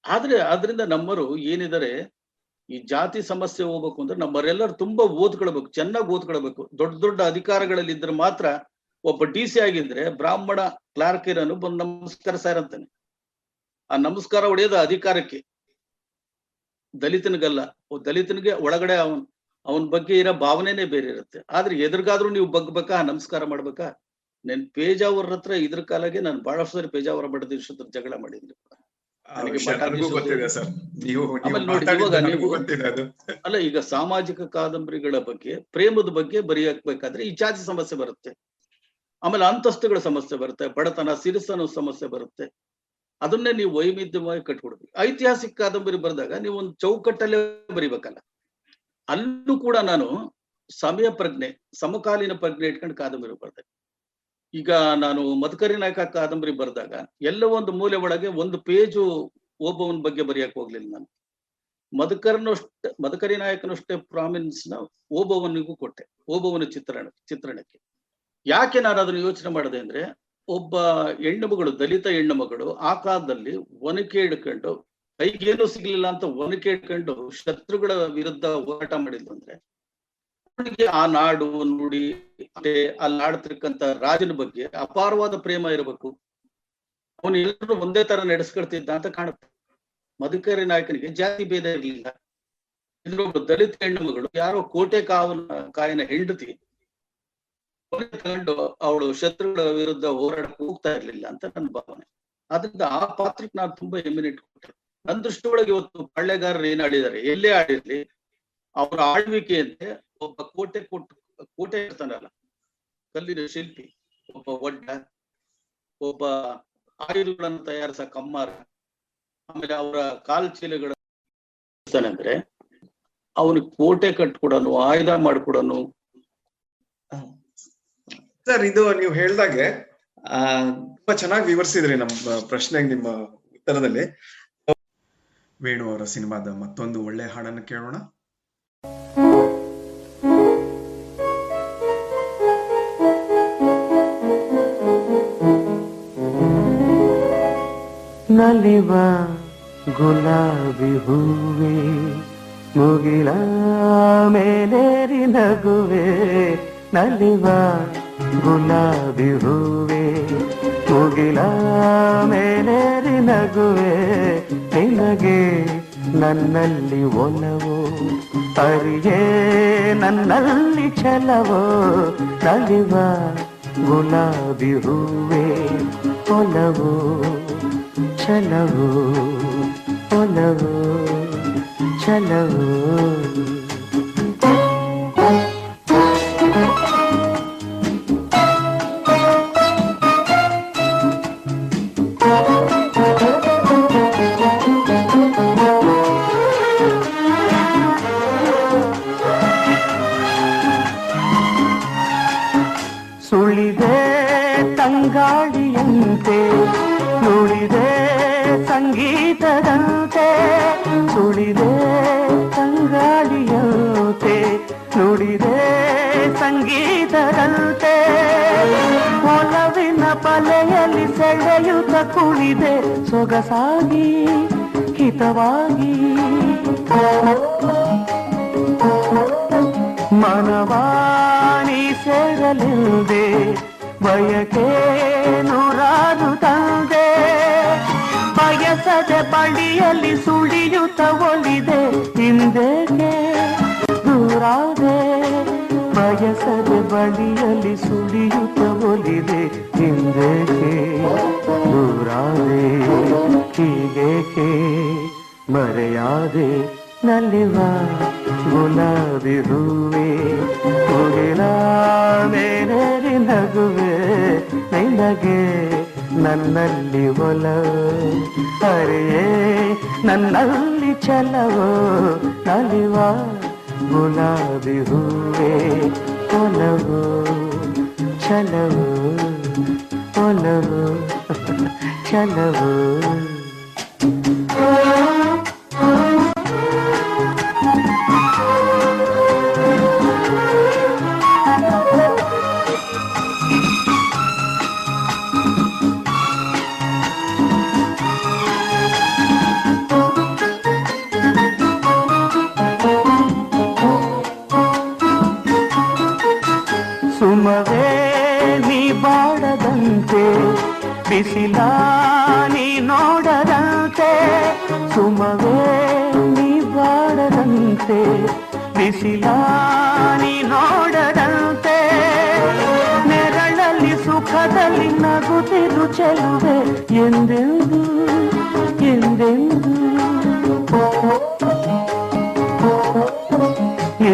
ಆದ್ರೆ ಅದರಿಂದ ನಮ್ಮರು ಏನಿದ್ದಾರೆ, ಈ ಜಾತಿ ಸಮಸ್ಯೆ ಹೋಗ್ಬೇಕು ಅಂದ್ರೆ ನಮ್ಮರೆಲ್ಲರೂ ತುಂಬಾ ಓದ್ಕೊಳ್ಬೇಕು, ಚೆನ್ನಾಗಿ ಓದ್ಕೊಳ್ಬೇಕು. ದೊಡ್ಡ ದೊಡ್ಡ ಅಧಿಕಾರಗಳಲ್ಲಿ ಇದ್ರೆ ಮಾತ್ರ. ಒಬ್ಬ DC ಆಗಿದ್ರೆ ಬ್ರಾಹ್ಮಣ ಕ್ಲಾರ್ಕ್ ಇರೋನು ಬಂದು ನಮಸ್ಕಾರ ಸರ್ ಅಂತಾನೆ. ಆ ನಮಸ್ಕಾರ ಹೊಡೆಯೋದು ಅಧಿಕಾರಕ್ಕೆ, ದಲಿತನಿಗಲ್ಲ. ದಲಿತನಿಗೆ ಒಳಗಡೆ ಅವನ ಬಗ್ಗೆ ಇರೋ ಭಾವನೆನೇ ಬೇರೆ ಇರುತ್ತೆ. ಆದ್ರೆ ಎದುರ್ಗಾದ್ರೂ ನೀವು ಬಗ್ಬೇಕಾ, ನಮಸ್ಕಾರ ಮಾಡ್ಬೇಕಾ? ನನ್ ಪೇಜಾವರ ಹತ್ರ ಇದ್ರ ಕಾಲಾಗೆ ನಾನು ಬಹಳಷ್ಟು ಸರಿ ಪೇಜಾವರ ಬಡದ ವಿಷಯದ ಜಗಳ ಮಾಡಿದ್ರಿ. ಅಲ್ಲ, ಈಗ ಸಾಮಾಜಿಕ ಕಾದಂಬರಿಗಳ ಬಗ್ಗೆ, ಪ್ರೇಮದ ಬಗ್ಗೆ ಬರೆಯಬೇಕಾದ್ರೆ ಈ ಜಾತಿ ಸಮಸ್ಯೆ ಬರುತ್ತೆ, ಆಮೇಲೆ ಅಂತಸ್ತುಗಳ ಸಮಸ್ಯೆ ಬರುತ್ತೆ, ಬಡತನ, ಸಿರಿಸನ ಸಮಸ್ಯೆ ಬರುತ್ತೆ. ಅದನ್ನೇ ನೀವು ವೈವಿಧ್ಯವಾಗಿ ಕಟ್ಕೊಡ್ಬೇಕು. ಐತಿಹಾಸಿಕ ಕಾದಂಬರಿ ಬರೆದಾಗ ನೀವು ಒಂದು ಚೌಕಟ್ಟಲ್ಲೇ ಬರಿಬೇಕಲ್ಲ. ಅಲ್ಲೂ ಕೂಡ ನಾನು ಸಮಯ ಪ್ರಜ್ಞೆ, ಸಮಕಾಲೀನ ಪ್ರಜ್ಞೆ ಇಟ್ಕೊಂಡು ಕಾದಂಬರಿ ಬರ್ದೆ. ಈಗ ನಾನು ಮದಕರಿ ನಾಯಕ ಕಾದಂಬರಿ ಬರೆದಾಗ ಎಲ್ಲ ಒಂದು ಮೂಲೆ ಒಳಗೆ ಒಂದು ಪೇಜು ಒಬ್ಬವನ ಬಗ್ಗೆ ಬರೆಯಕ್ ಹೋಗ್ಲಿಲ್ಲ ನಾನು. ಮದಕರಿ ನಾಯಕನಷ್ಟೇ ಪ್ರಾಮಿನೆನ್ಸ್ ನ ಓಬವ್ವನಿಗೂ ಕೊಟ್ಟೆ, ಓಬವ್ವನ ಚಿತ್ರಣಕ್ಕೆ. ಯಾಕೆ ನಾನು ಅದನ್ನು ಯೋಚನೆ ಮಾಡಿದೆ ಅಂದ್ರೆ, ಒಬ್ಬ ಹೆಣ್ಣು ಮಗಳು, ದಲಿತ ಹೆಣ್ಣು ಮಗಳು ಆ ಕಾಲದಲ್ಲಿ ಒನಕೆ ಹಿಡ್ಕೊಂಡು, ಕೈಗೇನು ಸಿಗ್ಲಿಲ್ಲ ಅಂತ ಒನಕೆ ಹಿಡ್ಕೊಂಡು ಶತ್ರುಗಳ ವಿರುದ್ಧ ಹೋರಾಟ ಮಾಡಿದ್ಲು ಅಂದ್ರೆ, ಅವನಿಗೆ ಆ ನಾಡು ನುಡಿ, ಅಲ್ಲಿ ಆಡ್ತಿರ್ಕಂತ ರಾಜನ ಬಗ್ಗೆ ಅಪಾರವಾದ ಪ್ರೇಮ ಇರಬೇಕು. ಅವನು ಎಲ್ಲರೂ ಒಂದೇ ತರ ನಡೆಸ್ಕೊಳ್ತಿದ್ದ ಅಂತ ಕಾಣುತ್ತೆ. ಮದಕರಿ ನಾಯಕನಿಗೆ ಜಾತಿ ಭೇದ ಇರಲಿಲ್ಲ. ಇನ್ನೊಬ್ಬ ದಲಿತ ಹೆಣ್ಣು ಮಗಳು, ಯಾರೋ ಕೋಟೆ ಕಾಯನ ಹೆಂಡತಿ, ತಗೊಂಡು ಅವಳು ಶತ್ರುಗಳ ವಿರುದ್ಧ ಹೋರಾಡಕ್ಕೆ ಹೋಗ್ತಾ ಇರ್ಲಿಲ್ಲ ಅಂತ ನನ್ನ ಭಾವನೆ. ಆದ್ರಿಂದ ಆ ಪಾತ್ರಕ್ಕೆ ನಾನು ತುಂಬಾ ಹೆಮ್ಮೆನಿಟ್ ಕೊಟ್ಟೆ. ನನ್ನ ದೃಷ್ಟಿ ಒಳಗೆ ಇವತ್ತು ಪಾಳ್ಯಗಾರರು ಏನ್ ಆಡಿದ್ದಾರೆ, ಎಲ್ಲೇ ಆಡಿರ್ಲಿ, ಅವರ ಆಳ್ವಿಕೆಯಂತೆ ಒಬ್ಬ ಕೋಟೆ ಇರ್ತಾನಲ್ಲ, ಕಲ್ಲಿನ ಶಿಲ್ಪಿ, ಒಬ್ಬ ಒಡ್ಡ, ಒಬ್ಬ ಆಯುಧಗಳನ್ನು ತಯಾರಿಸ ಕಮ್ಮಾರ, ಆಮೇಲೆ ಅವರ ಕಾಲ್ಚೀಲಗಳ ಅಂದ್ರೆ ಅವನು ಕೋಟೆ ಕಟ್ಕೊಡನು, ಆಯುಧ ಮಾಡ್ಕೊಡನು. ಸರ್, ಇದು ನೀವು ಹೇಳ್ದಾಗೆ ತುಂಬಾ ಚೆನ್ನಾಗಿ ವಿವರಿಸಿದ್ರಿ ನಮ್ಮ ಪ್ರಶ್ನೆಗೆ ನಿಮ್ಮ ಉತ್ತರದಲ್ಲಿ. ವೇಣು ಅವರ ಸಿನಿಮಾದ ಮತ್ತೊಂದು ಒಳ್ಳೆ ಹಾಡನ್ನು ಕೇಳೋಣ. ನಲಿವ ಗುಲಾಬಿ ಹೂವೆ, ಮುಗಿಲ ಮೇಲೇರಿ ನಗುವೆ. ನಲಿವ ಗುಲಾಬಿ ಹೂವೆ, ಮುಗಿಲ ಮೇಲೇರಿ ನಗುವೆ. ನಿನಗೆ ನನ್ನಲ್ಲಿ ಒಲವೋ, ಅರಿಯೇ ನನ್ನಲ್ಲಿ ಛಲವೋ. ನಲಿವ ಗುಲಾಬಿ ಹೂವೆ, ಒಲವೋ ಛಲವೋ, ಒಲವೋ ಛಲವೋ. ಸುಳಿದೆ ತಂಗಾಳಿಯಂತೆ, ನುಡಿದೆ ಸಂಗೀತದಂತೆ. ಸುಳಿದೆ ತಂಗಾಳಿಯಂತೆ, ನುಡಿದೆ ಸಂಗೀತದಂತೆ. ಒಲವಿನ ಬಲೆಯಲ್ಲಿ ಸೆಳೆಯುತ್ತ ಕುಳಿದೆ ಸೊಗಸಾಗಿ, ಹಿತವಾಗಿ. ಮನವಾಣಿ ಸೇರಲಿದೆ, ಬಯಕೆ ನೂರಾರು ತಂದೆ. ಬಯಸದೆ ಬಳಿಯಲ್ಲಿ ಸುಳಿಯುತ್ತ ಒಲಿದೆ, ಹಿಂದೆಗೆ ದೂರಾದೆ. ಬಯಸದೆ ಬಳಿಯಲ್ಲಿ ಸುಳಿಯುತ್ತ ಒಲಿದೆ, ಹಿಂದೆಗೆ ದೂರಾದೆ. ಹೀಗೇಕೆ ಮರೆಯಾದೆ, ನಲಿವ ಗುಲಾಬಿ ಹೂವೆ, ಮುಗಿಲ ಮೇಲೇರಿ ನಗುವೆ. ನಿನಗೆ ನನ್ನಲ್ಲಿ ಒಲವು ಅರೆಯೇ ನನ್ನಲ್ಲಿ ಛಲವೋ ನಲಿವ ಗುಲಾಬಿ ಹೂವೇ ಒಲವು ಛಲವು ಒಲವು ಛಲವು. ಸುಮವೇ ನೀ ಬಾಡದಂತೆ ಬಿಸಿಲ ನೀ ನೋಡದಂತೆ, ಸುಮವೇ ನೀ ಬಾಡದಂತೆ ಬಿಸಿಲ ನೀ ನೋಡದಂತೆ, ನೆರಳಲ್ಲಿ ಸುಖದಲ್ಲಿ ನಗುತ್ತಿರು ಚೆಲುವೆ ಎಂದೆಂದು ಎಂದೆಂದು.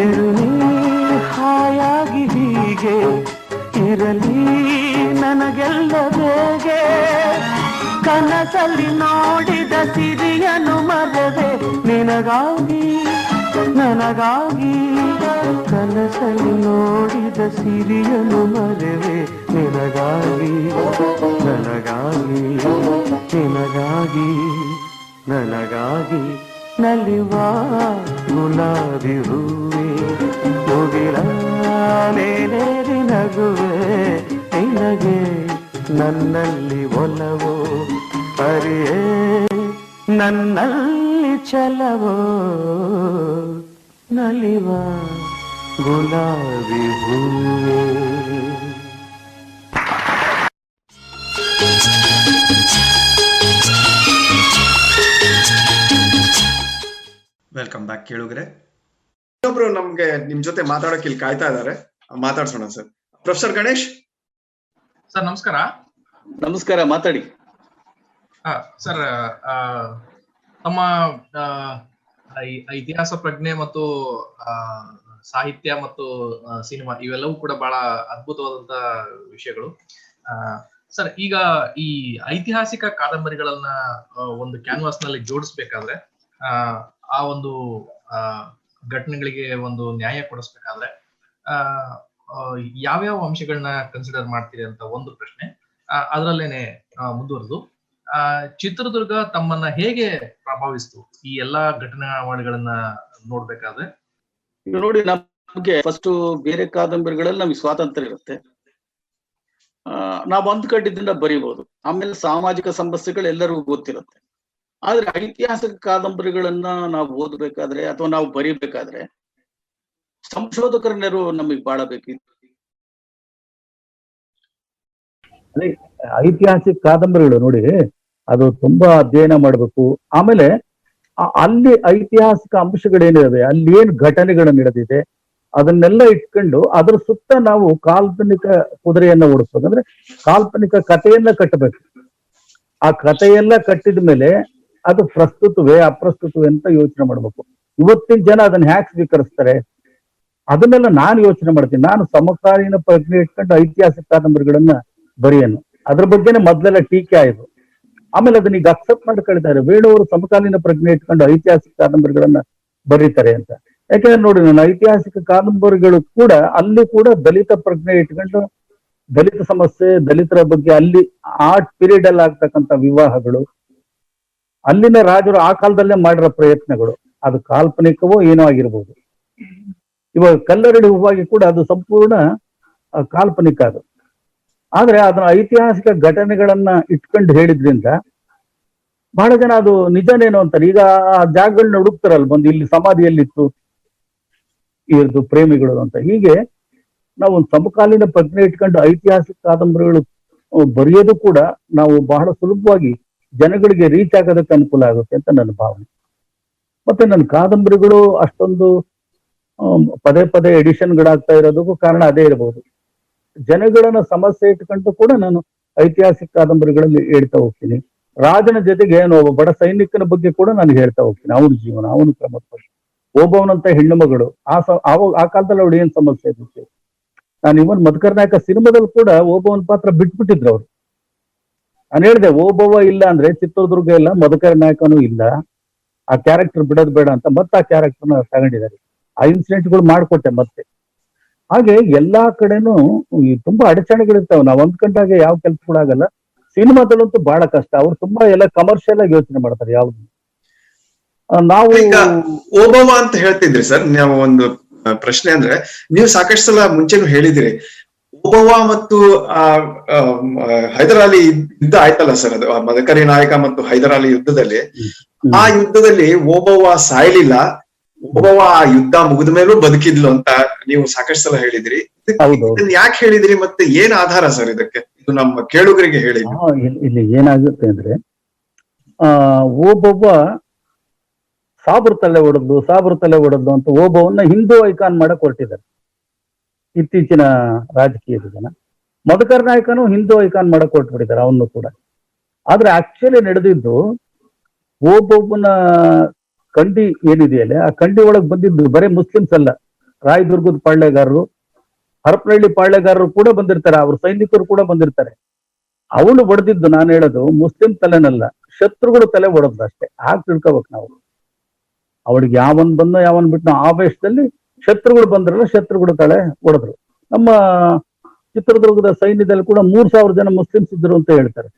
ಇರುಳಿ ಹಾಯಾಗಿ ಹೀಗೆ ಇರಲಿ ನನಗೆಲ್ಲ ಬೇಗೆ, ಕನಸಲ್ಲಿ ನೋಡಿದ ಸಿರಿಯನು ಮರವೆ ನಿನಗಾಗಿ ನನಗಾಗಿ, ಕನಸಲ್ಲಿ ನೋಡಿದ ಸಿರಿಯನು ಮರವೆ ನಿನಗಾಗಿ ನನಗಾಗಿ ನಿನಗಾಗಿ ನನಗಾಗಿ, ನಲಿವ ಗುಲಾಬಿ ಹೂವೇ ಮುಗಿಲ ಮೇಲೇರಿ ನಗುವೆ ನಿನಗೆ ನನ್ನಲ್ಲಿ ಒಲವೋ ಅರಿಯೇ ನನ್ನಲ್ಲಿ ಛಲವೋ ನಲಿವ ಗುಲಾಬಿ ಹೂವೇ. ವೆಲ್ಕಮ್ ಬ್ಯಾಕ್ ಕೇಳುಗರೆ. ಇನ್ನೊಬ್ರು ನಮ್ಗೆ ನಿಮ್ ಜೊತೆ ಮಾತಾಡೋಕೆ ಇಲ್ಲಿ ಕಾಯ್ತಾ ಇದಾರೆ, ಮಾತಾಡ್ಸೋಣ ಸರ್. ಪ್ರೊಫೆಸರ್ ಗಣೇಶ್ ಸರ್ ನಮಸ್ಕಾರ. ನಮಸ್ಕಾರ, ಮಾತಾಡಿ. ಸರ್, ತಮ್ಮ ಇತಿಹಾಸ ಪ್ರಜ್ಞೆ ಮತ್ತು ಸಾಹಿತ್ಯ ಮತ್ತು ಸಿನಿಮಾ ಇವೆಲ್ಲವೂ ಕೂಡ ಬಹಳ ಅದ್ಭುತವಾದಂತ ವಿಷಯಗಳು. ಸರ್, ಈಗ ಈ ಐತಿಹಾಸಿಕ ಕಾದಂಬರಿಗಳನ್ನ ಒಂದು ಕ್ಯಾನ್ವಾಸ್ ನಲ್ಲಿ ಜೋಡಿಸ್ಬೇಕಾದ್ರೆ, ಆ ಒಂದು ಘಟನೆಗಳಿಗೆ ಒಂದು ನ್ಯಾಯ ಕೊಡಿಸ್ಬೇಕಾದ್ರೆ ಯಾವ್ಯಾವ ಅಂಶಗಳನ್ನ ಕನ್ಸಿಡರ್ ಮಾಡ್ತೀರಿ ಅಂತ ಒಂದು ಪ್ರಶ್ನೆ. ಅದರಲ್ಲೇನೆ ಮುಂದುವರೆದು, ಚಿತ್ರದುರ್ಗ ತಮ್ಮನ್ನ ಹೇಗೆ ಪ್ರಭಾವಿಸ್ತು ಈ ಎಲ್ಲಾ ಘಟನಾವಳಿಗಳನ್ನ ನೋಡ್ಬೇಕಾದ್ರೆ? ನೋಡಿ, ನಮ್ಗೆ ಫಸ್ಟ್ ಬೇರೆ ಕಾದಂಬರಿಗಳಲ್ಲಿ ನಮ್ಗೆ ಸ್ವಾತಂತ್ರ್ಯ ಇರುತ್ತೆ, ನಾವು ಅಂದ್ಕೊಂಡಿದ್ದರಿಂದ ಬರೀಬಹುದು. ಆಮೇಲೆ ಸಾಮಾಜಿಕ ಸಮಸ್ಯೆಗಳು ಎಲ್ಲರಿಗೂ ಗೊತ್ತಿರುತ್ತೆ. ಆದ್ರೆ ಐತಿಹಾಸಿಕ ಕಾದಂಬರಿಗಳನ್ನ ನಾವು ಓದ್ಬೇಕಾದ್ರೆ ಅಥವಾ ನಾವು ಬರೀಬೇಕಾದ್ರೆ ಸಂಶೋಧಕರ ನೆರವು ನಮಗೆ ಬಹಳ ಬೇಕಿತ್ತು. ಐತಿಹಾಸಿಕ ಕಾದಂಬರಿಗಳು ನೋಡಿ, ಅದು ತುಂಬಾ ಅಧ್ಯಯನ ಮಾಡ್ಬೇಕು. ಆಮೇಲೆ ಅಲ್ಲಿ ಐತಿಹಾಸಿಕ ಅಂಶಗಳೇನಿದೆ, ಅಲ್ಲಿ ಏನ್ ಘಟನೆಗಳು ನಡೆದಿದೆ ಅದನ್ನೆಲ್ಲ ಇಟ್ಕೊಂಡು ಅದ್ರ ಸುತ್ತ ನಾವು ಕಾಲ್ಪನಿಕ ಕುದುರೆಯನ್ನ ಓಡಿಸ್ಬೇಕು. ಅಂದ್ರೆ ಕಾಲ್ಪನಿಕ ಕಥೆಯನ್ನ ಕಟ್ಟಬೇಕು. ಆ ಕಥೆಯೆಲ್ಲ ಕಟ್ಟಿದ ಮೇಲೆ ಅದು ಪ್ರಸ್ತುತವೇ ಅಪ್ರಸ್ತುತವೇ ಅಂತ ಯೋಚನೆ ಮಾಡ್ಬೇಕು. ಇವತ್ತಿನ ಜನ ಅದನ್ನ ಹ್ಯಾಕ್ ಸ್ವೀಕರಿಸ್ತಾರೆ ಅದನ್ನೆಲ್ಲ ನಾನು ಯೋಚನೆ ಮಾಡ್ತೀನಿ. ನಾನು ಸಮಕಾಲೀನ ಪ್ರಜ್ಞೆ ಇಟ್ಕೊಂಡು ಐತಿಹಾಸಿಕ ಕಾದಂಬರಿಗಳನ್ನ ಬರೆಯನು. ಅದ್ರ ಬಗ್ಗೆನೇ ಮೊದ್ಲೆಲ್ಲ ಟೀಕೆ ಆಯ್ತು. ಆಮೇಲೆ ಅದನ್ನ ಈಗ ಅಕ್ಸೆಪ್ಟ್ ಮಾಡ್ಕೊಳ್ತಾರೆ. ವೇಣುವರು ಸಮಕಾಲೀನ ಪ್ರಜ್ಞೆ ಇಟ್ಕೊಂಡು ಐತಿಹಾಸಿಕ ಕಾದಂಬರಿಗಳನ್ನ ಬರೀತಾರೆ ಅಂತ. ಯಾಕಂದ್ರೆ ನೋಡಿ, ನನ್ನ ಐತಿಹಾಸಿಕ ಕಾದಂಬರಿಗಳು ಕೂಡ ಅಲ್ಲಿ ಕೂಡ ದಲಿತ ಪ್ರಜ್ಞೆ ಇಟ್ಕೊಂಡು ದಲಿತ ಸಮಸ್ಯೆ, ದಲಿತರ ಬಗ್ಗೆ ಅಲ್ಲಿ ಆ ಪೀರಿಯಡ್ ಅಲ್ಲಿ ಆಗ್ತಕ್ಕಂಥ ವಿವಾಹಗಳು, ಅಲ್ಲಿನ ರಾಜರು ಆ ಕಾಲದಲ್ಲೇ ಮಾಡಿರೋ ಪ್ರಯತ್ನಗಳು, ಅದು ಕಾಲ್ಪನಿಕವೋ ಏನೋ ಆಗಿರ್ಬೋದು. ಇವಾಗ ಕಲ್ಲರಡಿ ಹೂವಾಗಿ ಕೂಡ ಅದು ಸಂಪೂರ್ಣ ಕಾಲ್ಪನಿಕ ಅದು. ಆದ್ರೆ ಅದನ್ನ ಐತಿಹಾಸಿಕ ಘಟನೆಗಳನ್ನ ಇಟ್ಕೊಂಡು ಹೇಳಿದ್ರಿಂದ ಬಹಳ ಜನ ಅದು ನಿಜನೇನೋ ಅಂತಾರೆ. ಈಗ ಆ ಜಾಗಗಳನ್ನ ಹುಡುಕ್ತಾರಲ್ಲ, ಬಂದು ಇಲ್ಲಿ ಸಮಾಧಿಯಲ್ಲಿತ್ತು ಇವ್ರದ್ದು ಪ್ರೇಮಿಗಳು ಅಂತ. ಹೀಗೆ ನಾವು ಒಂದು ಸಮಕಾಲೀನ ಪ್ರಜ್ಞೆ ಇಟ್ಕೊಂಡು ಐತಿಹಾಸಿಕ ಕಾದಂಬರಿಗಳು ಬರೆಯೋದು ಕೂಡ ನಾವು ಬಹಳ ಸುಲಭವಾಗಿ ಜನಗಳಿಗೆ ರೀಚ್ ಆಗೋದಕ್ಕೆ ಅನುಕೂಲ ಆಗುತ್ತೆ ಅಂತ ನನ್ನ ಭಾವನೆ. ಮತ್ತೆ ನನ್ನ ಕಾದಂಬರಿಗಳು ಅಷ್ಟೊಂದು ಪದೇ ಪದೇ ಎಡಿಷನ್ಗಳಾಗ್ತಾ ಇರೋದಕ್ಕೂ ಕಾರಣ ಅದೇ ಇರಬಹುದು. ಜನಗಳನ್ನ ಸಮಸ್ಯೆ ಇಟ್ಕೊಂಡು ಕೂಡ ನಾನು ಐತಿಹಾಸಿಕ ಕಾದಂಬರಿಗಳಲ್ಲಿ ಹೇಳ್ತಾ ಹೋಗ್ತೀನಿ. ರಾಜನ ಜೊತೆಗೆ ಒಬ್ಬ ಬಡ ಸೈನಿಕನ ಬಗ್ಗೆ ಕೂಡ ನಾನು ಹೇಳ್ತಾ ಹೋಗ್ತೀನಿ. ಅವನ ಜೀವನ, ಅವನ ಕ್ರಮ, ಒಬ್ಬವನಂತ ಹೆಣ್ಣು ಮಗಳು, ಆ ಕಾಲದಲ್ಲಿ ಅವಳು ಏನ್ ಸಮಸ್ಯೆ ಇರುತ್ತೆ. ನಾನು ಇವನ್ ಮಧುಕರ್ ನಾಯಕ ಸಿನಿಮಾದಲ್ಲಿ ಕೂಡ ಒಬ್ಬವನ ಪಾತ್ರ ಬಿಟ್ಬಿಟ್ಟಿದ್ರು ಅವ್ರು. ನಾನು ಹೇಳಿದೆ ಓಬವ್ವ ಇಲ್ಲ ಅಂದ್ರೆ ಚಿತ್ರದುರ್ಗ ಇಲ್ಲ, ಮಧುಕರ ನಾಯಕನೂ ಇಲ್ಲ, ಆ ಕ್ಯಾರೆಕ್ಟರ್ ಬಿಡೋದು ಬೇಡ ಅಂತ ಮತ್ತೆ ಆ ಕ್ಯಾರೆಕ್ಟರ್ನ ತಗೊಂಡಿದ್ದಾರೆ. ಆ ಇನ್ಸಿಡೆಂಟ್ಗಳು ಮಾಡ್ಕೊಟ್ಟೆ ಮತ್ತೆ. ಹಾಗೆ ಎಲ್ಲಾ ಕಡೆನೂ ತುಂಬಾ ಅಡಚಣೆಗಳಿರ್ತಾವೆ. ನಾವು ಅಂದ್ಕೊಂಡಾಗೆ ಯಾವ ಕೆಲ್ಸಗಳಾಗಲ್ಲ. ಸಿನಿಮಾದಲ್ಲಂತೂ ಬಹಳ ಕಷ್ಟ. ಅವ್ರು ತುಂಬಾ ಎಲ್ಲ ಕಮರ್ಷಿಯಲ್ ಆಗಿ ಯೋಚನೆ ಮಾಡ್ತಾರೆ ಯಾವ್ದು. ನಾವು ಈಗ ಓಬವ್ವ ಅಂತ ಹೇಳ್ತಿದ್ರಿ ಸರ್, ನಾವು ಒಂದು ಪ್ರಶ್ನೆ ಅಂದ್ರೆ, ನೀವು ಸಾಕಷ್ಟು ಸಲ ಮುಂಚೆನೂ ಹೇಳಿದಿರಿ ಓಬವ್ವ ಮತ್ತು ಹೈದರ್ ಅಲಿ ಯುದ್ಧ ಆಯ್ತಲ್ಲ ಸರ್, ಅದು ಮದಕರಿ ನಾಯಕ ಮತ್ತು ಹೈದರ್ ಅಲಿ ಯುದ್ಧದಲ್ಲಿ, ಆ ಯುದ್ಧದಲ್ಲಿ ಓಬವ್ವ ಸಾಯ್ಲಿಲ್ಲ, ಓಬವ್ವ ಆ ಯುದ್ಧ ಮುಗಿದ ಮೇಲೂ ಬದುಕಿದ್ಲು ಅಂತ ನೀವು ಸಾಕಷ್ಟು ಸಲ ಹೇಳಿದಿರಿ. ಇದನ್ನ ಯಾಕೆ ಹೇಳಿದಿರಿ ಮತ್ತೆ ಏನ್ ಆಧಾರ ಸರ್ ಇದಕ್ಕೆ? ಇದು ನಮ್ಮ ಕೇಳುಗರಿಗೆ ಹೇಳಿ. ಇಲ್ಲಿ ಏನಾಗುತ್ತೆ ಅಂದ್ರೆ, ಓಬವ್ವ ಸಾಬ್ರ ತಲೆ ಹೊಡೆದ್ಲು ಅಂತ ಓಬವ್ವನ್ನ ಹಿಂದೂ ಐಕಾನ್ ಮಾಡಕ್ ಹೊರಟಿದ್ದಾರೆ ಇತ್ತೀಚಿನ ರಾಜಕೀಯದ ಜನ. ಮಧುಕರ್ ನಾಯಕನು ಹಿಂದೂ ಐಕಾನ್ ಮಾಡಕ್ ಹೊರಟ್ಬಿಟ್ಟಿದ್ದಾರೆ ಅವನು ಕೂಡ. ಆದ್ರೆ ಆಕ್ಚುಲಿ ನಡೆದಿದ್ದು ಓಬವ್ವನ ಕಂಡಿ ಏನಿದೆಯಲ್ಲ, ಆ ಕಂಡಿ ಒಳಗ್ ಬಂದಿದ್ದು ಬರೀ ಮುಸ್ಲಿಮ್ಸ್ ಅಲ್ಲ, ರಾಯದುರ್ಗದ ಪಾಳ್ಯಗಾರರು, ಹರಪನಹಳ್ಳಿ ಪಾಳ್ಯಗಾರರು ಕೂಡ ಬಂದಿರ್ತಾರೆ, ಅವ್ರ ಸೈನಿಕರು ಕೂಡ ಬಂದಿರ್ತಾರೆ. ಅವಳು ಹೊಡೆದಿದ್ದು ನಾನು ಹೇಳೋದು ಮುಸ್ಲಿಂ ತಲೆನಲ್ಲ, ಶತ್ರುಗಳು ತಲೆ ಹೊಡೆದ್ಲು ಅಷ್ಟೇ. ಹಾಗೆ ತಿಳ್ಕೊಬೇಕು ನಾವು. ಅವಳಿಗೆ ಯಾವನ್ ಬಂದೋ ಯಾವನ್ ಬಿಟ್ಟು ಆವೇಶದಲ್ಲಿ ಶತ್ರುಗಳು ಬಂದ್ರಲ್ಲ, ಶತ್ರುಗಳು ತಲೆ ಹೊಡೆದ್ರು. ನಮ್ಮ ಚಿತ್ರದುರ್ಗದ ಸೈನ್ಯದಲ್ಲಿ ಕೂಡ 3,000 ಜನ ಮುಸ್ಲಿಮ್ಸ್ ಇದ್ರು ಅಂತ ಹೇಳ್ತಾರೆ.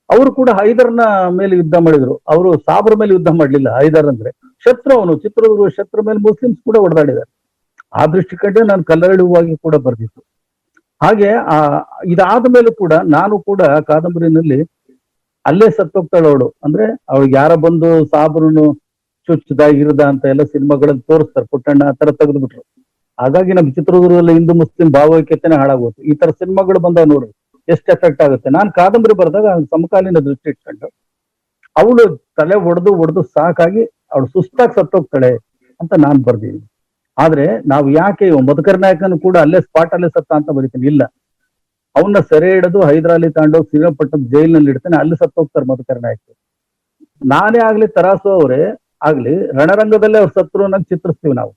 ಅವರು ಕೂಡ ಹೈದರ್ನ ಮೇಲೆ ಯುದ್ಧ ಮಾಡಿದ್ರು. ಅವರು ಸಾಬ್ರ ಮೇಲೆ ಯುದ್ಧ ಮಾಡ್ಲಿಲ್ಲ. ಹೈದರ್ ಅಂದ್ರೆ ಶತ್ರು, ಅವನು ಚಿತ್ರದುರ್ಗ ಶತ್ರು ಮೇಲೆ ಮುಸ್ಲಿಮ್ಸ್ ಕೂಡ ಹೊಡೆದಾಡಿದ್ದಾರೆ. ಆ ದೃಷ್ಟಿ ಕಂಡ್ರೆ ನಾನು ಕಲ್ಲರಳಿ ಹೂವಾಗಿ ಕೂಡ ಬರ್ದಿತ್ತು. ಹಾಗೆ ಇದಾದ ಮೇಲೂ ಕೂಡ ನಾನು ಕೂಡ ಕಾದಂಬರಿನಲ್ಲಿ ಅಲ್ಲೇ ಸತ್ತೋಗ್ತಾಳೆ ಅವಳು. ಅಂದ್ರೆ ಅವಳಿಗೆ ಯಾರ ಬಂದು ಸಾಬ್ರನು ಚುಚ್ಚದ ಇರದ ಅಂತ ಎಲ್ಲ ಸಿನಿಮಾಗಳಲ್ಲಿ ತೋರಿಸ್ತಾರೆ. ಪುಟ್ಟಣ್ಣ ಆ ತರ ತೆಗೆದ್ಬಿಟ್ರು. ಹಾಗಾಗಿ ನಮ್ಮ ಚಿತ್ರದುರ್ಗದಲ್ಲಿ ಹಿಂದೂ ಮುಸ್ಲಿಂ ಭಾವೈಕ್ಯತೆನೇ ಹಾಳಾಗೋದು. ಈ ತರ ಸಿನಿಮಾಗಳು ಬಂದಾಗ ನೋಡ್ರಿ ಎಷ್ಟು ಎಫೆಕ್ಟ್ ಆಗುತ್ತೆ. ನಾನು ಕಾದಂಬರಿ ಬರೆದಾಗ ಸಮಕಾಲೀನ ದೃಷ್ಟಿ ಇಟ್ಕೊಂಡು ಅವಳು ತಲೆ ಒಡೆದು ಸಾಕಾಗಿ ಅವಳು ಸುಸ್ತಾಗಿ ಸತ್ತೋಗ್ತಾಳೆ ಅಂತ ನಾನು ಬರ್ದಿದ್ದೀನಿ. ಆದ್ರೆ ನಾವು ಯಾಕೆ ಮಧುಕರ್ ನಾಯಕನು ಕೂಡ ಅಲ್ಲೇ ಸ್ಪಾಟ್ ಅಲ್ಲೇ ಸತ್ತ ಅಂತ ಬರೀತೀನಿ? ಇಲ್ಲ, ಅವನ್ನ ಸೆರೆ ಹಿಡಿದು ಹೈದರಾಲಿ ತಾಂಡೋಗಿ ಶ್ರೀರಂಗಪಟ್ಟಣದ ಜೈಲಿನಲ್ಲಿ ಇಡ್ತಾನೆ, ಅಲ್ಲಿ ಸತ್ತೋಗ್ತಾರೆ ಮಧುಕರ್ ನಾಯಕ. ನಾನೇ ಆಗ್ಲಿ ತರಾಸು ಅವರೇ ಆಗ್ಲಿ ರಣರಂಗದಲ್ಲೇ ಅವ್ರ ಸತ್ರುವನ್ನಾಗಿ ಚಿತ್ರಿಸ್ತೀವಿ ನಾವು.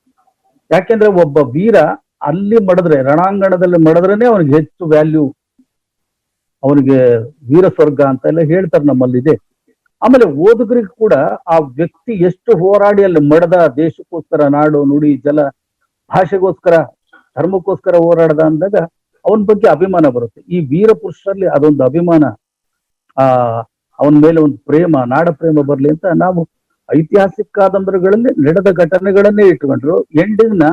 ಯಾಕೆಂದ್ರೆ ಒಬ್ಬ ವೀರ ಅಲ್ಲಿ ಮಡಿದ್ರೆ, ರಣಾಂಗಣದಲ್ಲಿ ಮಡಿದ್ರೇನೆ ಅವನಿಗೆ ಹೆಚ್ಚು ವ್ಯಾಲ್ಯೂ, ಅವನಿಗೆ ವೀರ ಸ್ವರ್ಗ ಅಂತ ಎಲ್ಲ ಹೇಳ್ತಾರೆ ನಮ್ಮಲ್ಲಿದೆ. ಆಮೇಲೆ ಓದುಗರಿಗೆ ಕೂಡ ಆ ವ್ಯಕ್ತಿ ಎಷ್ಟು ಹೋರಾಡಿ ಅಲ್ಲಿ ಮಡದ, ದೇಶಕ್ಕೋಸ್ಕರ, ನಾಡು ನುಡಿ ಜಲ ಭಾಷೆಗೋಸ್ಕರ ಧರ್ಮಕ್ಕೋಸ್ಕರ ಹೋರಾಡದ ಅಂದಾಗ ಅವನ ಬಗ್ಗೆ ಅಭಿಮಾನ ಬರುತ್ತೆ. ಈ ವೀರ ಪುರುಷರಲ್ಲಿ ಅದೊಂದು ಅಭಿಮಾನ, ಅವನ ಮೇಲೆ ಒಂದು ಪ್ರೇಮ, ನಾಡ ಪ್ರೇಮ ಬರ್ಲಿ ಅಂತ ನಾವು ಐತಿಹಾಸಿಕ ಕಾದಂಬರಿಗಳಲ್ಲಿ ನಡೆದ ಘಟನೆಗಳನ್ನೇ ಇಟ್ಕೊಂಡ್ರು ಎಂಡಿಂಗ್ನ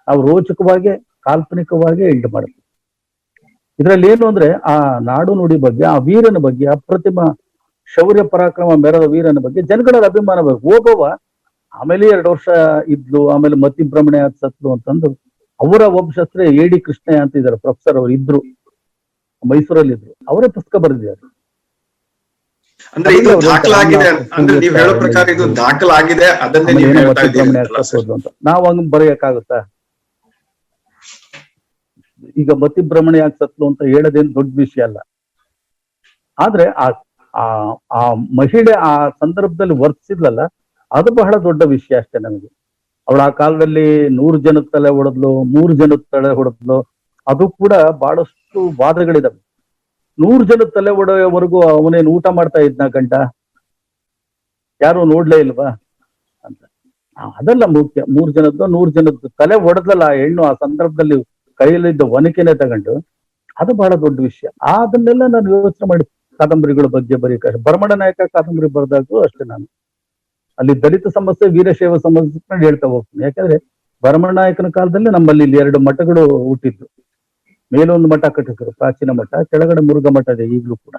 ನಾವು ರೋಚಕವಾಗಿ ಕಾಲ್ಪನಿಕವಾಗಿ ಎಂಡ್ ಮಾಡ್ತೀವಿ. ಇದ್ರಲ್ಲಿ ಏನು ಅಂದ್ರೆ ಆ ನಾಡು ನುಡಿ ಬಗ್ಗೆ, ಆ ವೀರನ ಬಗ್ಗೆ, ಅಪ್ರತಿಮ ಶೌರ್ಯ ಪರಾಕ್ರಮ ಮೆರೆದ ವೀರನ ಬಗ್ಗೆ ಜನಗಳ ಅಭಿಮಾನ ಬೇಕು. ಓಬವ್ವ ಆಮೇಲೆ 2 ವರ್ಷ ಇದ್ಲು, ಆಮೇಲೆ ಮತಿಭ್ರಮಣೆ ಆಗಿ ಸತ್ಲು ಅಂತಂದು ಅವರ ವಂಶಸ್ಥರೇ ಎ.ಡಿ. ಕೃಷ್ಣಯ್ಯ ಅಂತ ಇದ್ದಾರೆ, ಪ್ರೊಫೆಸರ್ ಅವರು ಇದ್ರು, ಮೈಸೂರಲ್ಲಿ ಇದ್ರು, ಅವರೇ ಪುಸ್ತಕ ಬರೆದಿದ್ದಾರೆ. ಅಂದ್ರೆ ಇದು ದಾಖಲಾಗಿದೆ ಅಂದ್ರೆ ನೀವು ಹೇಳೋ ಪ್ರಕಾರ ಇದು ದಾಖಲಾಗಿದೆ, ಅದನ್ನೇ ನೀವು ಹೇಳ್ತಾ ಇದ್ದೀರಿ ಅಂತ ನಾವು ಹಂಗ ಬರೆಯಕ್ಕಾಗುತ್ತಾ? ಈಗ ಮತಿಭ್ರಮಣೆ ಯಾಕೆ ಸತ್ಲು ಅಂತ ಹೇಳೋದೇನು ದೊಡ್ಡ ವಿಷಯ ಅಲ್ಲ. ಆದ್ರೆ ಆ ಮಹಿಳೆ ಆ ಸಂದರ್ಭದಲ್ಲಿ ವರ್ತಿಸಿದ್ಲಲ್ಲ, ಅದು ಬಹಳ ದೊಡ್ಡ ವಿಷಯ ಅಷ್ಟೇ ನಮಗೆ. ಅವಳ ಆ ಕಾಲದಲ್ಲಿ 100 ಜನದ ತಲೆ ಹೊಡೆದ್ಲು, 3 ಜನದ ತಲೆ ಹೊಡೆದ್ಲು, ಅದು ಕೂಡ ಬಹಳಷ್ಟು ವಾದಗಳಿದಾವೆ. 100 ಜನದ ತಲೆ ಹೊಡೆಯವರೆಗೂ ಅವನೇನು ಊಟ ಮಾಡ್ತಾ ಇದ್ನ ಗಂಟ? ಯಾರು ನೋಡ್ಲೇ ಇಲ್ವಾ ಅಂತ. ಅದೆಲ್ಲ ಮುಖ್ಯ. 3 ಜನದ್ದು 100 ಜನದ್ದು ತಲೆ ಹೊಡೆದಲ್ಲ ಆ ಹೆಣ್ಣು, ಆ ಸಂದರ್ಭದಲ್ಲಿ ಕೈಯಲ್ಲಿದ್ದ ಒನಕೆನೆ ತಗೊಂಡು, ಅದು ಬಹಳ ದೊಡ್ಡ ವಿಷಯ. ಅದನ್ನೆಲ್ಲ ನಾನು ಯೋಚನೆ ಮಾಡಿ ಕಾದಂಬರಿಗಳ ಬಗ್ಗೆ ಬರೀತಾರೆ. ಭರಮಣ ನಾಯಕ ಕಾದಂಬರಿ ಬರೆದಾಗೂ ಅಷ್ಟೇ ನಾನು ಅಲ್ಲಿ ದಲಿತ ಸಮಸ್ಯೆ, ವೀರಶೈವ ಸಮಸ್ಯೆ ಹೇಳ್ತಾ ಹೋಗ್ತೀನಿ. ಯಾಕಂದ್ರೆ ಭರಮಣ ನಾಯಕನ ಕಾಲದಲ್ಲಿ ನಮ್ಮಲ್ಲಿ ಇಲ್ಲಿ 2 ಮಠಗಳು ಹುಟ್ಟಿದ್ದು. ಮೇಲೊಂದು ಮಠ ಕಟ್ಟಿದ್ರು, ಪ್ರಾಚೀನ ಮಠ, ಕೆಳಗಡೆ ಮುರುಘಾ ಮಠ ಇದೆ ಈಗಲೂ ಕೂಡ.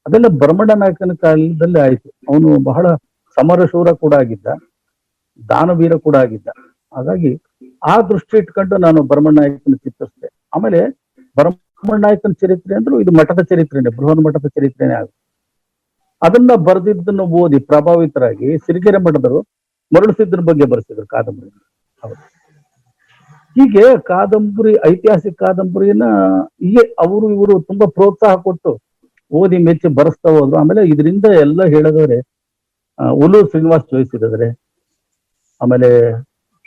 ಅದೆಲ್ಲ ಭರಮಣ ನಾಯಕನ ಕಾಲದಲ್ಲಿ ಆಯ್ತು. ಅವನು ಬಹಳ ಸಮರಶೂರ ಕೂಡ ಆಗಿದ್ದ, ದಾನವೀರ ಕೂಡ ಆಗಿದ್ದ. ಹಾಗಾಗಿ ಆ ದೃಷ್ಟಿ ಇಟ್ಕೊಂಡು ನಾನು ಭರಮಣ ನಾಯಕನ ಚಿತ್ರಿಸಿದೆ. ಆಮೇಲೆ ಭರಮಣ ನಾಯಕನ ಚರಿತ್ರೆ ಅಂದ್ರೂ ಇದು ಮಠದ ಚರಿತ್ರೆನೆ, ಬೃಹನ್ ಮಠದ ಚರಿತ್ರೆನೇ ಆಗುತ್ತೆ. ಅದನ್ನ ಬರೆದಿದ್ದನ್ನು ಓದಿ ಪ್ರಭಾವಿತರಾಗಿ ಸಿರಿಗೆರೆ ಮಠದರು ಮರಳುಸಿದ್ದರ ಬಗ್ಗೆ ಬರೆಸಿದ್ರು ಕಾದಂಬರಿ. ಹೀಗೆ ಕಾದಂಬರಿ, ಐತಿಹಾಸಿಕ ಕಾದಂಬರಿಯನ್ನ ಹೀಗೆ ಅವರು ಇವರು ತುಂಬಾ ಪ್ರೋತ್ಸಾಹ ಕೊಟ್ಟು ಓದಿ ಮೆಚ್ಚಿ ಬರೆಸ್ತಾ ಹೋದ್ರು. ಆಮೇಲೆ ಇದರಿಂದ ಎಲ್ಲ ಹೇಳಿದವ್ರೆ ಉಲೂರು ಶ್ರೀನಿವಾಸ್ ಜೋಯಿಸ್ ಇದ್ದಾರೆ, ಆಮೇಲೆ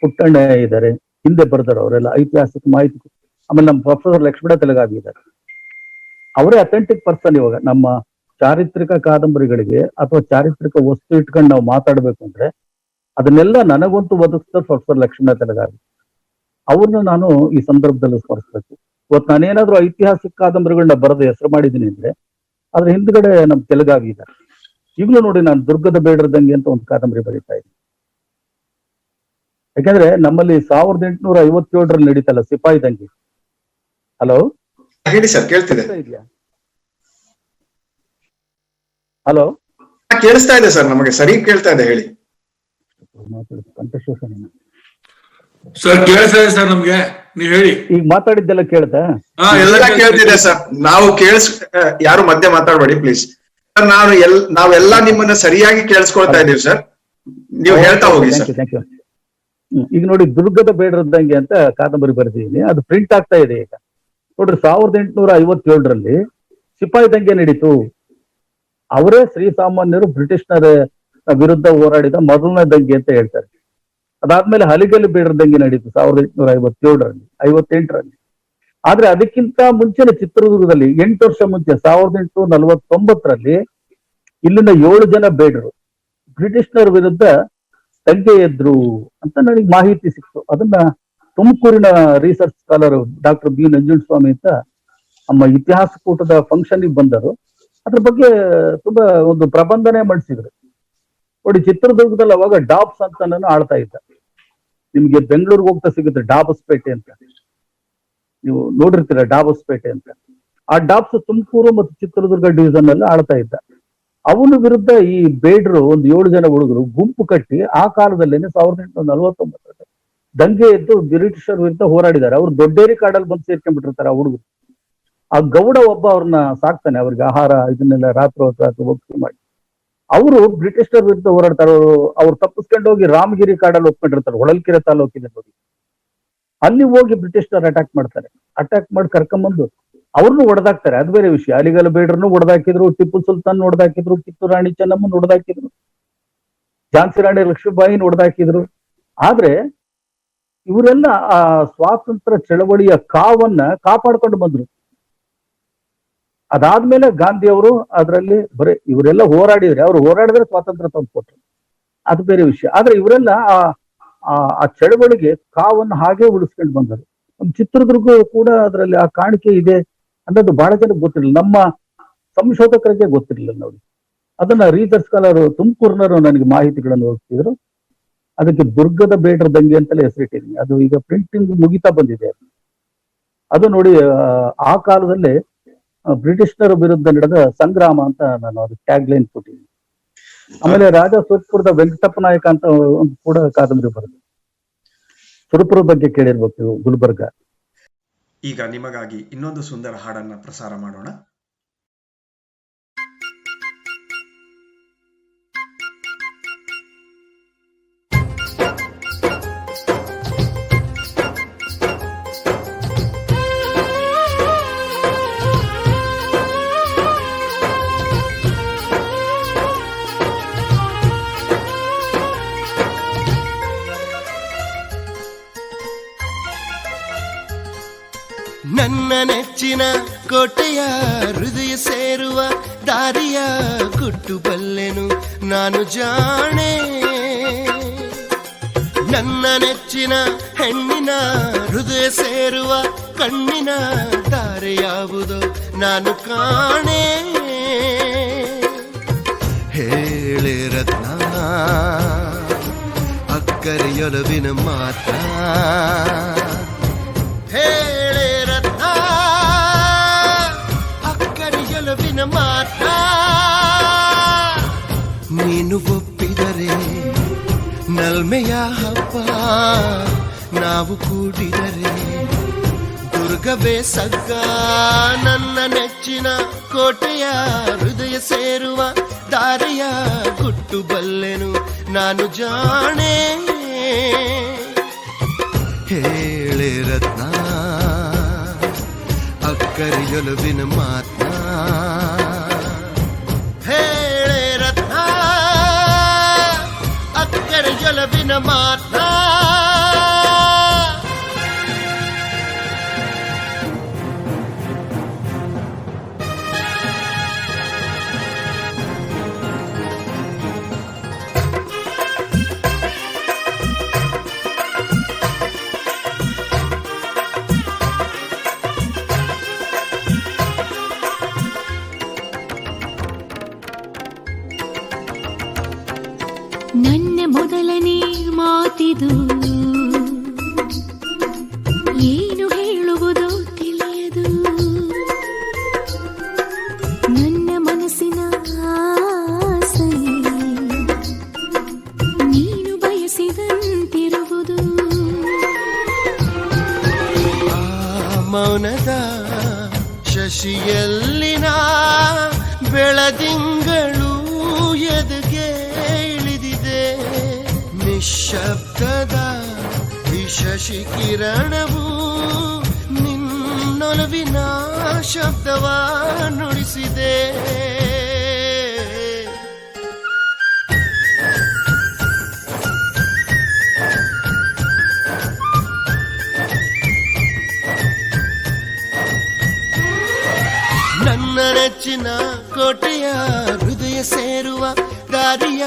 ಪುಟ್ಟಣ್ಣ ಇದ್ದಾರೆ, ಹಿಂದೆ ಬರ್ದಾರ ಅವರೆಲ್ಲ ಐತಿಹಾಸಿಕ ಮಾಹಿತಿ. ಆಮೇಲೆ ನಮ್ಮ ಪ್ರೊಫೆಸರ್ ಲಕ್ಷ್ಮಣ ತೆಲಗಾವಿ ಇದ್ದಾರೆ. ಅವರೇ ಅಥೆಂಟಿಕ್ ಪರ್ಸನ್. ಇವಾಗ ನಮ್ಮ ಚಾರಿತ್ರಿಕ ಕಾದಂಬರಿಗಳಿಗೆ ಅಥವಾ ಚಾರಿತ್ರಿಕ ವಸ್ತು ಇಟ್ಕೊಂಡು ನಾವು ಮಾತಾಡ್ಬೇಕು ಅಂದ್ರೆ ಅದನ್ನೆಲ್ಲ ನನಗಂತೂ ಒದಗಿಸ್ತಾರೆ ಪ್ರೊಫೆಸರ್ ಲಕ್ಷ್ಮೀ ತೆಲಗಾರಿ. ಅವ್ರನ್ನ ನಾನು ಈ ಸಂದರ್ಭದಲ್ಲಿ ಸ್ಮರಿಸ್ಬೇಕು. ಇವತ್ತು ನಾನೇನಾದ್ರೂ ಐತಿಹಾಸಿಕ ಕಾದಂಬರಿಗಳನ್ನ ಬರೆದು ಹೆಸರು ಮಾಡಿದ್ದೀನಿ ಅಂದ್ರೆ ಅದ್ರ ಹಿಂದ್ಗಡೆ ನಮ್ ತೆಲುಗಾಗಿ ಇದ್ದಾರೆ. ಈಗಲೂ ನೋಡಿ, ನಾನು ದುರ್ಗದ ಬೇಡರದಂಗೆ ಅಂತ ಒಂದು ಕಾದಂಬರಿ ಬರೀತಾ ಇದ್ದೀನಿ. ಯಾಕಂದ್ರೆ ನಮ್ಮಲ್ಲಿ 1857 ನಡೀತಲ್ಲ ಸಿಪಾಯಿ ದಂಗೆ. ಹಲೋ, ಹೇಳಿ ಸರ್, ಕೇಳ್ತಿದೆ. ಇದೆಯಾ? ಹಲೋ, ಕೇಳಿಸ್ತಾ ಇದೆ ಸರ್, ನಮಗೆ ಸರಿ ಕೇಳ್ತಾ ಇದೆ, ಹೇಳಿ. ಕಂಠಶೋಷಣೆ ಸರ್ ಕೇಳಿಸ್ತಾ ಇದೆ ಸರ್, ನಮ್ಗೆ ನೀವ್ ಹೇಳಿ. ಈಗ ಮಾತಾಡಿದ್ದೆಲ್ಲ ಕೇಳ್ತಾ? ಎಲ್ಲ ಕೇಳ್ತಿದೆ ಸರ್. ನಾವು ಯಾರು ಮಧ್ಯೆ ಮಾತಾಡ್ಬೇಡಿ ಪ್ಲೀಸ್ ಸರ್. ನಾವೆಲ್ಲ ನಿಮ್ಮನ್ನ ಸರಿಯಾಗಿ ಕೇಳಿಸ್ಕೊಳ್ತಾ ಇದೀವಿ ಸರ್, ನೀವು ಹೇಳ್ತಾ ಹೋಗಿ ಸರ್. Thank you. ಈಗ ನೋಡಿ, ದುರ್ಗದ ಬೇಡರದಂಗೆ ಅಂತ ಕಾದಂಬರಿ ಬರೆದಿದ್ದೀನಿ. ಅದು ಪ್ರಿಂಟ್ ಆಗ್ತಾ ಇದೆ ಈಗ. ನೋಡ್ರಿ, 1857 ಸಿಪಾಯಿ ದಂಗೆ ನಡೀತು. ಅವರೇ ಶ್ರೀಸಾಮಾನ್ಯರು ಬ್ರಿಟಿಷ್ನರ ವಿರುದ್ಧ ಹೋರಾಡಿದ ಮೊದಲನೇ ದಂಗೆ ಅಂತ ಹೇಳ್ತಾರೆ. ಅದಾದ್ಮೇಲೆ ಹಲಿಗಲ್ಲಿ ಬೇಡರದಂಗೆ ನಡೀತು 1857 ಆದ್ರೆ ಅದಕ್ಕಿಂತ ಮುಂಚೆನೆ ಚಿತ್ರದುರ್ಗದಲ್ಲಿ 8 ವರ್ಷ ಮುಂಚೆ 1849 ಇಲ್ಲಿನ 7 ಜನ ಬೇಡರು ಬ್ರಿಟಿಷ್ನರ ವಿರುದ್ಧ ದಂಗೆ ಎದ್ರು ಅಂತ ನನಗೆ ಮಾಹಿತಿ ಸಿಕ್ತು. ಅದನ್ನ ತುಮಕೂರಿನ research scholar doctor B Nanjundaswamy ಅಂತ ನಮ್ಮ ಇತಿಹಾಸ ಕೂಟದ ಫಂಕ್ಷನ್ಗೆ ಬಂದರು. ಅದ್ರ ಬಗ್ಗೆ ತುಂಬಾ ಒಂದು ಪ್ರಬಂಧನೆ ಮಾಡಿಸಿದ್ರು. ನೋಡಿ, ಚಿತ್ರದುರ್ಗದಲ್ಲಿ ಅವಾಗ ಡಾಬ್ಸ್ ಅಂತ ನಾನು ಆಳ್ತಾ ಇದ್ದ. ನಿಮ್ಗೆ ಬೆಂಗಳೂರಿಗೆ ಹೋಗ್ತಾ ಸಿಗುತ್ತೆ ಡಾಬಸ್ಪೇಟೆ ಅಂತ, ನೀವು ನೋಡಿರ್ತೀರ ಡಾಬಸ್ಪೇಟೆ ಅಂತ. ಆ ಡಾಬ್ಸ್ ತುಮಕೂರು ಮತ್ತು ಚಿತ್ರದುರ್ಗ ಡಿವಿಷನ್ ಅಲ್ಲಿ ಆಳ್ತಾ ಇದ್ದ. ಅವನ ವಿರುದ್ಧ ಈ ಬೇಡ್ರು ಒಂದು 7 ಜನ ಹುಡುಗರು ಗುಂಪು ಕಟ್ಟಿ ಆ ಕಾಲದಲ್ಲೇನೆ 1849 ದಂಗೆ ಎದ್ದು ಬ್ರಿಟಿಷರ ವಿರುದ್ಧ ಹೋರಾಡಿದ್ದಾರೆ. ಅವ್ರು ದೊಡ್ಡೇರಿ ಕಾಡಲ್ಲಿ ಬಂದು ಸೇರ್ಕೊಂಡ್ಬಿಟ್ಟಿರ್ತಾರೆ ಆ ಹುಡುಗರು. ಆ ಗೌಡ ಒಬ್ಬ ಅವ್ರನ್ನ ಸಾಕ್ತಾನೆ, ಅವ್ರಿಗೆ ಆಹಾರ ಇದನ್ನೆಲ್ಲ ರಾತ್ರಿ ಹೋಗಿ ಮಾಡಿ. ಅವರು ಬ್ರಿಟಿಷರ ವಿರುದ್ಧ ಹೋರಾಡ್ತಾರೆ. ಅವ್ರು ತಪ್ಪಿಸ್ಕೊಂಡು ಹೋಗಿ ರಾಮಗಿರಿ ಕಾಡಲ್ಲಿ ಒಪ್ಕೊಂಡಿರ್ತಾರೆ, ಹೊಳಲ್ಕೆರೆ ತಾಲೂಕಿನ ನೋಡಿ. ಅಲ್ಲಿ ಹೋಗಿ ಬ್ರಿಟಿಷರು ಅಟ್ಯಾಕ್ ಮಾಡ್ತಾರೆ. ಅಟ್ಯಾಕ್ ಮಾಡಿ ಕರ್ಕೊಂಬಂದು ಅವ್ರನ್ನು ಹೊಡೆದಾಕ್ತಾರೆ. ಅದು ಬೇರೆ ವಿಷಯ. ಅಲಿಗಲ್ ಬೇಡ್ರನ್ನು ಹೊಡೆದಾಕಿದ್ರು, ಟಿಪ್ಪು ಸುಲ್ತಾನ್ ಹೊಡೆದಾಕಿದ್ರು, ಕಿತ್ತೂರು ರಾಣಿ ಚೆನ್ನಮ್ಮನ ಹೊಡೆದಾಕಿದ್ರು, ಝಾನ್ಸಿ ರಾಣಿ ಲಕ್ಷ್ಮೀಬಾಯಿನ ಹೊಡೆದಾಕಿದ್ರು. ಆದ್ರೆ ಇವರೆಲ್ಲ ಆ ಸ್ವಾತಂತ್ರ್ಯ ಚಳವಳಿಯ ಕಾವನ್ನ ಕಾಪಾಡ್ಕೊಂಡು ಬಂದ್ರು. ಅದಾದ್ಮೇಲೆ ಗಾಂಧಿ ಅವರು ಅದರಲ್ಲಿ ಬರೀ ಇವರೆಲ್ಲ ಹೋರಾಡಿದ್ರೆ, ಅವ್ರು ಹೋರಾಡಿದ್ರೆ ಸ್ವಾತಂತ್ರ್ಯ ತಂದುಕೊಟ್ರು, ಅದು ಬೇರೆ ವಿಷಯ. ಆದ್ರೆ ಇವರೆಲ್ಲ ಆ ಚಳವಳಿಗೆ ಕಾವನ್ನು ಹಾಗೆ ಉಳಿಸ್ಕೊಂಡು ಬಂದರು. ನಮ್ಮ ಚಿತ್ರದುರ್ಗ ಕೂಡ ಅದರಲ್ಲಿ ಆ ಕಾಣಿಕೆ ಇದೆ ಅನ್ನೋದು ಬಹಳ ಜನಕ್ಕೆ ಗೊತ್ತಿರಲಿಲ್ಲ. ನಮ್ಮ ಸಂಶೋಧಕರಿಗೆ ಗೊತ್ತಿರಲಿಲ್ಲ ನೋಡಿ. ಅದನ್ನ ರಿಸರ್ಚ್ ಸ್ಕಾಲರ್ ತುಮಕೂರಿನವರು ನನಗೆ ಮಾಹಿತಿಗಳನ್ನು ಹೋಗ್ತಿದ್ರು. ಅದಕ್ಕೆ ದುರ್ಗದ ಬೇಡರ ದಂಗೆ ಅಂತಲೇ ಹೆಸರಿಟ್ಟಿದ್ದೀನಿ. ಅದು ಈಗ ಪ್ರಿಂಟಿಂಗ್ ಮುಗಿತಾ ಬಂದಿದೆ. ಅದು ನೋಡಿ, ಆ ಕಾಲದಲ್ಲಿ ಬ್ರಿಟಿಷರ ವಿರುದ್ಧ ನಡೆದ ಸಂಗ್ರಾಮ ಅಂತ ನಾನು ಅದು ಟ್ಯಾಗ್ ಲೈನ್ ಕೊಟ್ಟಿದ್ದೀನಿ. ಆಮೇಲೆ ರಾಜ ಸುರಪುರದ ವೆಂಕಟಪ್ಪ ನಾಯಕ ಅಂತ ಒಂದು ಕೂಡ ಕಾದಂಬರಿ ಬರೆದು, ಸುರಪುರ ಬಗ್ಗೆ ಕೇಳಿರ್ಬೇಕು ನೀವು, ಗುಲ್ಬರ್ಗ. ಈಗ ನಿಮಗಾಗಿ ಇನ್ನೊಂದು ಸುಂದರ ಹಾಡನ್ನ ಪ್ರಸಾರ ಮಾಡೋಣ. ನನ್ನ ನೆಚ್ಚಿನ ಕೋಟೆಯ ಹೃದಯ ಸೇರುವ ದಾರಿಯ ಗುಟ್ಟು ಬಲ್ಲೆನು ನಾನು ಜಾಣೆ. ನನ್ನ ನೆಚ್ಚಿನ ಹೆಣ್ಣಿನ ಹೃದಯ ಸೇರುವ ಕಣ್ಣಿನ ತಾರೆ ಯಾವುದೋ ನಾನು ಕಾಣೆ. ಹೇಳೆ ರತ್ನ ಅಕ್ಕರೆಯೊಲವಿನ ಮಾತ್ರ, ಹೇಳೆ ರತ್ನ ಅಕ್ಕರೆಯೊಲವಿನ ಮಾತ್ರ. ನೀನು ಒಪ್ಪಿದರೆ ನಲ್ಮೆಯ ಹಬ್ಬ, ನಾವು ಕೂಡಿದರೆ ದುರ್ಗವೇ ಸಗ್ಗ. ನನ್ನ ನೆಚ್ಚಿನ ಕೋಟೆಯ ಹೃದಯ ಸೇರುವ ದಾರಿಯ ಗುಟ್ಟು ಬಲ್ಲೆನು ನಾನು ಜಾಣೆ. ಹೇಳೆ ರತ್ನ ಅಕ್ಕರೆಯೊಲವಿನ ಮಾತ್ರ, ಹೇಳೆ ರತ್ನ ಅಕ್ಕರೆಯೊಲವಿನ ಮಾತ್ರ. ನನ್ನ ಮೊದಲನೇ ಮಾತಿದು ಏನು ಹೇಳುವುದು ತಿಳಿಯದು ನನ್ನ ಮನಸ್ಸಿನ ಆಸೆ ನೀನು ಬಯಸಿದಂತಿರುವುದು ಆ ಮೌನದ ಶಶಿಯಲ್ಲಿನ ಬೆಳದಿಂಗಳು ಎದುಗೆ ಇಳಿದಿದೆ ನಿಶ್ಶಬ್ದದ ಈ ಶಶಿ ಕಿರಣವು ನಿನ್ನೊಲವಿನ ಶಬ್ದವ ನುಡಿಸಿದೆ ನನ್ನ ನೆಚ್ಚಿನ ಕೋಟೆಯ ಹೃದಯ ಸೇರುವ ದಾರಿಯ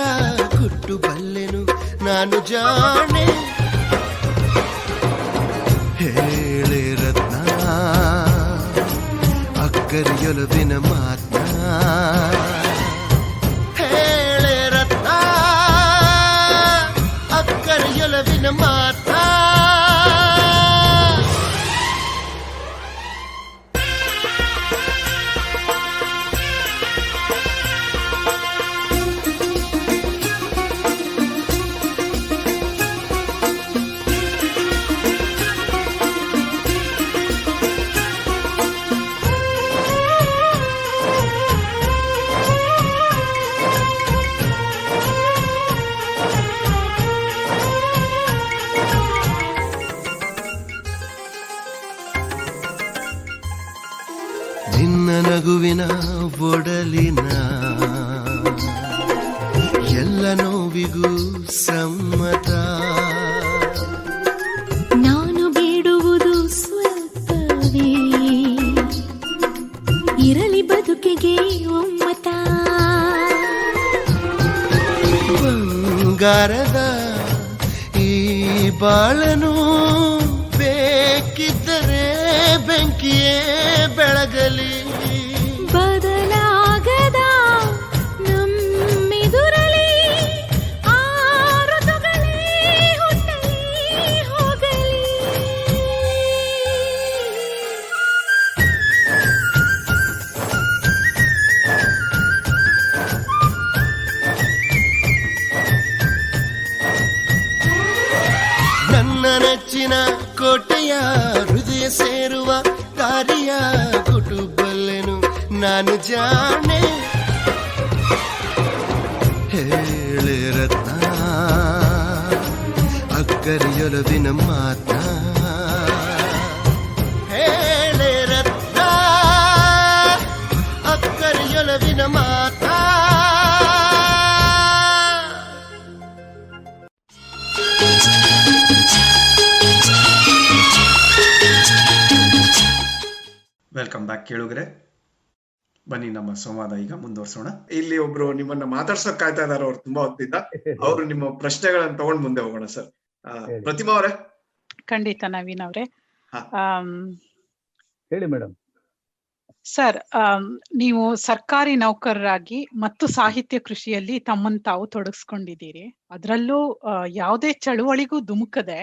ಗುಟ್ಟು ಬಲ್ಲೆನು ನಾನು ಜಾಣೆ ಹೇಳೆ ರತ್ನ ಅಕ್ಕರಿಯೊಲವಿನ ಮಾತ್ನ ಹೇಳೆ ರತ್ನ ಅಕ್ಕರಿಯೊಲವಿನ ಮಾತ್ನ ನಿನ್ನ ನಗುವಿನ ಒಡಲಿನ ಎಲ್ಲ ನೋವಿಗೂ ಸಮ್ಮತ ನಾನು ಬೇಡುವುದು ಸ್ವಲ್ಪವೇ ಇರಲಿ ಬದುಕಿಗೆ ಒಮ್ಮತ ಬಂಗಾರದ ಈ ಬಾಳನು ಬೇಕಿದ್ದರೆ ಬೆಂಕಿಯೇ ಬೆಳಗಲಿ ಬದಲಾಗದ ನಮ್ಮೆದುರಲಿ ಆ ಋತುಗಳೇ ಹುಟ್ಟಲಿ ಹೋಗಲಿ ನನ್ನ ನೆಚ್ಚಿನ ಕೋಟೆಯ ಹೃದಯ ಸೇರುವ ದಾರಿಯ ಕುಟುಂಬಲ್ಲೆನು ನಾನು ಜಾಣೆ ಹೇಳೆ ರತ್ನ ಅಕ್ಕರಿಯೊಲವಿನ ಮಾತ ಹೇಳೆ ರತ್ನ ಅಕ್ಕರಿಯೊಲವಿನ ಮಾತ ವೆಲ್ಕಮ್ ಬ್ಯಾಕ್ ಕೇಳುಗರೆ. ಬನ್ನಿ ನಮ್ಮ ಸಂವಾದ ಈಗ ಮುಂದುವರ್ಸೋಣ. ಇಲ್ಲಿ ಒಬ್ರು ನಿಮ್ಮನ್ನ ಮಾತಾಡ್ಸಕ್ ಕಾಯ್ತಾ ಇದಾರೆ, ಅವ್ರು ತುಂಬಾ ಹೊತ್ತಿದ್ದ. ಅವರು ನಿಮ್ಮ ಪ್ರಶ್ನೆಗಳನ್ನ ತಗೊಂಡ್ ಮುಂದೆ ಹೋಗೋಣ ಸರ್. ಪ್ರತಿಮಾ ಅವರೇ. ಖಂಡಿತ ನವೀನ್ ಅವರೇ. ಹೇಳಿ ಮೇಡಮ್. ಸರ್, ನೀವು ಸರ್ಕಾರಿ ನೌಕರರಾಗಿ ಮತ್ತು ಸಾಹಿತ್ಯ ಕೃಷಿಯಲ್ಲಿ ತಮ್ಮನ್ನು ತಾವು ತೊಡಗಿಸ್ಕೊಂಡಿದ್ದೀರಿ. ಅದರಲ್ಲೂ ಯಾವುದೇ ಚಳುವಳಿಗೂ ಧುಮುಕದೆ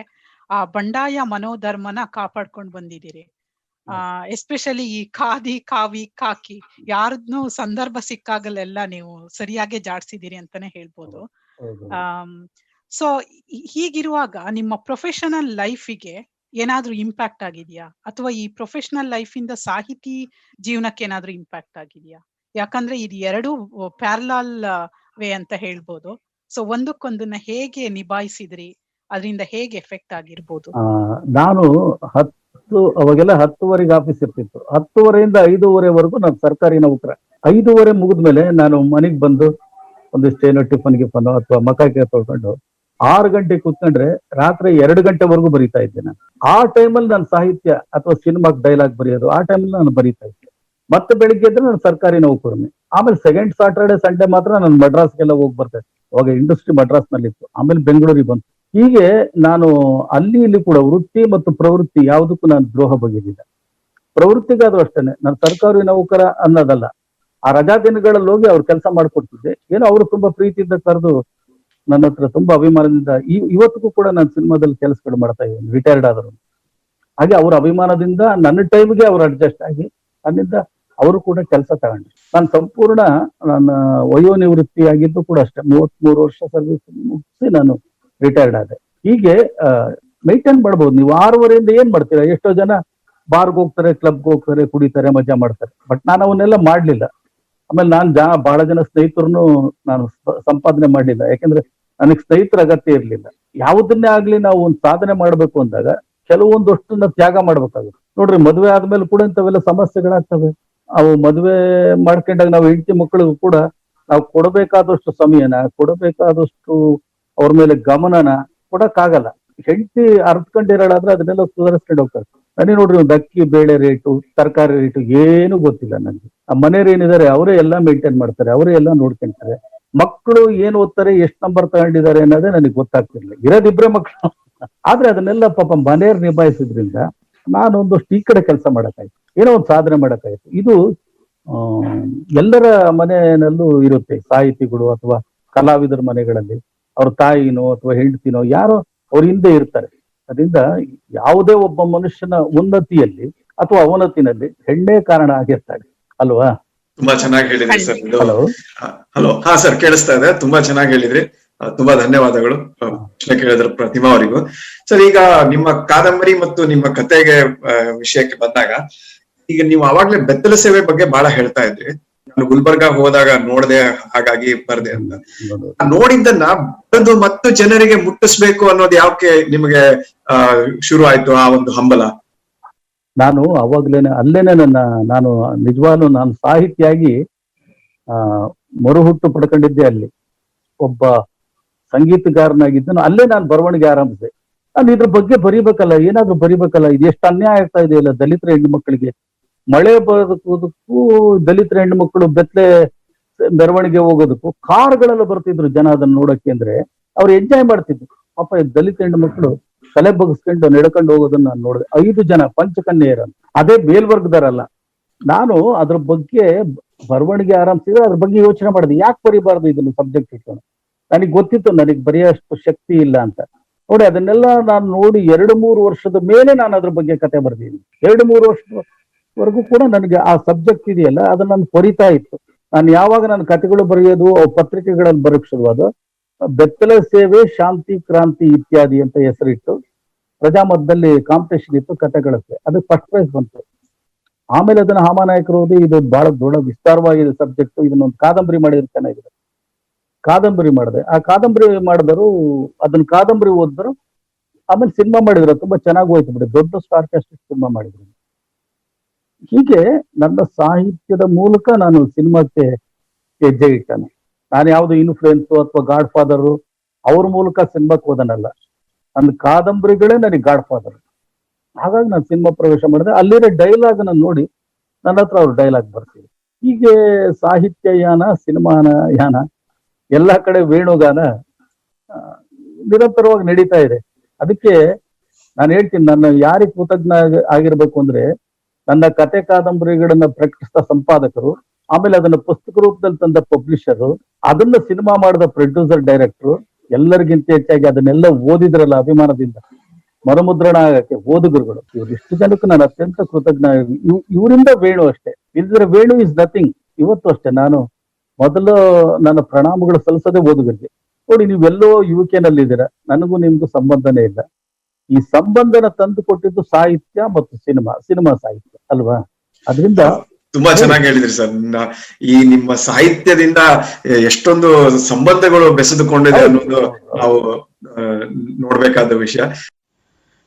ಆ ಬಂಡಾಯ ಮನೋಧರ್ಮನ ಕಾಪಾಡ್ಕೊಂಡು ಬಂದಿದ್ದೀರಿ. ಎಸ್ಪೆಷಲಿ ಈ ಖಾದಿ, ಕಾವಿ, ಕಾಕಿ ಯಾರದ್ನು ಸಂದರ್ಭ ಸಿಕ್ಕಾಗಲೆಲ್ಲ ನೀವು ಸರಿಯಾಗಿ ಜಾಡ್ಸಿದ್ದೀರಿ ಅಂತಾನೆ ಹೇಳ್ಬೋದು. ಸೊ ಹೀಗಿರುವಾಗ ನಿಮ್ಮ ಪ್ರೊಫೆಷನಲ್ ಲೈಫಿಗೆ ಏನಾದ್ರೂ ಇಂಪ್ಯಾಕ್ಟ್ ಆಗಿದ್ಯಾ, ಅಥವಾ ಈ ಪ್ರೊಫೆಷನಲ್ ಲೈಫ್ ಇಂದ ಸಾಹಿತಿ ಜೀವನಕ್ಕೆ ಏನಾದ್ರೂ ಇಂಪ್ಯಾಕ್ಟ್ ಆಗಿದ್ಯಾ? ಯಾಕಂದ್ರೆ ಇದು ಎರಡು ಪ್ಯಾರಲಲ್ ವೇ ಅಂತ ಹೇಳ್ಬೋದು. ಸೊ ಒಂದಕ್ಕೊಂದನ್ನ ಹೇಗೆ ನಿಭಾಯಿಸಿದ್ರಿ, ಅದರಿಂದ ಹೇಗೆ ಎಫೆಕ್ಟ್ ಆಗಿರ್ಬೋದು? ನಾನು ಅವಾಗೆಲ್ಲ 10:00 ಆಫೀಸ್ ಇರ್ತಿತ್ತು. 10:30 5:00 ನಾನು ಸರ್ಕಾರಿ ನೌಕರ. 5:30 ಮುಗಿದ್ಮೇಲೆ ನಾನು ಮನೆಗ್ ಬಂದು ಒಂದಿಷ್ಟು ಏನೋ ಟಿಫನ್ ಗಿಫನ್ ಅಥವಾ ಮಕಾಕೆ ತೊಳ್ಕೊಂಡು 6 ಗಂಟೆ ಕೂತ್ಕೊಂಡ್ರೆ ರಾತ್ರಿ 2 ಗಂಟೆವರೆಗೂ ಬರೀತಾ ಇದ್ದೆ ನಾನು. ಆ ಟೈಮಲ್ಲಿ ನಾನು ಸಾಹಿತ್ಯ ಅಥವಾ ಸಿನಿಮಾಕ್ ಡೈಲಾಗ್ ಬರೆಯೋದು ಆ ಟೈಮಲ್ಲಿ ನಾನು ಬರೀತಾ ಇದ್ದೆ. ಮತ್ತೆ ಬೆಳಿಗ್ಗೆ ಇದ್ರೆ ನಾನು ಸರ್ಕಾರಿ ನೌಕರನೇ. ಆಮೇಲೆ ಸೆಕೆಂಡ್ ಸಾಟರ್ಡೆ ಸಂಡೇ ಮಾತ್ರ ನಾನು ಮಡ್ರಾಸ್ಗೆಲ್ಲ ಹೋಗಿ ಬರ್ತಾ ಇದ್ದೆ. ಅವಾಗ ಇಂಡಸ್ಟ್ರಿ ಮಡ್ರಾಸ್ ನಲ್ಲಿ ಇತ್ತು, ಆಮೇಲೆ ಬೆಂಗಳೂರಿಗೆ ಬಂತು. ಹೀಗೆ ನಾನು ಅಲ್ಲಿ ಇಲ್ಲಿ ಕೂಡ ವೃತ್ತಿ ಮತ್ತು ಪ್ರವೃತ್ತಿ ಯಾವುದಕ್ಕೂ ನಾನು ದ್ರೋಹ ಬಗೆದಿಲ್ಲ. ಪ್ರವೃತ್ತಿಗಾದ್ರೂ ಅಷ್ಟೇನೆ. ನಾನು ಸರ್ಕಾರಿ ನೌಕರ ಅನ್ನೋದಲ್ಲ, ಆ ರಜಾ ದಿನಗಳಲ್ಲಿ ಹೋಗಿ ಅವ್ರು ಕೆಲಸ ಮಾಡ್ಕೊಡ್ತಿದ್ದೆ. ಏನೋ ಅವರು ತುಂಬಾ ಪ್ರೀತಿಯಿಂದ ಕರೆದು ನನ್ನ ಹತ್ರ ತುಂಬಾ ಅಭಿಮಾನದಿಂದ ಇವತ್ತಿಗೂ ಕೂಡ ನಾನು ಸಿನಿಮಾದಲ್ಲಿ ಕೆಲಸಗಳು ಮಾಡ್ತಾ ಇದ್ದೀನಿ, ರಿಟೈರ್ಡ್ ಆದರು. ಹಾಗೆ ಅವ್ರ ಅಭಿಮಾನದಿಂದ ನನ್ನ ಟೈಮ್ಗೆ ಅವ್ರು ಅಡ್ಜಸ್ಟ್ ಆಗಿ ನನ್ನಿಂದ ಅವರು ಕೂಡ ಕೆಲಸ ತಗೊಂಡ್ರು. ನಾನು ಸಂಪೂರ್ಣ ನನ್ನ ವಯೋನಿವೃತ್ತಿ ಆಗಿದ್ದು ಕೂಡ ಅಷ್ಟೇ, 33 ವರ್ಷ ಸರ್ವಿಸ್ ಮುಗಿಸಿ ನಾನು ರಿಟೈರ್ಡ್ ಆದೆ. ಹೀಗೆ ಮೈಂಟೈನ್ ಮಾಡ್ಬೋದು ನೀವು. 6ವರೆಯಿಂದ ಏನ್ ಮಾಡ್ತೀರಾ? ಎಷ್ಟೋ ಜನ ಬಾರ್ಗೆ ಹೋಗ್ತಾರೆ, ಕ್ಲಬ್ಗೆ ಹೋಗ್ತಾರೆ, ಕುಡಿತಾರೆ, ಮಜಾ ಮಾಡ್ತಾರೆ. ಬಟ್ ನಾನು ಅವನ್ನೆಲ್ಲ ಮಾಡ್ಲಿಲ್ಲ. ಆಮೇಲೆ ನಾನು ಬಹಳ ಜನ ಸ್ನೇಹಿತರನ್ನು ನಾನು ಸಂಪಾದನೆ ಮಾಡ್ಲಿಲ್ಲ, ಯಾಕಂದ್ರೆ ನನಗೆ ಸ್ನೇಹಿತರ ಅಗತ್ಯ ಇರ್ಲಿಲ್ಲ. ಯಾವುದನ್ನೇ ಆಗ್ಲಿ ನಾವು ಒಂದು ಸಾಧನೆ ಮಾಡ್ಬೇಕು ಅಂದಾಗ ಕೆಲವೊಂದಷ್ಟನ್ನ ತ್ಯಾಗ ಮಾಡ್ಬೇಕಾಗುತ್ತೆ. ನೋಡ್ರಿ, ಮದುವೆ ಆದ್ಮೇಲೆ ಕೂಡ ಇಂಥವೆಲ್ಲ ಸಮಸ್ಯೆಗಳಾಗ್ತವೆ. ಅವು ಮದುವೆ ಮಾಡ್ಕೊಂಡಾಗ ನಾವು ಹೆಂಡತಿ ಮಕ್ಕಳಿಗೂ ಕೂಡ ನಾವು ಕೊಡಬೇಕಾದಷ್ಟು ಸಮಯನ, ಕೊಡಬೇಕಾದಷ್ಟು ಅವ್ರ ಮೇಲೆ ಗಮನನ ಕೊಡಕ್ಕಾಗಲ್ಲ. ಹೆಂಡತಿ ಅರ್ತ್ಕೊಂಡಿರೋಳಾದ್ರೆ ಅದನ್ನೆಲ್ಲ ಸುಧಾರಿಸ್ಕೊಂಡು ಹೋಗ್ತಾರೆ. ನನಗೆ ನೋಡ್ರಿ, ಒಂದು ಅಕ್ಕಿ ಬೇಳೆ ರೇಟು, ತರಕಾರಿ ರೇಟು ಏನು ಗೊತ್ತಿಲ್ಲ ನನಗೆ. ಆ ಮನೆಯವ್ರು ಏನಿದ್ದಾರೆ ಅವರೇ ಎಲ್ಲ ಮೇಂಟೈನ್ ಮಾಡ್ತಾರೆ, ಅವರೇ ಎಲ್ಲ ನೋಡ್ಕೊಂತಾರೆ. ಮಕ್ಕಳು ಏನ್ ಓದ್ತಾರೆ, ಎಷ್ಟು ನಂಬರ್ ತಗೊಂಡಿದ್ದಾರೆ ಅನ್ನೋದೇ ನನಗೆ ಗೊತ್ತಾಗ್ತಿರ್ಲಿಲ್ಲ. ಇರೋದಿಬ್ರೆ ಮಕ್ಕಳು, ಆದ್ರೆ ಅದನ್ನೆಲ್ಲ ಪಾಪ ಮನೆಯವ್ರು ನಿಭಾಯಿಸಿದ್ರಿಂದ ನಾನೊಂದಷ್ಟು ಈ ಕಡೆ ಕೆಲಸ ಮಾಡಕ್ಕಾಯ್ತು, ಏನೋ ಒಂದು ಸಾಧನೆ ಮಾಡಕ್ಕಾಯ್ತು. ಇದು ಎಲ್ಲರ ಮನೆಯಲ್ಲೂ ಇರುತ್ತೆ. ಸಾಹಿತಿಗಳು ಅಥವಾ ಕಲಾವಿದರ ಮನೆಗಳಲ್ಲಿ ಅವ್ರ ತಾಯಿನೋ ಅಥವಾ ಹೆಂಡತಿನೋ ಯಾರೋ ಅವ್ರ ಹಿಂದೆ ಇರ್ತಾರೆ. ಅದರಿಂದ ಯಾವುದೇ ಒಬ್ಬ ಮನುಷ್ಯನ ಉನ್ನತಿಯಲ್ಲಿ ಅಥವಾ ಅವನತಿನಲ್ಲಿ ಹೆಣ್ಣೇ ಕಾರಣ ಆಗಿರ್ತಾರೆ ಅಲ್ವಾ? ತುಂಬಾ ಚೆನ್ನಾಗಿ ಹೇಳಿದ್ರಿ ಸರ್. ಹಲೋ ಹಲೋ, ಹಾ ಸರ್, ಕೇಳಿಸ್ತಾ ಇದೆ. ತುಂಬಾ ಚೆನ್ನಾಗಿ ಹೇಳಿದ್ರಿ. ತುಂಬಾ ಧನ್ಯವಾದಗಳು ಪ್ರಶ್ನೆ ಕೇಳಿದ್ರ ಪ್ರತಿಮಾ ಅವರಿಗೂ. ಸರ್, ಈಗ ನಿಮ್ಮ ಕಾದಂಬರಿ ಮತ್ತು ನಿಮ್ಮ ಕತೆಗೆ ವಿಷಯಕ್ಕೆ ಬಂದಾಗ, ಈಗ ನೀವು ಅವಾಗ್ಲೇ ಬೆತ್ತಲ ಸೇವೆ ಬಗ್ಗೆ ಬಹಳ ಹೇಳ್ತಾ ಇದ್ರಿ. ನಾನು ಗುಲ್ಬರ್ಗಾ ಹೋದಾಗ ನೋಡ್ದೆ, ಹಾಗಾಗಿ ಬರ್ದೆ ಅಂತ. ನೋಡಿದ್ದನ್ನ ಬರೆದು ಮತ್ತು ಜನರಿಗೆ ಮುಟ್ಟಿಸ್ಬೇಕು ಅನ್ನೋದು ಯಾಕೆ ನಿಮಗೆ ಶುರು ಆಯ್ತು ಆ ಒಂದು ಹಂಬಲ? ನಾನು ಅವಾಗ್ಲೇನೆ ಅಲ್ಲೇನೆ ನಾನು ನಿಜವಾಗ್ಲೂ ನಾನು ಸಾಹಿತಿಯಾಗಿ ಮರುಹುಟ್ಟು ಪಡ್ಕೊಂಡಿದ್ದೆ ಅಲ್ಲಿ. ಒಬ್ಬ ಸಂಗೀತಗಾರನಾಗಿದ್ದನು, ಅಲ್ಲೇ ನಾನು ಬರವಣಿಗೆ ಆರಂಭಿಸಿದೆ. ನಾನು ಇದ್ರ ಬಗ್ಗೆ ಬರಿಬೇಕಲ್ಲ, ಏನಾದ್ರೂ ಬರಿಬೇಕಲ್ಲ, ಇದು ಎಷ್ಟು ಅನ್ಯಾಯ ಆಗ್ತಾ ಇದೆಯಲ್ಲ ದಲಿತರ ಹೆಣ್ಣು ಮಕ್ಕಳಿಗೆ. ಮಳೆ ಬರೋದಕ್ಕೂ ದಲಿತರ ಹೆಣ್ಣು ಮಕ್ಕಳು ಬೆತ್ತಲೆ ಮೆರವಣಿಗೆ ಹೋಗೋದಕ್ಕೂ ಕಾರ್ಗಳೆಲ್ಲ ಬರ್ತಿದ್ರು ಜನ ಅದನ್ನ ನೋಡಕ್ಕೆ. ಅಂದ್ರೆ ಅವ್ರು ಎಂಜಾಯ್ ಮಾಡ್ತಿದ್ರು. ಪಾಪ ದಲಿತ ಹೆಣ್ಣು ಮಕ್ಕಳು ತಲೆ ಬಗ್ಸ್ಕೊಂಡು ನಡ್ಕೊಂಡು ಹೋಗೋದನ್ನ ನಾನು ನೋಡಿದೆ. 5 ಜನ ಪಂಚಕನ್ಯೆಯರ, ಅದೇ ಮೇಲ್ವರ್ಗದರಲ್ಲ. ನಾನು ಅದ್ರ ಬಗ್ಗೆ ಬರವಣಿಗೆ ಆರಂಭಿಸಿದ್ರೆ ಅದ್ರ ಬಗ್ಗೆ ಯೋಚನೆ ಮಾಡಿದೆ, ಯಾಕೆ ಬರಿಬಾರ್ದು ಇದನ್ನು ಸಬ್ಜೆಕ್ಟ್ ಇಟ್ಕೊಂಡು. ನನಗೆ ಗೊತ್ತಿತ್ತು ನನಗೆ ಬರೆಯೋಷ್ಟು ಶಕ್ತಿ ಇಲ್ಲ ಅಂತ. ನೋಡಿ, ಅದನ್ನೆಲ್ಲ ನಾನು ನೋಡಿ 2-3 ವರ್ಷದ ಮೇಲೆ ನಾನು ಅದ್ರ ಬಗ್ಗೆ ಕತೆ ಬರ್ದಿದ್ದೀನಿ. 2-3 ವರ್ಷದವರೆಗೂ ಕೂಡ ನನಗೆ ಆ ಸಬ್ಜೆಕ್ಟ್ ಇದೆಯಲ್ಲ ಅದನ್ನ ನಾನು ಕೊರಿತಾ ಇತ್ತು. ನಾನು ಯಾವಾಗ ನನ್ನ ಕತೆಗಳು ಬರೆಯೋದು ಪತ್ರಿಕೆಗಳಲ್ಲಿ ಬರೋಕ್ ಶುರುವಾದ, ಬೆತ್ತಲ ಸೇವೆ, ಶಾಂತಿ ಕ್ರಾಂತಿ ಇತ್ಯಾದಿ ಅಂತ ಹೆಸರಿಟ್ಟು ಪ್ರಜಾಮತದಲ್ಲಿ ಕಾಂಪಿಟೇಷನ್ ಇತ್ತು ಕತೆಗಳಕ್ಕೆ. ಅದು ಫಸ್ಟ್ ಪ್ರೈಸ್ ಬಂತು. ಆಮೇಲೆ ಅದನ್ನ ಹಾಮಾನಾಯಕರು ಓದಿ, ಇದು ಬಹಳ ದೊಡ್ಡ ವಿಸ್ತಾರವಾಗಿದೆ ಸಬ್ಜೆಕ್ಟ್, ಇದನ್ನೊಂದು ಕಾದಂಬರಿ ಮಾಡಿದ್ರೆ ಚೆನ್ನಾಗಿದೆ. ಕಾದಂಬರಿ ಮಾಡಿದೆ. ಆ ಕಾದಂಬರಿ ಮಾಡಿದರು, ಅದನ್ನ ಕಾದಂಬರಿ ಓದಿದ್ರು. ಆಮೇಲೆ ಸಿನಿಮಾ ಮಾಡಿದ್ರು, ತುಂಬಾ ಚೆನ್ನಾಗಿ ಹೋಯ್ತು ಬಿಡಿ, ದೊಡ್ಡ ಸ್ಟಾರ್ ಕಾಸ್ಟ್ ಸಿನಿಮಾ ಮಾಡಿದ್ರು. ಹೀಗೆ ನನ್ನ ಸಾಹಿತ್ಯದ ಮೂಲಕ ನಾನು ಸಿನಿಮಾಕ್ಕೆ ಹೆಜ್ಜೆ ಇಟ್ಟನು. ನಾನು ಯಾವ್ದು ಇನ್ಫ್ಲೂಯೆನ್ಸ್ ಅಥವಾ ಗಾಡ್ ಫಾದರ್ ಅವ್ರ ಮೂಲಕ ಸಿನಿಮಾಕ್ಕೆ ಹೋದನಲ್ಲ, ನನ್ನ ಕಾದಂಬರಿಗಳೇ ನನಗೆ ಗಾಡ್ ಫಾದರ್. ಹಾಗಾಗಿ ನಾನು ಸಿನಿಮಾ ಪ್ರವೇಶ ಮಾಡಿದೆ. ಅಲ್ಲಿರೋ ಡೈಲಾಗ್ ಅನ್ನ ನೋಡಿ ನನ್ನ ಹತ್ರ ಅವ್ರು ಡೈಲಾಗ್ ಬರ್ತೀವಿ. ಹೀಗೆ ಸಾಹಿತ್ಯ ಯಾನ, ಸಿನಿಮಾನ ಯಾನ, ಎಲ್ಲ ಕಡೆ ವೇಣುಗಾನ ನಿರಂತರವಾಗಿ ನಡೀತಾ ಇದೆ. ಅದಕ್ಕೆ ನಾನು ಹೇಳ್ತೀನಿ, ನನ್ನ ಯಾರಿಗೆ ಕೃತಜ್ಞ ಆಗಿರ್ಬೇಕು ಅಂದ್ರೆ, ನನ್ನ ಕತೆ ಕಾದಂಬರಿಗಳನ್ನ ಪ್ರಕಟಿಸಿದ ಸಂಪಾದಕರು, ಆಮೇಲೆ ಅದನ್ನ ಪುಸ್ತಕ ರೂಪದಲ್ಲಿ ತಂದ ಪಬ್ಲಿಷರು, ಅದನ್ನ ಸಿನಿಮಾ ಮಾಡಿದ ಪ್ರೊಡ್ಯೂಸರ್, ಡೈರೆಕ್ಟರ್, ಎಲ್ಲರಿಗಿಂತ ಹೆಚ್ಚಾಗಿ ಅದನ್ನೆಲ್ಲ ಓದಿದ್ರಲ್ಲ ಅಭಿಮಾನದಿಂದ, ಮರುಮುದ್ರಣ ಆಗಕ್ಕೆ ಓದುಗರುಗಳು, ಇಷ್ಟು ಜನಕ್ಕೂ ನಾನು ಅತ್ಯಂತ ಕೃತಜ್ಞ. ಇವರಿಂದ ವೇಣು ಅಷ್ಟೇ, ಇಲ್ದಿದ್ರೆ ವೇಣು ಇಸ್ ನಥಿಂಗ್. ಇವತ್ತು ಅಷ್ಟೇ ನಾನು ಮೊದಲು ನನ್ನ ಪ್ರಣಾಮಗಳು ಸಲ್ಲಿಸೋದೇ ಓದುಗರಿಗೆ. ನೋಡಿ, ನೀವೆಲ್ಲೋ UK ನಲ್ಲಿದ್ದೀರಾ, ನನಗೂ ನಿಮ್ಗೂ ಸಂಬಂಧನೇ ಇಲ್ಲ. ಈ ಸಂಬಂಧನ ತಂದು ಕೊಟ್ಟಿದ್ದು ಸಾಹಿತ್ಯ ಮತ್ತು ಸಿನಿಮಾ ಸಾಹಿತ್ಯ ಅಲ್ವಾ? ಅದರಿಂದ ತುಂಬಾ ಚೆನ್ನಾಗಿ ಹೇಳಿದ್ರಿ ಸರ್. ಈ ನಿಮ್ಮ ಸಾಹಿತ್ಯದಿಂದ ಎಷ್ಟೊಂದು ಸಂಬಂಧಗಳು ಬೆಸೆದುಕೊಂಡಿದೆ ಅನ್ನೋದು ನಾವು ನೋಡ್ಬೇಕಾದ ವಿಷಯ.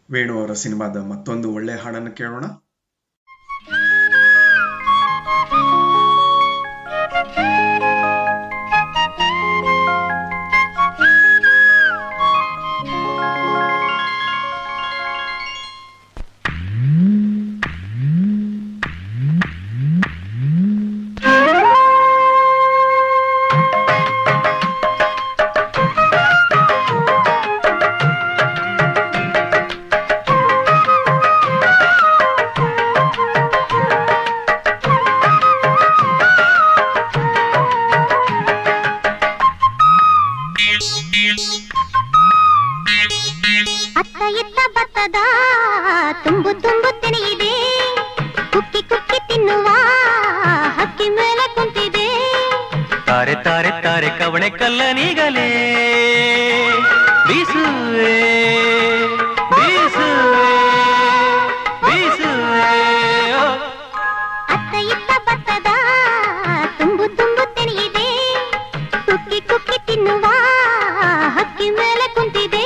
ವೇಣು ಅವರ ಸಿನಿಮಾದ ಮತ್ತೊಂದು ಒಳ್ಳೆ ಹಾಡನ್ನು ಕೇಳೋಣ. ಅತ್ತ ಎತ್ತ ಬತ್ತದ ತುಂಬು ತುಂಬು ತೆನೆಯಿದೆ, ಕುಕ್ಕಿ ಕುಕ್ಕಿ ತಿನ್ನುವ ಹಕ್ಕಿ ಮೇಲೆ ಕುಂತಿದೆ. ತಾರೆ ತಾರೆ ತಾರೆ ಕವಣೆ ಕಲ್ಲನಿಗಲೇ ಬೀಸುವೆ ಬೀಸುವೆ ಬೀಸುವೆ. ಅತ್ತ ಎತ್ತ ಬತ್ತದ ತುಂಬು ತುಂಬು ತೆನೆಯಿದೆ, ಕುಕ್ಕಿ ಕುಕ್ಕಿ ತಿನ್ನುವ ಹಕ್ಕಿ ಮೇಲೆ ಕುಂತಿದೆ.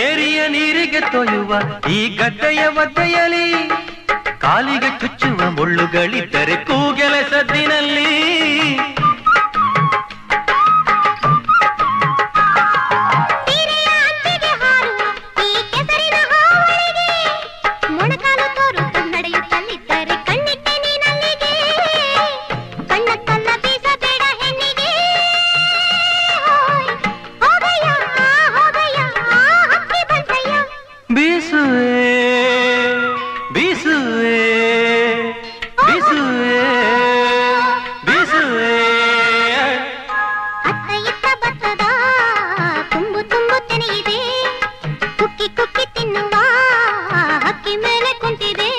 ಏರಿಯ ನೀರಿಗೆ ತೊಯ್ಯುವ ಈ ಗದ್ದೆಯ ಒದ್ದೆಯಲಿ ಕಾಲಿಗೆ ಚುಚ್ಚುವ ಮುಳ್ಳುಗಳಿದ್ದರೆ ಕೂಗೆಲ ಸದ್ದಿನಲ್ಲಿ. ಮೊಣಕಾಲು ತೋರುತ್ತ ನಡೆಯುತ್ತಲಿದ್ದರೆ ಕಣ್ಣಿಟ್ಟೆ ನೀನಲ್ಲಿಗೆ, ಕಣ್ಣ ಕಲ್ಲ ಬೀಸಬೇಡ ಹೆಣ್ಣಿಗೆ. ಹೋಗಯ್ಯ ಹೋಗಯ್ಯ ಹಕ್ಕಿ ಬಂತಯ್ಯ. ಬೀಸುವೆ ಬೀಸುವೆ ಬೀಸುವೆ ಬೀಸುವೆ. ಅತ್ತ ಇತ್ತ ಬತ್ತದ ತುಂಬು ತುಂಬು ತೆನೆಯಿದೆ, ಕುಕ್ಕಿ ಕುಕ್ಕಿ ತಿನ್ನುವ ಹಕ್ಕಿ ಮೇಲೆ ಕುಂತಿದೆ.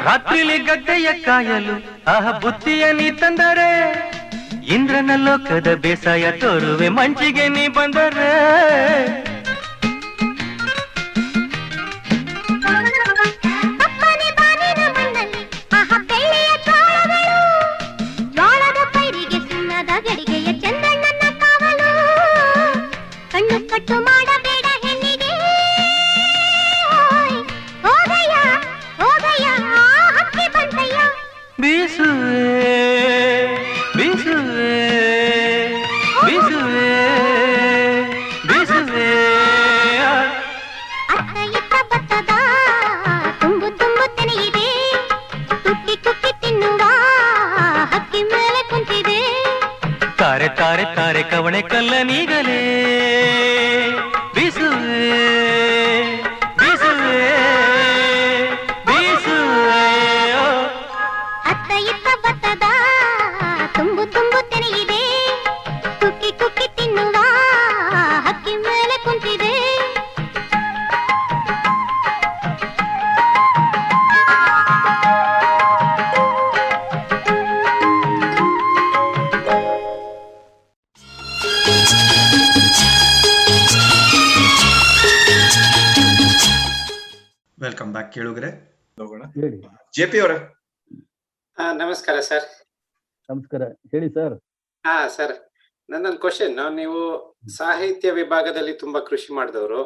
ರಾತ್ರಿಲಿ ಗದ್ದೆಯ ಕಾಯಲು ಬುತ್ತಿಯ ನೀ ತಂದರೆ, ಇಂದ್ರನ ಲೋಕದ ಬೇಸಾಯ ತೋರುವೆ ಮಂಚಿಗೆ ನೀ ಬಂದರೆ. ಅಪ್ಪನೆ ಬಾನಿನ ಮಣ್ಣಲ್ಲಿ ಬೆಳ್ಳಿಯ ಜೋಳಗಳು, ಜೋಳದ ಪೈರಿಗೆ ಸುಣ್ಣದ ಗಡಿಗೆಯ ಚಂದಣ್ಣನ ಕಾವಲು. ಕಣ್ಣು ಕಟ್ಟು ಮಾಡಬೇಡ ಹೆಣ್ಣಿಗೆ, ಹೋಗಯ್ಯ ಹೋಗಯ್ಯ ಹಕ್ಕಿ ಬಂತಯ್ಯ. ಬೀಸುವೆ ಬೀಸುವೆ ಬೀಸುವೆ ಬೀಸುವೆ. ಅತ್ತ ಇತ್ತ ಬತ್ತದ ತುಂಬು ತುಂಬು ತೆನೆಯಿದೆ, ಕುಕ್ಕಿ ಕುಕ್ಕಿ ತಿನ್ನುವ ಹಕ್ಕಿ ಮೇಲೆ ಕುಂತಿದೆ. ತಾರೆ ತಾರೆ ತಾರೆ ಕವಣೆ ಕಲ್ಲನಿಗಲೇ ಬೀಸುವೆ ಬೀಸುವೆ ಬೀಸುವೆ. ಅತ್ತ ಇತ್ತ ಬತ್ತದ ತುಂಬು ತುಂಬು ತೆನೆಯಿದೆ, ಕುಕ್ಕಿ ಕುಕ್ಕಿ ತಿನ್ನುವ ಹಕ್ಕಿ ಮೇಲೆ ಕುಂತಿದೆ. ವೆಲ್ಕಮ್ ಬ್ಯಾಕ್ ಕೇಳುಗರೆ. ಹೇಳಿ. ಜೆಪಿ ಅವರೇ. ನಮಸ್ಕಾರ ಸರ್. ನಮಸ್ಕಾರ, ಹೇಳಿ ಸರ್. ಸರ್, ನನ್ನೊಂದು ಕ್ವಶನ್. ನೀವು ಸಾಹಿತ್ಯ ವಿಭಾಗದಲ್ಲಿ ತುಂಬಾ ಕೃಷಿ ಮಾಡಿದವರು,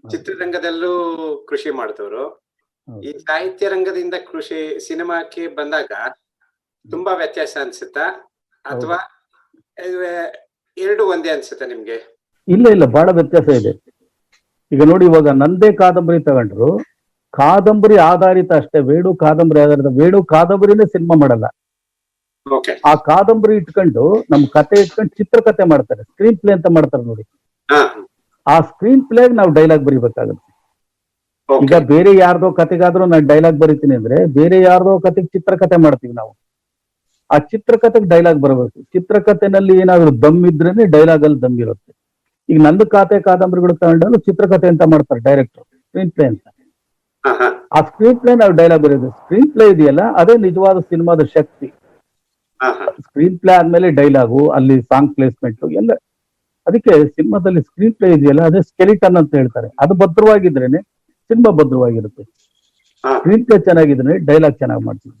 ಚಿತ್ರರಂಗದಲ್ಲೂ ಕೃಷಿ ಮಾಡಿದವರು. ಈ ಸಾಹಿತ್ಯ ರಂಗದಿಂದ ಕೃಷಿ ಸಿನಿಮಾಕ್ಕೆ ಬಂದಾಗ ತುಂಬಾ ವ್ಯತ್ಯಾಸ ಅನ್ಸುತ್ತಾ, ಅಥವಾ ಎರಡು ಒಂದೇ ಅನ್ಸುತ್ತಾ ನಿಮ್ಗೆ? ಇಲ್ಲ ಇಲ್ಲ, ಬಹಳ ವ್ಯತ್ಯಾಸ ಇದೆ. ಈಗ ನೋಡಿ, ಇವಾಗ ನಂದೇ ಕಾದಂಬರಿ ತಗೊಂಡ್ರು, ಕಾದಂಬರಿ ಆಧಾರಿತ ಅಷ್ಟೇ, ವೇಣು ಕಾದಂಬರಿ ಆಧಾರಿತ. ವೇಣು ಕಾದಂಬರಿನೇ ಸಿನಿಮಾ ಮಾಡಲ್ಲ. ಆ ಕಾದಂಬರಿ ಇಟ್ಕೊಂಡು ನಮ್ ಕತೆ ಇಟ್ಕೊಂಡು ಚಿತ್ರಕಥೆ ಮಾಡ್ತಾರೆ, ಸ್ಕ್ರೀನ್ ಪ್ಲೇ ಅಂತ ಮಾಡ್ತಾರೆ ನೋಡಿ. ಆ ಸ್ಕ್ರೀನ್ ಪ್ಲೇಗ್ ನಾವು ಡೈಲಾಗ್ ಬರಿಬೇಕಾಗುತ್ತೆ. ಈಗ ಬೇರೆ ಯಾರ್ದೋ ಕತೆಗಾದ್ರೂ ನಾನು ಡೈಲಾಗ್ ಬರಿತೀನಿ ಅಂದ್ರೆ, ಬೇರೆ ಯಾರ್ದೋ ಕತೆಗೆ ಚಿತ್ರಕಥೆ ಮಾಡ್ತೀವಿ ನಾವು. ಆ ಚಿತ್ರಕಥೆಗೆ ಡೈಲಾಗ್ ಬರಬೇಕು. ಚಿತ್ರಕಥೆನಲ್ಲಿ ಏನಾದ್ರು ದಮ್ ಇದ್ರೇನೆ ಡೈಲಾಗ್ ಅಲ್ಲಿ ದಮ್ ಇರುತ್ತೆ. ಈಗ ನಂದು ಕಾದಂಬರಿಗಳು ತಗೊಂಡು ಚಿತ್ರಕಥೆ ಅಂತ ಮಾಡ್ತಾರೆ ಡೈರೆಕ್ಟರ್, ಸ್ಕ್ರೀನ್ ಪ್ಲೇ ಅಂತ. ಆ ಸ್ಕ್ರೀನ್ ಪ್ಲೇ ನಾವು ಡೈಲಾಗ್ ಬರೆಯೋದು. ಸ್ಕ್ರೀನ್ ಪ್ಲೇ ಇದೆಯಲ್ಲ ಅದೇ ನಿಜವಾದ ಸಿನಿಮಾದ ಶಕ್ತಿ. ಸ್ಕ್ರೀನ್ ಪ್ಲೇ ಆದ್ಮೇಲೆ ಡೈಲಾಗು, ಅಲ್ಲಿ ಸಾಂಗ್ ಪ್ಲೇಸ್ಮೆಂಟ್ ಎಲ್ಲ. ಅದಕ್ಕೆ ಸಿನಿಮಾದಲ್ಲಿ ಸ್ಕ್ರೀನ್ ಪ್ಲೇ ಇದೆಯಲ್ಲ ಅದೇ ಸ್ಕೆಲಿಟನ್ ಅಂತ ಹೇಳ್ತಾರೆ. ಅದು ಭದ್ರವಾಗಿದ್ರೇನೆ ಸಿನಿಮಾ ಭದ್ರವಾಗಿರುತ್ತೆ. ಸ್ಕ್ರೀನ್ ಪ್ಲೇ ಚೆನ್ನಾಗಿದ್ರೆ ಡೈಲಾಗ್ ಚೆನ್ನಾಗಿ ಮಾಡ್ತೀವಿ.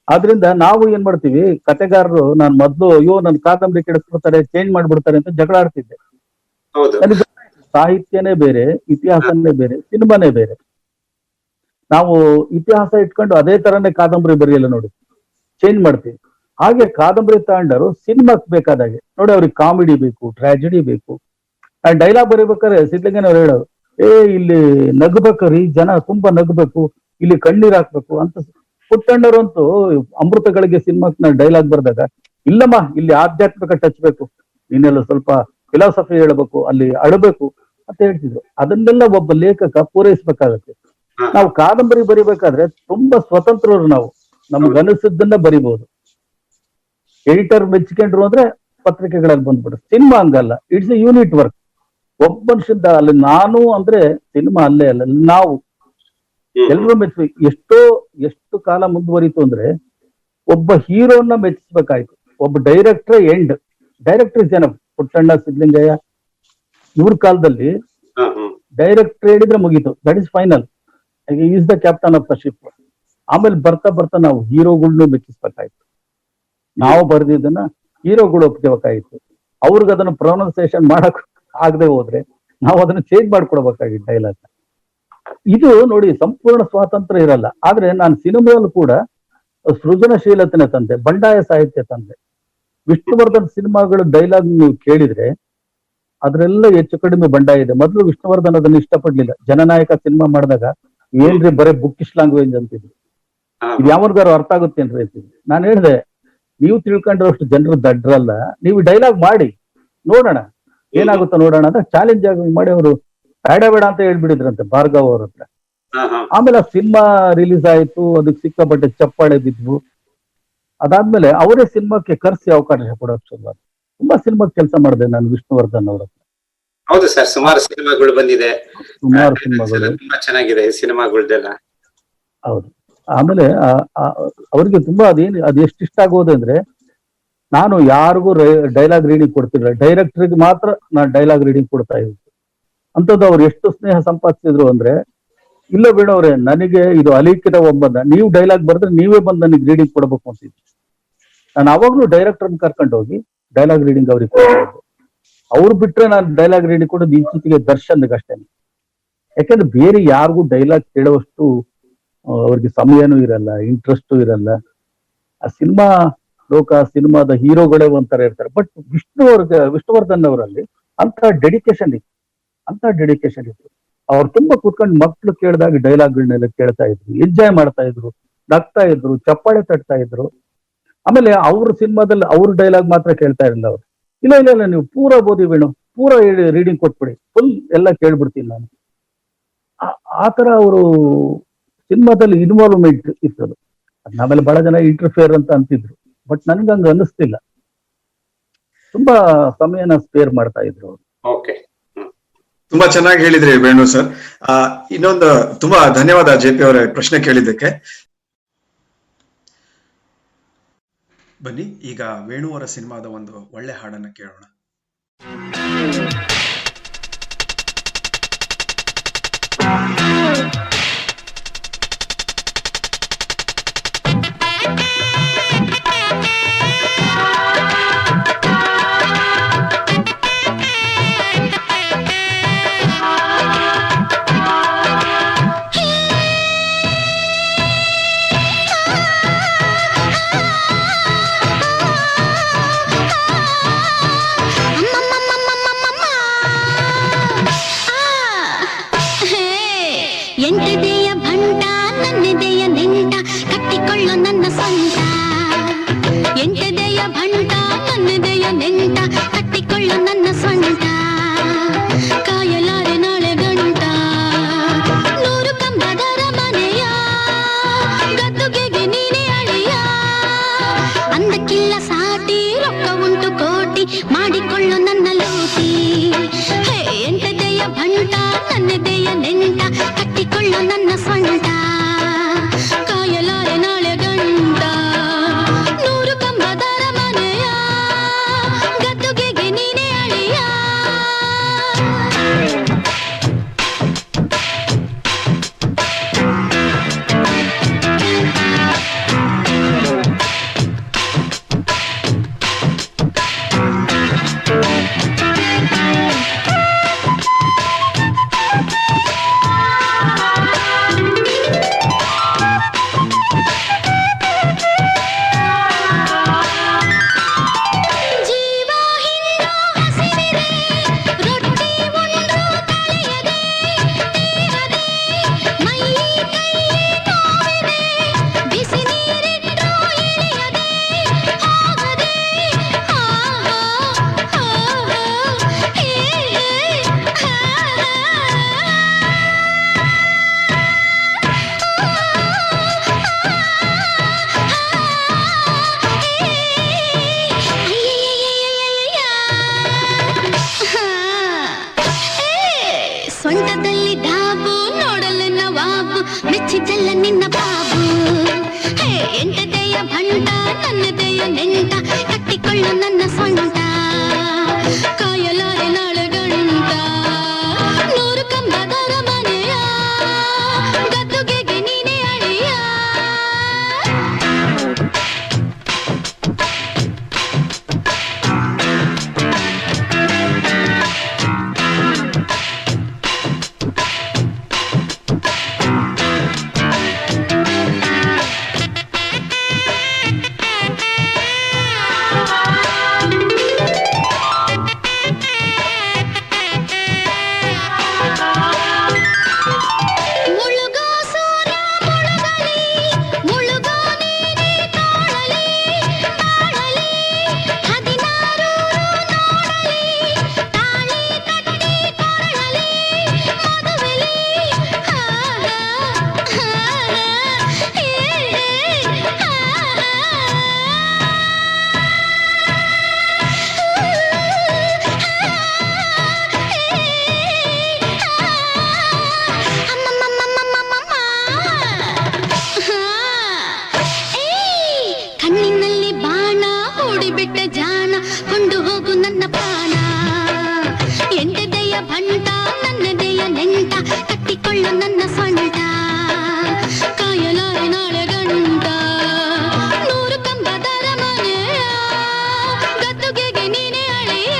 ಆದ್ರಿಂದ ನಾವು ಏನ್ ಮಾಡ್ತೀವಿ, ಕತೆಗಾರರು ನಾನು ಮೊದ್ಲು ಅಯ್ಯೋ ನನ್ನ ಕಾದಂಬರಿ ಕೆಡಿಸ್ಬಿಡ್ತಾರೆ, ಚೇಂಜ್ ಮಾಡ್ಬಿಡ್ತಾರೆ ಅಂತ ಜಗಳ ಆಡ್ತಿದ್ದೆ. ನನಗೆ ಸಾಹಿತ್ಯನೇ ಬೇರೆ, ಇತಿಹಾಸನೇ ಬೇರೆ, ಸಿನಿಮಾನೇ ಬೇರೆ. ನಾವು ಇತಿಹಾಸ ಇಟ್ಕೊಂಡು ಅದೇ ತರನೇ ಕಾದಂಬರಿ ಬರೆಯಲ್ಲ ನೋಡಿ, ಚೇಂಜ್ ಮಾಡ್ತೀವಿ. ಹಾಗೆ ಕಾದಂಬರಿ ತಗೊಂಡರು ಸಿನಿಮಾಕ್ ಬೇಕಾದಾಗೆ ನೋಡಿ, ಅವ್ರಿಗೆ ಕಾಮಿಡಿ ಬೇಕು, ಟ್ರಾಜಿಡಿ ಬೇಕು. ಡೈಲಾಗ್ ಬರೀಬೇಕಾದ್ರೆ ಸಿದ್ಲಿಂಗನವ್ರು ಹೇಳೋರು, ಇಲ್ಲಿ ನಗ್ಬೇಕ್ರಿ ಜನ, ತುಂಬಾ ನಗ್ಬೇಕು, ಇಲ್ಲಿ ಕಣ್ಣೀರ್ ಹಾಕ್ಬೇಕು ಅಂತ. ಪುಟ್ಟಣ್ಣರಂತೂ ಅಮೃತಗಳಿಗೆ ಸಿನಿಮಾಕ್ ನಾನು ಡೈಲಾಗ್ ಬರ್ದಾಗ, ಇಲ್ಲಮ್ಮ ಇಲ್ಲಿ ಆಧ್ಯಾತ್ಮಿಕ ಟಚ್ ಬೇಕು, ನೀನೆಲ್ಲ ಸ್ವಲ್ಪ ಫಿಲಾಸಫಿ ಹೇಳ್ಬೇಕು, ಅಲ್ಲಿ ಅಳಬೇಕು ಅಂತ ಹೇಳ್ತಿದ್ರು. ಅದನ್ನೆಲ್ಲ ಒಬ್ಬ ಲೇಖಕ ಪೂರೈಸ್ಬೇಕಾಗತ್ತೆ. ನಾವು ಕಾದಂಬರಿ ಬರಿಬೇಕಾದ್ರೆ ತುಂಬಾ ಸ್ವತಂತ್ರರು, ನಾವು ನಮ್ಗನಿಸಿದ್ದನ್ನ ಬರಿಬಹುದು. ಎಡಿಟರ್ ಮೆಚ್ಕೊಂಡ್ರು ಅಂದ್ರೆ ಪತ್ರಿಕೆಗಳಲ್ಲಿ ಬಂದ್ಬಿಡು. ಸಿನಿಮಾ ಹಂಗಲ್ಲ, ಇಟ್ಸ್ ಎ ಯೂನಿಟ್ ವರ್ಕ್. ಒಬ್ಬ ಮನುಷ್ಯಂದ ಅಲ್ಲಿ ನಾನು ಅಂದ್ರೆ ಸಿನಿಮಾ ಅಲ್ಲೇ ಅಲ್ಲ, ನಾವು ಎಲ್ಲರೂ ಮೆಚ್ಚಬೇಕು. ಎಷ್ಟು ಕಾಲ ಮುಂದುವರಿತು ಅಂದ್ರೆ ಒಬ್ಬ ಹೀರೋನ ಮೆಚ್ಚಿಸ್ಬೇಕಾಯ್ತು, ಒಬ್ಬ ಡೈರೆಕ್ಟರ್ ಎಂಡ್. ಡೈರೆಕ್ಟರ್ ಜನ ಪುಟ್ಟಣ್ಣ, ಸಿದ್ಲಿಂಗಯ್ಯ ಇವ್ರ ಕಾಲದಲ್ಲಿ ಡೈರೆಕ್ಟರ್ ಹೇಳಿದ್ರೆ ಮುಗೀತು, that is final, is the captain of the ship. ಆಮೇಲೆ ಬರ್ತಾ ಬರ್ತಾ ನಾವು ಹೀರೋಗಳ್ನು ಮೆಚ್ಚಿಸ್ಬೇಕಾಯ್ತು. ನಾವು ಬರ್ದಿದ್ದನ್ನ ಹೀರೋಗಳು ಒಪ್ಕೋಬೇಕಾಗಿತ್ತು. ಅವ್ರಿಗೆ ಅದನ್ನ ಪ್ರೊನೌನ್ಸಿಯೇಷನ್ ಮಾಡಕ್ ಆಗದೆ ಹೋದ್ರೆ ನಾವು ಅದನ್ನ ಚೇಂಜ್ ಮಾಡ್ಕೊಡ್ಬೇಕಾಗಿತ್ತು ಡೈಲಾಗ್. ಇದು ನೋಡಿ ಸಂಪೂರ್ಣ ಸ್ವಾತಂತ್ರ್ಯ ಇರಲ್ಲ. ಆದ್ರೆ ನಾನು ಸಿನಿಮಾದಲ್ಲೂ ಕೂಡ ಸೃಜನಶೀಲತೆನ ತಂದೆ, ಬಂಡಾಯ ಸಾಹಿತ್ಯ ತಂದೆ. ವಿಷ್ಣುವರ್ಧನ್ ಸಿನಿಮಾಗಳ ಡೈಲಾಗ್ ನೀವು ಕೇಳಿದ್ರೆ ಅದ್ರೆಲ್ಲ ಹೆಚ್ಚು ಕಡಿಮೆ ಬಂಡಾಯ ಇದೆ. ಮೊದಲು ವಿಷ್ಣುವರ್ಧನ್ ಅದನ್ನ ಇಷ್ಟಪಡ್ಲಿಲ್ಲ. ಜನನಾಯಕ ಸಿನಿಮಾ ಮಾಡಿದಾಗ ಏನ್ರಿ ಬರೇ ಬುಕ್ಕಿಶ್ ಲ್ಯಾಂಗ್ವೇಜ್ ಅಂತಿದ್ರು, ಇದು ಯಾವನ್ಗಾರು ಅರ್ಥ ಆಗುತ್ತೇನ್ರಿ ಅಂತಿದ್ರು. ನಾನು ಹೇಳಿದೆ, ನೀವು ತಿಳ್ಕೊಂಡ್ರಷ್ಟು ಜನರು ದಡ್ರಲ್ಲ, ನೀವು ಡೈಲಾಗ್ ಮಾಡಿ ನೋಡೋಣ ಏನಾಗುತ್ತೋ ನೋಡೋಣ ಅಂತ ಚಾಲೆಂಜ್ ಆಗಿ ಮಾಡಿ ಅವರು ಬೇಡ ಬೇಡ ಅಂತ ಹೇಳ್ಬಿಡಿದ್ರಂತೆ ಭಾರ್ಗವ್ ಅವ್ರ ಹತ್ರ. ಆಮೇಲೆ ಆ ಸಿನಿಮಾ ರಿಲೀಸ್ ಆಯ್ತು, ಅದಕ್ಕೆ ಸಿಕ್ಕಾಪಟ್ಟೆ ಚಪ್ಪಾಳೆ ಬಿದ್ವು. ಅದಾದ್ಮೇಲೆ ಅವರೇ ಸಿನಿಮಾಕ್ಕೆ ಕರ್ಸಿ ಅವಕಾಶ ಕೊಡೋಕೆ ಶುರು. ತುಂಬಾ ಸಿನಿಮಾಕ್ಕೆ ಕೆಲಸ ಮಾಡಿದೆ ನಾನು ವಿಷ್ಣುವರ್ಧನ್ ಅವ್ರ ಹತ್ರ. ಹೌದು ಸರ್, ಸುಮಾರು ಸಿನಿಮಾಗಳು ಬಂದಿದೆ, ಸುಮಾರು ಸಿನಿಮಾಗಳು ತುಂಬಾ ಚೆನ್ನಾಗಿದೆ ಸಿನಿಮಾಗಳ್ದೆಲ್ಲ. ಹೌದು. ಆಮೇಲೆ ಅವ್ರಿಗೆ ತುಂಬಾ ಅದು ಎಷ್ಟು ಇಷ್ಟ ಆಗೋದು ಅಂದ್ರೆ, ನಾನು ಯಾರಿಗೂ ಡೈಲಾಗ್ ರೀಡಿಂಗ್ ಕೊಡ್ತಿಲ್ಲ, ಡೈರೆಕ್ಟರ್ಗೆ ಮಾತ್ರ ನಾನು ಡೈಲಾಗ್ ರೀಡಿಂಗ್ ಕೊಡ್ತಾ ಇದ್ದೆ. ಅಂತದ್ದು ಅವ್ರು ಎಷ್ಟು ಸ್ನೇಹ ಸಂಪಾದಿಸಿದ್ರು ಅಂದ್ರೆ, ಇಲ್ಲ ಬಿಡೋವ್ರೆ, ನನಗೆ ಇದು ಅಲಿಖಿತ ಒಪ್ಪಂದ, ನೀವು ಡೈಲಾಗ್ ಬರೆದ್ರೆ ನೀವೇ ಬಂದು ನನಗೆ ರೀಡಿಂಗ್ ಕೊಡ್ಬೇಕು ಅಂತಿದ್ದೆ. ನಾನು ಅವಾಗ್ಲೂ ಡೈರೆಕ್ಟರ್ ಕರ್ಕೊಂಡು ಹೋಗಿ ಡೈಲಾಗ್ ರೀಡಿಂಗ್ ಅವ್ರಿಗೆ ಕೊಡ್ತಾ ಇದ್ದೆ. ಅವ್ರು ಬಿಟ್ರೆ ನಾನು ಡೈಲಾಗ್ ರೀಡಿಂಗ್ ಕೊಡೋದು ಈಚೆಗೆ ದರ್ಶನ್ಗೆ ಅಷ್ಟೇ. ಯಾಕಂದ್ರೆ ಬೇರೆ ಯಾರಿಗೂ ಡೈಲಾಗ್ ಕೇಳುವಷ್ಟು ಅವ್ರಿಗೆ ಸಮಯನೂ ಇರಲ್ಲ, ಇಂಟ್ರೆಸ್ಟು ಇರಲ್ಲ. ಆ ಸಿನಿಮಾ ಲೋಕ, ಸಿನಿಮಾದ ಹೀರೋಗಳೇ ಒಂಥರ ಇರ್ತಾರೆ. ಬಟ್ ವಿಷ್ಣುವರ್ಧನ್ ಅವರಲ್ಲಿ ಅಂತ ಡೆಡಿಕೇಶನ್ ಇತ್ತು. ಅವ್ರು ತುಂಬಾ ಕೂತ್ಕೊಂಡು ಮಕ್ಳು ಕೇಳಿದಾಗ ಡೈಲಾಗ್ಗಳನ್ನೆಲ್ಲ ಕೇಳ್ತಾ ಇದ್ರು, ಎಂಜಾಯ್ ಮಾಡ್ತಾ ಇದ್ರು, ನಗ್ತಾ ಇದ್ರು, ಚಪ್ಪಾಳೆ ತಟ್ತಾ ಇದ್ರು. ಆಮೇಲೆ ಅವ್ರ ಸಿನಿಮಾದಲ್ಲಿ ಅವ್ರ ಡೈಲಾಗ್ ಮಾತ್ರ ಕೇಳ್ತಾ ಇರಲಿಲ್ಲ ಅವ್ರು. ಇಲ್ಲ ನೀವು ಪೂರ ಓದಿ ವೇಣು, ಪೂರ ರೀಡಿಂಗ್ ಕೊಟ್ಬಿಡಿ, ಫುಲ್ ಎಲ್ಲ ಕೇಳ್ಬಿಡ್ತೀನಿ ನಾನು. ಆ ತರ ಅವರು ಸಿನಿಮಾದಲ್ಲಿ ಇನ್ವಾಲ್ವ್ಮೆಂಟ್ ಇರ್ತದೆ. ಆಮೇಲೆ ಬಹಳ ಜನ ಇಂಟರ್ಫಿಯರ್ ಅಂತ ಅಂತಿದ್ರು, ಬಟ್ ನನ್ಗೆ ಹಂಗ ಅನ್ನಿಸ್ತಿಲ್ಲ. ತುಂಬಾ ಸಮಯನ ಸ್ಪೇರ್ ಮಾಡ್ತಾ ಇದ್ರು ಅವರು. ಓಕೆ, ತುಂಬಾ ಚೆನ್ನಾಗಿ ಹೇಳಿದ್ರಿ ವೇಣು ಸರ್. ಇನ್ನೊಂದು ತುಂಬಾ ಧನ್ಯವಾದ ಜೆ ಪಿ ಅವರ ಪ್ರಶ್ನೆ ಕೇಳಿದ್ದಕ್ಕೆ. ಬನ್ನಿ ಈಗ ವೇಣು ಅವರ ಸಿನಿಮಾದ ಒಂದು ಒಳ್ಳೆ ಹಾಡನ್ನ ಕೇಳೋಣ. ಎಂಟದೆಯ ಭಂಟ ನನ್ನೆದೆಯ ನೆಂಟ ಕಟ್ಟಿಕೊಳ್ಳು ನನ್ನ ಸ್ವಂತ. ಎಂಟದೆಯ ಭಂಟ ನನ್ನೆದೆಯ ನೆಂಟ ಕಟ್ಟಿಕೊಳ್ಳು ನನ್ನ ಸ್ವಂತ. ಕಾಯಲಾರೆ ನಾಳೆ ಗಂಟ ನೂರು ಕಂಬದರ ಮನೆಯ ಗದ್ದುಗೆಗೆ ನೀನೆ ಅಳಿಯ. ಅಂದಕ್ಕಿಲ್ಲ ಸಾಟಿ ರೊಕ್ಕ ಉಂಟು ಕೋಟಿ ಮಾಡಿಕೊಳ್ಳು ನನ್ನ ಲೂಟಿ. ಎಂಟದೆಯ ಭಂಟ ನನ್ನೆದೆಯ ನೆಂಟ ಕಟ್ಟಿಕೊಳ್ಳು ನನ್ನ ಸ್ವಂತ. ನೆಂಟ ಕಟ್ಟಿಕೊಳ್ಳು ನನ್ನ ಸೊಂಟ ಕಾಯಲಾರೆ ನಾಳೆ ಗಂಟ ನೂರು ಕಂಬದರ ಮನೆಯ ಗದ್ದುಗೆಗೆ ನೀನೇ ಅಳಿಯ ಮುಳುಗೋ ಸೂರ್ಯ ಮುಳುಗಲಿ ಮುಳುಗೋ ನೀನೇ ತಾಳಲಿ ತಾಳಲಿ 16 ನೋಡಲಿ ತಾಳಿ ಕಟ್ಟಿ ಕೊರಳಲಿ ಮದುವೆಲಿ ಕಣ್ಣಿನಲ್ಲಿ ಬಾಣ ಹೂಡಿಬಿಟ್ಟ ಜಾಣ ಕೊಂಡು ಹೋಗು ನನ್ನ ಪ್ರಾಣ ಎಂಟದೆಯ ಭಂಟ ನನ್ನದೆಯ ನೆಂಟ ಕಟ್ಟಿಕೊಳ್ಳು ನನ್ನ ಸೊಂಟ ಕಾಯಲಾರೆ ನಾಳೆ ಗಂಟ ನೂರು ಕಂಬದರ ಮನೆಯ ಗದ್ದುಗೆಗೆ ನೀನೇ ಅಳಿಯ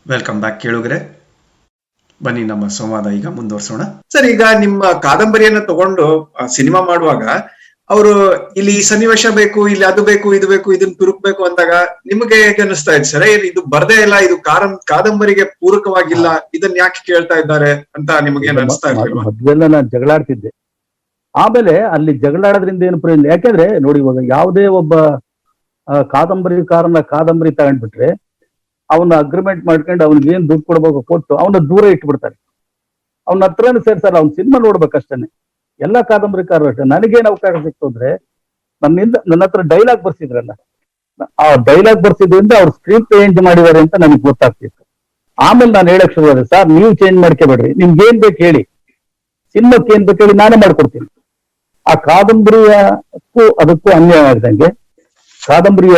ವೆಲ್ಕಮ್ ಬ್ಯಾಕ್ ಕೇಳುಗರೆ. ಬನ್ನಿ ನಮ್ಮ ಸಂವಾದ ಈಗ ಮುಂದುವರ್ಸೋಣ. ಸರ್, ಈಗ ನಿಮ್ಮ ಕಾದಂಬರಿಯನ್ನ ತಗೊಂಡು ಸಿನಿಮಾ ಮಾಡುವಾಗ ಅವರು ಇಲ್ಲಿ ಈ ಸನ್ನಿವೇಶ ಬೇಕು, ಇಲ್ಲಿ ಅದು ಬೇಕು, ಇದು ಬೇಕು, ಇದನ್ನ ತುರುಕ್ಬೇಕು ಅಂದಾಗ ನಿಮಗೆ ಹೇಗೆ ಅನಿಸ್ತಾ ಇದೆ ಸರ್? ಇದು ಬರ್ದೇ ಇಲ್ಲ, ಇದು ಕಾದಂಬರಿಗೆ ಪೂರಕವಾಗಿಲ್ಲ, ಇದನ್ನ ಯಾಕೆ ಕೇಳ್ತಾ ಇದ್ದಾರೆ ಅಂತ ನಿಮಗೆ ಏನ್ ಅನಿಸ್ತಾ ಇರ್ಲಿಲ್ವಾ? ಮೊದ್ಲೆಲ್ಲ ನಾನು ಜಗಳಾಡ್ತಿದ್ದೆ. ಆಮೇಲೆ ಅಲ್ಲಿ ಜಗಳಾಡೋದ್ರಿಂದ ಏನು ಪ್ರಯೋಜನ? ಯಾಕೆಂದ್ರೆ ನೋಡಿ, ಇವಾಗ ಯಾವುದೇ ಒಬ್ಬ ಕಾದಂಬರಿಕಾರನ ಕಾದಂಬರಿ ತಗೊಂಡ್ಬಿಟ್ರೆ ಅವನ ಅಗ್ರಿಮೆಂಟ್ ಮಾಡ್ಕೊಂಡು ಅವ್ನಿಗೆ ಏನ್ ದುಡ್ಡು ಕೊಡ್ಬೇಕು ಕೊಟ್ಟು ಅವನ ದೂರ ಇಟ್ಬಿಡ್ತಾರೆ. ಅವನ ಹತ್ರನೇ ಸೇರ್ಸಲ್ಲ, ಅವ್ನ ಸಿನಿಮಾ ನೋಡ್ಬೇಕಷ್ಟೇನೆ. ಎಲ್ಲಾ ಕಾದಂಬರಿಕಾರರು ಅಷ್ಟೇ. ನನಗೇನ್ ಅವಕಾಶ ಸಿಕ್ತು ಅಂದ್ರೆ, ನನ್ನ ಹತ್ರ ಡೈಲಾಗ್ ಬರ್ಸಿದ್ರಲ್ಲ, ಆ ಡೈಲಾಗ್ ಬರ್ಸಿದ್ರಿಂದ ಅವ್ರು ಸ್ಕ್ರೀನ್ ಚೇಂಜ್ ಮಾಡಿದ್ದಾರೆ ಅಂತ ನನಗೆ ಗೊತ್ತಾಗ್ತಿತ್ತು. ಆಮೇಲೆ ನಾನು ಹೇಳಕ್ ಶುರುವಾದೆ, ಸರ್ ನೀವು ಚೇಂಜ್ ಮಾಡ್ಕೊಬೇಡ್ರಿ, ನಿಮ್ಗೆ ಏನ್ ಬೇಕು ಹೇಳಿ, ಸಿನಿಮಾಕ್ಕೆ ಏನ್ ಬೇಕು ಹೇಳಿ, ನಾನೇ ಮಾಡ್ಕೊಡ್ತೀನಿ. ಆ ಕಾದಂಬರಿಯಕ್ಕೂ ಅದಕ್ಕೂ ಅನ್ಯಾಯ ಆಗದಂಗೆ, ಕಾದಂಬರಿಯ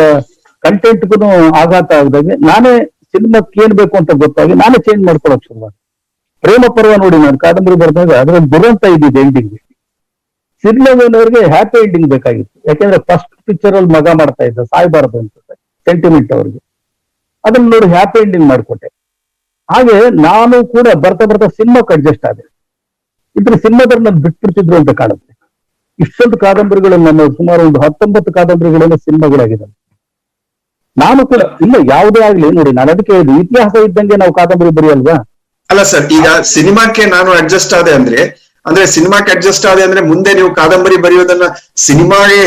ಕಂಟೆಂಟ್ಗೂ ಆಘಾತ ಆಗದಂಗೆ, ನಾನೇ ಸಿನಿಮಾಕ್ಕೆ ಏನ್ ಬೇಕು ಅಂತ ಗೊತ್ತಾಗಿ ನಾನೇ ಚೇಂಜ್ ಮಾಡ್ಕೊಳಕ್ ಶುರುವಾದ. ಪ್ರೇಮ ಪರ್ವ ನೋಡಿ, ನಾನು ಕಾದಂಬರಿ ಬರ್ದಾಗ ಅದ್ರಲ್ಲಿ ದುರಂತ ಇದ್ದಿದ್ದು ಎಂಡಿಂಗ್. ಸಿರಿಲವ್ವನವ್ರಿಗೆ ಹ್ಯಾಪಿ ಎಂಡಿಂಗ್ ಬೇಕಾಗಿತ್ತು. ಯಾಕೆಂದ್ರೆ ಫಸ್ಟ್ ಪಿಕ್ಚರ್ ಅಲ್ಲಿ ಮಗ ಮಾಡ್ತಾ ಇದ್ದ, ಸಾಯ್ಬಾರ್ದು ಅಂತ ಸೆಂಟಿಮೆಂಟ್ ಅವ್ರಿಗೆ. ಅದನ್ನ ನೋಡಿ ಹ್ಯಾಪಿ ಎಂಡಿಂಗ್ ಮಾಡ್ಕೊಟ್ಟೆ. ಹಾಗೆ ನಾನು ಕೂಡ ಬರ್ತಾ ಬರ್ತಾ ಸಿನಿಮಾಕ್ಕೆ ಅಡ್ಜಸ್ಟ್ ಆದೆ. ಇದ್ರ ಸಿನಿಮಾದಲ್ಲಿ ನಾನು ಬಿಟ್ಬಿಡ್ತಿದ್ರು ಅಂತ ಕಾಣುತ್ತೆ. ಇಷ್ಟೊಂದು ಕಾದಂಬರಿಗಳನ್ನು, ನಮ್ಮ ಸುಮಾರು ಒಂದು 19 ಕಾದಂಬರಿಗಳೆಲ್ಲ ಸಿನಿಮಾಗಳಾಗಿದ್ದಾವೆ. ನಾನು ಕೂಡ ಇಲ್ಲ, ಯಾವುದೇ ಆಗ್ಲಿ ನೋಡಿ, ನಾನು ಅದಕ್ಕೆ ಹೇಳಿದ್ದು, ಇತಿಹಾಸ ಇದ್ದಂಗೆ ನಾವು ಕಾದಂಬರಿ ಬರೆಯಲ್ವಾ? ಅಲ್ಲ ಸರ್, ಈಗ ಸಿನಿಮಾಕ್ಕೆ ನಾನು ಅಡ್ಜಸ್ಟ್ ಆದೆ ಅಂದ್ರೆ ಸಿನಿಮಾಕ್ಕೆ ಅಡ್ಜಸ್ಟ್ ಆದೆ ಅಂದ್ರೆ ಮುಂದೆ ನೀವು ಕಾದಂಬರಿ ಬರೆಯೋದನ್ನ ಸಿನಿಮಾಗೆ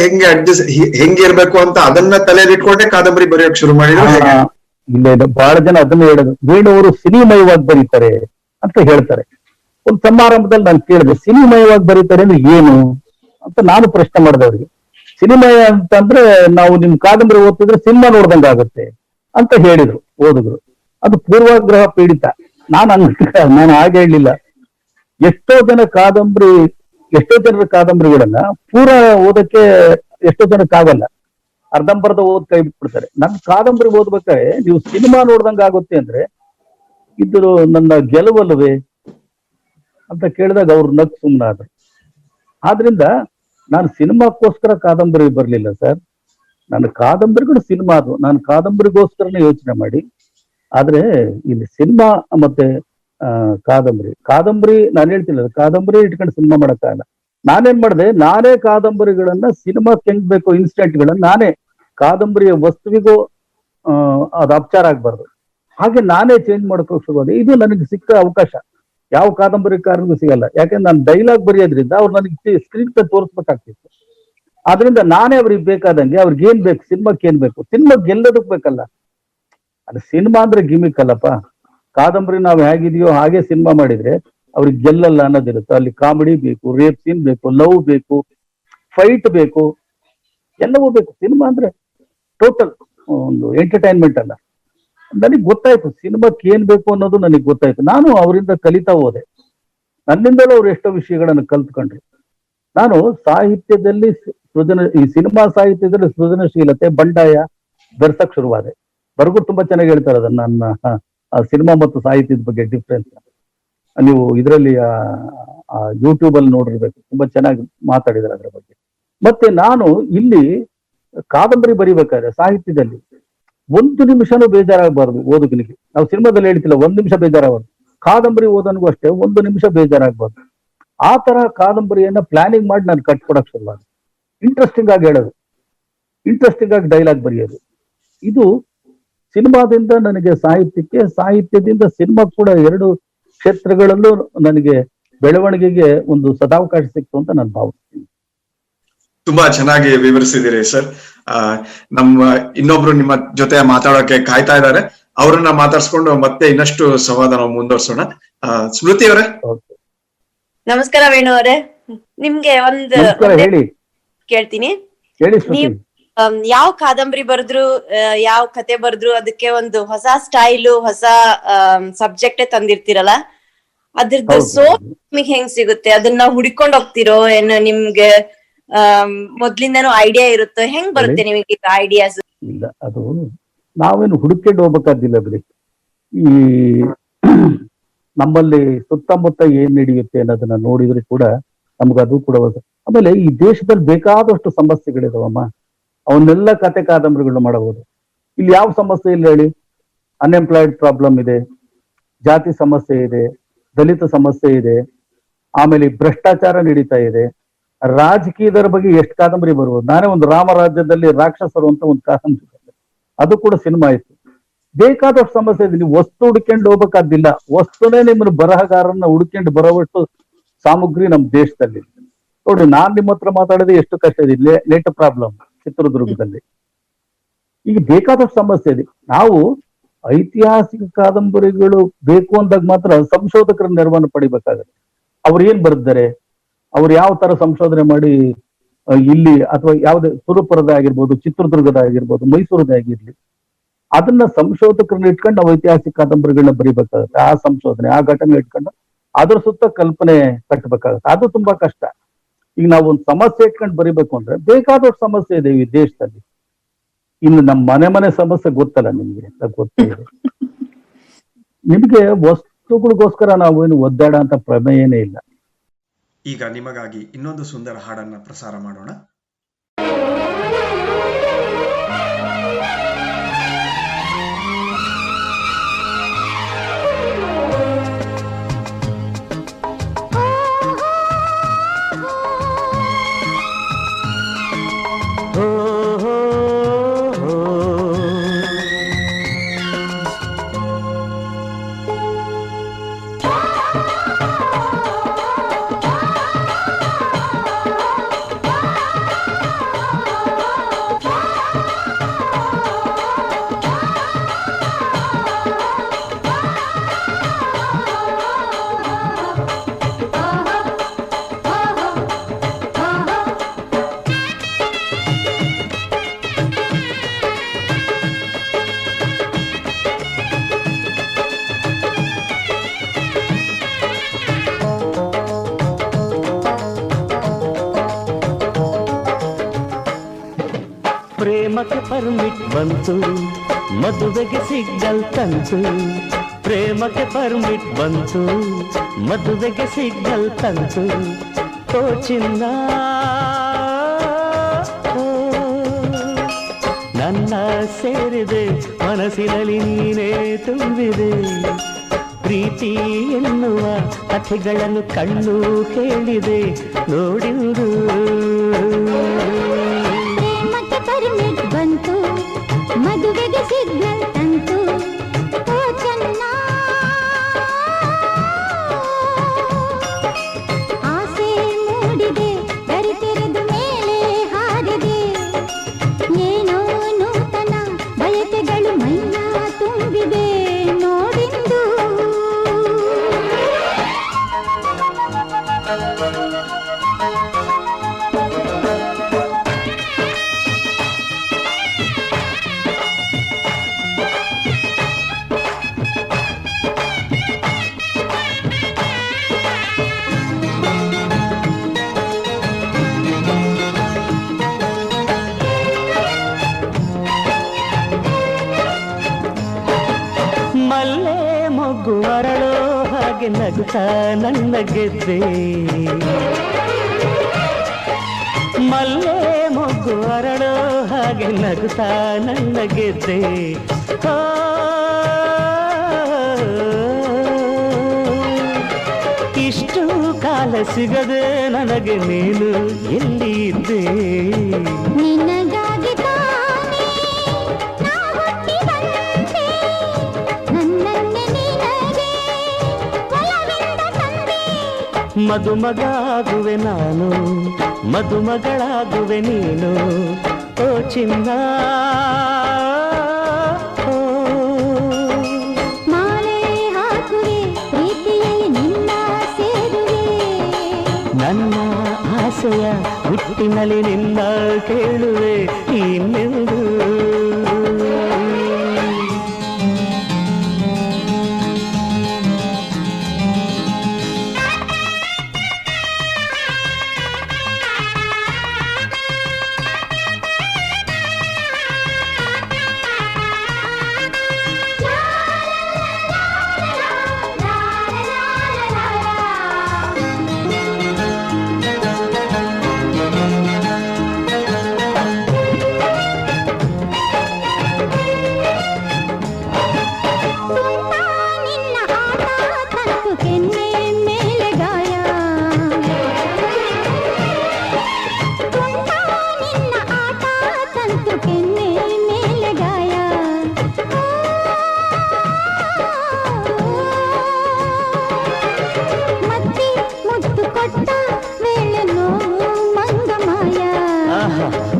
ಹೆಂಗೆ ಇರ್ಬೇಕು ಅಂತ ಅದನ್ನ ತಲೆಯಲ್ಲಿ ಇಟ್ಕೊಂಡೆ ಕಾದಂಬರಿ ಬರೆಯೋಕ್ ಶುರು ಮಾಡಿದ್ರು. ಇಲ್ಲ, ಬಹಳ ಜನ ಅದನ್ನ ಹೇಳೋದು, ವೇಣುವರು ಸಿನಿಮಯವಾಗಿ ಬರೀತಾರೆ ಅಂತ ಹೇಳ್ತಾರೆ. ಒಂದು ಸಮಾರಂಭದಲ್ಲಿ ನಾನು ಕೇಳಿದೆ, ಸಿನಿಮಯವಾಗಿ ಬರೀತಾರೆ ಅಂದ್ರೆ ಏನು ಅಂತ ನಾನು ಪ್ರಶ್ನೆ ಮಾಡಿದೆ ಅವ್ರಿಗೆ. ಸಿನಿಮಾ ಅಂತಂದ್ರೆ ನಾವು ನಿಮ್ ಕಾದಂಬರಿ ಓದ್ತಿದ್ರೆ ಸಿನಿಮಾ ನೋಡ್ದಂಗ ಆಗುತ್ತೆ ಅಂತ ಹೇಳಿದ್ರು ಓದುಗರು. ಅದು ಪೂರ್ವಾಗ್ರಹ ಪೀಡಿತ. ನಾನು ಹಾಗೆ ಹೇಳಲಿಲ್ಲ. ಎಷ್ಟೋ ಜನರ ಕಾದಂಬರಿಗಳನ್ನ ಪೂರ ಓದಕ್ಕೆ ಎಷ್ಟೋ ಜನಕ್ಕಾಗಲ್ಲ, ಅರ್ಧಂಬರ್ಧ ಓದ್ ಕೈ ಬಿಟ್ಬಿಡ್ತಾರೆ. ನನ್ನ ಕಾದಂಬರಿ ಓದ್ಬೇಕಾದ್ರೆ ನೀವು ಸಿನಿಮಾ ನೋಡ್ದಂಗ ಆಗುತ್ತೆ ಅಂದ್ರೆ ಇದು ನನ್ನ ಗೆಲುವಲ್ಲವೇ ಅಂತ ಕೇಳಿದಾಗ ಅವ್ರು ನಗ್ ಸುಮ್ಮನಾದ್ರು. ಆದ್ರಿಂದ ನಾನು ಸಿನಿಮಾಕ್ಕೋಸ್ಕರ ಕಾದಂಬರಿ ಬರ್ಲಿಲ್ಲ ಸರ್. ನನ್ನ ಕಾದಂಬರಿಗಳು ಸಿನಿಮಾ ಅದು. ನಾನು ಕಾದಂಬರಿಗೋಸ್ಕರನೇ ಯೋಚನೆ ಮಾಡಿ. ಆದ್ರೆ ಇಲ್ಲಿ ಸಿನಿಮಾ ಮತ್ತೆ ಕಾದಂಬರಿ ನಾನು ಹೇಳ್ತಿಲ್ಲ, ಕಾದಂಬರಿ ಇಟ್ಕೊಂಡು ಸಿನಿಮಾ ಮಾಡಕ್ಕಾಗಲ್ಲ. ನಾನೇನ್ ಮಾಡಿದೆ, ನಾನೇ ಕಾದಂಬರಿಗಳನ್ನ ಸಿನಿಮಾಕ್ಕೆ ಹೆಂಗ್ ಬೇಕು ಇನ್ಸ್ಟೆಂಟ್ಗಳನ್ನ ನಾನೇ ಕಾದಂಬರಿಯ ವಸ್ತುವಿಗೂ ಅದು ಅಪಚಾರ ಆಗ್ಬಾರ್ದು ಹಾಗೆ ನಾನೇ ಚೇಂಜ್ ಮಾಡ್ಕೋಕ್ ಶುರುವಾದೆ. ಇದು ನನಗೆ ಸಿಕ್ಕ ಅವಕಾಶ, ಯಾವ ಕಾದಂಬರಿಕಾರನಿಗೂ ಸಿಗಲ್ಲ. ಯಾಕಂದ್ರೆ ನಾನು ಡೈಲಾಗ್ ಬರೆಯೋದ್ರಿಂದ ಅವ್ರು ನನಗೆ ಸ್ಕ್ರೀನ್ ತೋರಿಸ್ಬೇಕಾಗ್ತಿತ್ತು. ಆದ್ರಿಂದ ನಾನೇ ಅವ್ರಿಗೆ ಬೇಕಾದಂಗೆ ಅವ್ರಿಗೆ ಏನ್ ಬೇಕು, ಸಿನಿಮಾಕ್ಕೆ ಏನ್ ಬೇಕು, ಸಿನಿಮಾ ಗೆಲ್ಲೋದಕ್ ಬೇಕಲ್ಲ. ಅದು ಸಿನಿಮಾ ಅಂದ್ರೆ ಗಿಮಿಕ್ ಅಲ್ಲಪ್ಪ. ಕಾದಂಬರಿ ನಾವು ಹೇಗಿದೆಯೋ ಹಾಗೆ ಸಿನಿಮಾ ಮಾಡಿದ್ರೆ ಅವ್ರಿಗೆ ಗೆಲ್ಲಲ್ಲ ಅನ್ನೋದಿರುತ್ತೆ. ಅಲ್ಲಿ ಕಾಮಿಡಿ ಬೇಕು, ರೇಪ್ ಸೀನ್ ಬೇಕು, ಲವ್ ಬೇಕು, ಫೈಟ್ ಬೇಕು, ಎಲ್ಲವೂ ಬೇಕು. ಸಿನಿಮಾ ಅಂದ್ರೆ ಟೋಟಲ್ ಒಂದು ಎಂಟರ್ಟೈನ್ಮೆಂಟ್ ಅಲ್ಲ. ನನಗೆ ಗೊತ್ತಾಯ್ತು ಸಿನಿಮಾಕ್ಕೆ ಏನ್ ಬೇಕು ಅನ್ನೋದು ನನಗೆ ಗೊತ್ತಾಯ್ತು. ನಾನು ಅವರಿಂದ ಕಲಿತಾ ಹೋದೆ. ನನ್ನಿಂದಲೂ ಅವ್ರು ಎಷ್ಟೋ ವಿಷಯಗಳನ್ನು ಕಲ್ತ್ಕೊಂಡ್ರು. ನಾನು ಸಾಹಿತ್ಯದಲ್ಲಿ ಈ ಸಿನಿಮಾ ಸಾಹಿತ್ಯದಲ್ಲಿ ಸೃಜನಶೀಲತೆ ಬಂಡಾಯ ಬೆರ್ಸಕ್ ಶುರುವಾದೆ. ಬರಗೂರು ತುಂಬಾ ಚೆನ್ನಾಗಿ ಹೇಳ್ತಾರೆ ಅದನ್ನ, ನನ್ನ ಸಿನಿಮಾ ಮತ್ತು ಸಾಹಿತ್ಯದ ಬಗ್ಗೆ ಡಿಫ್ರೆನ್ಸ್. ನೀವು ಇದರಲ್ಲಿ ಯೂಟ್ಯೂಬ್ ಅಲ್ಲಿ ನೋಡಿರ್ಬೇಕು, ತುಂಬಾ ಚೆನ್ನಾಗಿ ಮಾತಾಡಿದ್ದಾರೆ ಅದ್ರ ಬಗ್ಗೆ. ಮತ್ತೆ ನಾನು ಇಲ್ಲಿ ಕಾದಂಬರಿ ಬರಿಬೇಕಾದ್ರೆ ಸಾಹಿತ್ಯದಲ್ಲಿ 1 ನಿಮಿಷನೂ ಬೇಜಾರಾಗಬಾರ್ದು ಓದುಗನಿಗೆ. ನಾವು ಸಿನಿಮಾದಲ್ಲಿ ಹೇಳ್ತಿಲ್ಲ 1 ನಿಮಿಷ ಬೇಜಾರಾಗಬಾರ್ದು, ಕಾದಂಬರಿ ಓದೋನ್ಗೂ ಅಷ್ಟೇ 1 ನಿಮಿಷ ಬೇಜಾರಾಗಬಾರ್ದು. ಆ ತರ ಕಾದಂಬರಿಯನ್ನ ಪ್ಲಾನಿಂಗ್ ಮಾಡಿ ನಾನು ಕಟ್ಕೊಡಕ್ ಶುರುವಾದ. ಇಂಟ್ರೆಸ್ಟಿಂಗ್ ಆಗಿ ಹೇಳೋದು, ಇಂಟ್ರೆಸ್ಟಿಂಗ್ ಆಗಿ ಡೈಲಾಗ್ ಬರೆಯೋದು. ಇದು ಸಿನಿಮಾದಿಂದ ನನಗೆ ಸಾಹಿತ್ಯಕ್ಕೆ, ಸಾಹಿತ್ಯದಿಂದ ಸಿನಿಮಾ ಕೂಡ 2 ಕ್ಷೇತ್ರಗಳಲ್ಲೂ ನನಗೆ ಬೆಳವಣಿಗೆಗೆ ಒಂದು ಸದಾವಕಾಶ ಸಿಕ್ತು ಅಂತ ನಾನು ಭಾವಿಸ್ತೀನಿ. ತುಂಬಾ ಚೆನ್ನಾಗಿ ವಿವರಿಸಿದಿರಿ ಸರ್. ಇನ್ನೊಬ್ರು ನಿಮ್ಮ ಜೊತೆ ಮಾತಾಡೋಕೆ ಕಾಯ್ತಾ ಇದ್ದಾರೆ. ಅವ್ರನ್ನ ಮಾತಾಡ್ಸ್ಕೊಂಡು ಮತ್ತೆ ಇನ್ನಷ್ಟು ಸಂವಾದ ನಾವು ಮುಂದುವರ್ಸೋಣ. ಸ್ಮೃತಿ ಅವರೇ, ನಮಸ್ಕಾರ. ವೇಣು ಅವರೇ, ನಿಮ್ಗೆ ಒಂದು ಹೇಳಿ, ಕೇಳ್ತೀನಿ. ನೀವ್ ಯಾವ ಕಾದಂಬರಿ ಬರೆದ್ರು, ಯಾವ ಕತೆ ಬರೆದ್ರು ಅದಕ್ಕೆ ಒಂದು ಹೊಸ ಸ್ಟೈಲು, ಹೊಸ ಸಬ್ಜೆಕ್ಟೇ ತಂದಿರ್ತೀರಲ್ಲ, ಅದ್ರದ್ದು ಸೋಪ್ ನಿಮಗೆ ಹೆಂಗ್ ಸಿಗುತ್ತೆ? ಅದನ್ನ ಹುಡ್ಕೊಂಡ್ ಹೋಗ್ತಿರೋ ಏನು? ನಿಮ್ಗೆ ಮೊದ್ಲಿಂದನೂ ಐಡಿಯಾ ಇರುತ್ತೋ? ಹೆಂಗ್ ಬರುತ್ತೆ ನಿಮಗೆ ಐಡಿಯಾಸ್? ಇಲ್ಲ, ಅದು ನಾವೇನು ಹುಡುಕೊಂಡು ಹೋಗ್ಬೇಕಾದಿಲ್ಲ ಬಿಡಿ. ಈ ನಮ್ಮಲ್ಲಿ ಸುತ್ತಮುತ್ತ ಏನ್ ನಡೆಯುತ್ತೆ ಅನ್ನೋದನ್ನ ನೋಡಿದ್ರು ಕೂಡ ನಮ್ಗದು ಕೂಡ. ಆಮೇಲೆ ಈ ದೇಶದಲ್ಲಿ ಬೇಕಾದಷ್ಟು ಸಮಸ್ಯೆಗಳಿದಾವಮ್ಮ, ಅವನ್ನೆಲ್ಲ ಕತೆ ಕಾದಂಬರಿಗಳನ್ನ ಮಾಡಬಹುದು. ಇಲ್ಲಿ ಯಾವ ಸಮಸ್ಯೆ ಇಲ್ಲ ಹೇಳಿ? ಅನ್ಎಂಪ್ಲಾಯ್ಡ್ ಪ್ರಾಬ್ಲಮ್ ಇದೆ, ಜಾತಿ ಸಮಸ್ಯೆ ಇದೆ, ದಲಿತ ಸಮಸ್ಯೆ ಇದೆ, ಆಮೇಲೆ ಭ್ರಷ್ಟಾಚಾರ ನಡೀತಾ ಇದೆ, ರಾಜಕೀಯದರ ಬಗ್ಗೆ ಎಷ್ಟು ಕಾದಂಬರಿ ಬರ್ಬೋದು. ನಾನೇ ಒಂದು ರಾಮರಾಜ್ಯದಲ್ಲಿ ರಾಕ್ಷಸರು ಅಂತ ಒಂದು ಕಾದಂಬರಿ, ಅದು ಕೂಡ ಸಿನಿಮಾ ಇತ್ತು. ಬೇಕಾದಷ್ಟು ಸಮಸ್ಯೆ ಇದೆ. ನೀವು ವಸ್ತು ಹುಡ್ಕೊಂಡು ಹೋಗ್ಬೇಕಾದಿಲ್ಲ, ವಸ್ತುನೇ ನಿಮ್ಮನ್ನು ಬರಹಗಾರನ್ನ ಹುಡ್ಕೊಂಡು ಬರೋವಷ್ಟು ಸಾಮಗ್ರಿ ನಮ್ಮ ದೇಶದಲ್ಲಿ ನೋಡಿ. ನಾನ್ ನಿಮ್ಮ ಹತ್ರ ಮಾತಾಡಿದ್ರೆ ಎಷ್ಟು ಕಷ್ಟ ಇದೆ. ಲೇಟ್ ಪ್ರಾಬ್ಲಮ್ ಚಿತ್ರದುರ್ಗದಲ್ಲಿ ಈಗ ಬೇಕಾದಷ್ಟು ಸಮಸ್ಯೆ ಇದೆ. ನಾವು ಐತಿಹಾಸಿಕ ಕಾದಂಬರಿಗಳು ಬೇಕು ಅಂದಾಗ ಮಾತ್ರ ಸಂಶೋಧಕರ ನೆರವನ್ನು ಪಡಿಬೇಕಾಗುತ್ತೆ. ಅವ್ರು ಏನ್ ಬರ್ತಾರೆ, ಅವ್ರು ಯಾವ ತರ ಸಂಶೋಧನೆ ಮಾಡಿ ಇಲ್ಲಿ ಅಥವಾ ಯಾವ್ದೇ ಸುರಪುರದ ಆಗಿರ್ಬೋದು, ಚಿತ್ರದುರ್ಗದ ಆಗಿರ್ಬೋದು, ಮೈಸೂರದ ಆಗಿರ್ಲಿ, ಅದನ್ನ ಸಂಶೋಧಕರನ್ನ ಇಟ್ಕೊಂಡು ನಾವು ಐತಿಹಾಸಿಕ ಕಾದಂಬರಿಗಳನ್ನ ಬರಿಬೇಕಾಗುತ್ತೆ. ಆ ಸಂಶೋಧನೆ, ಆ ಘಟನೆ ಇಟ್ಕೊಂಡು ಅದ್ರ ಸುತ್ತ ಕಲ್ಪನೆ ಕಟ್ಟಬೇಕಾಗುತ್ತೆ. ಅದು ತುಂಬಾ ಕಷ್ಟ. ಈಗ ನಾವು ಒಂದು ಸಮಸ್ಯೆ ಇಟ್ಕೊಂಡು ಬರಿಬೇಕು ಅಂದ್ರೆ ಬೇಕಾದಷ್ಟು ಸಮಸ್ಯೆ ಇದೆ ಈ ದೇಶದಲ್ಲಿ. ಇನ್ನು ನಮ್ಮ ಮನೆ ಸಮಸ್ಯೆ ಗೊತ್ತಲ್ಲ ನಿಮ್ಗೆ, ಗೊತ್ತಿದೆ. ನಿಮ್ಗೆ ವಸ್ತುಗಳಿಗೋಸ್ಕರ ನಾವು ಏನು ಒದ್ದಾಡ ಅಂತ ಪ್ರಮೇಯನೇ ಇಲ್ಲ. ಈಗ ನಿಮಗಾಗಿ ಇನ್ನೊಂದು ಸುಂದರ ಹಾಡನ್ನ ಪ್ರಸಾರ ಮಾಡೋಣ. ಪ್ರೇಮಕ್ಕೆ ಪರ್ಮಿಟ್ ಬಂತು, ಮದುವೆಗೆ ಸಿಗ್ನಲ್ ತಂತು. ಪ್ರೇಮಕ್ಕೆ ಪರ್ಮಿಟ್ ಬಂತು, ಮದುವೆಗೆ ಸಿಗ್ನಲ್ ತಂತು. ಓ ಚಿನ್ನ, ನನ್ನ ಸೇರಿದೆ ಮನಸ್ಸಿನಲ್ಲಿ ನೀನೇ ತುಂಬಿದೆ. ಪ್ರೀತಿ ಎನ್ನುವ ಕಥೆಗಳನ್ನು ಕಣ್ಣು ಕೇಳಿದೆ ನೋಡಿರು. ಬಂತು, ಮದುವೆಗೆ ಸಿಗ್ನಲ್ ತಂತು. ಓ ಚೆನ್ನ, ಆಸೆ ಮೂಡಿದೆ, ಗರಿ ತೆರೆದು ಮೇಲೆ ಹಾರಿದೆ. ಏನೋ ನೂತನ ಬಯಕೆಗಳು ಮೈನ ತುಂಬಿದೆ ನೋಡಿಂದು. ನಗುತ್ತಾ ನನ್ನ ಗೆದ್ದೆ. ಮಲ್ಲೆ ಮೊಗ್ಗು ಅರಳೋ ಹಾಗೆ ನಗುತ್ತಾ ನನ್ನ ಗೆದ್ದೆ. ಇಷ್ಟು ಕಾಲ ಸಿಗದೆ ನನಗೆ ನೀನು ಎಲ್ಲಿ ಇದ್ದೆ. ನಿನಗಾಗಿ ತಾನೇ ನಾ ಹುಟ್ಟಿ ಬಂದೆ, ನನ್ನನ್ನೇ ನಿನಗೆ ಒಲವಿಂದ ತಂದೆ. ಮದುಮಗಾಗುವೆ ನಾನು, ಮದುಮಗಳಾಗುವೆ ನೀನು, ಓ ಚಿನ್ನ. ಮಾಲೆ ಹಾಕುವೆ ಪ್ರೀತಿಯಲ್ಲಿ ನಿನ್ನ ಸೇರುವೆ. ನನ್ನ ಆಸೆಯ ಹುಟ್ಟಿನಲ್ಲಿ ನಿನ್ನ ಕೇಳುವೆ ಇನ್ನೆಂದು.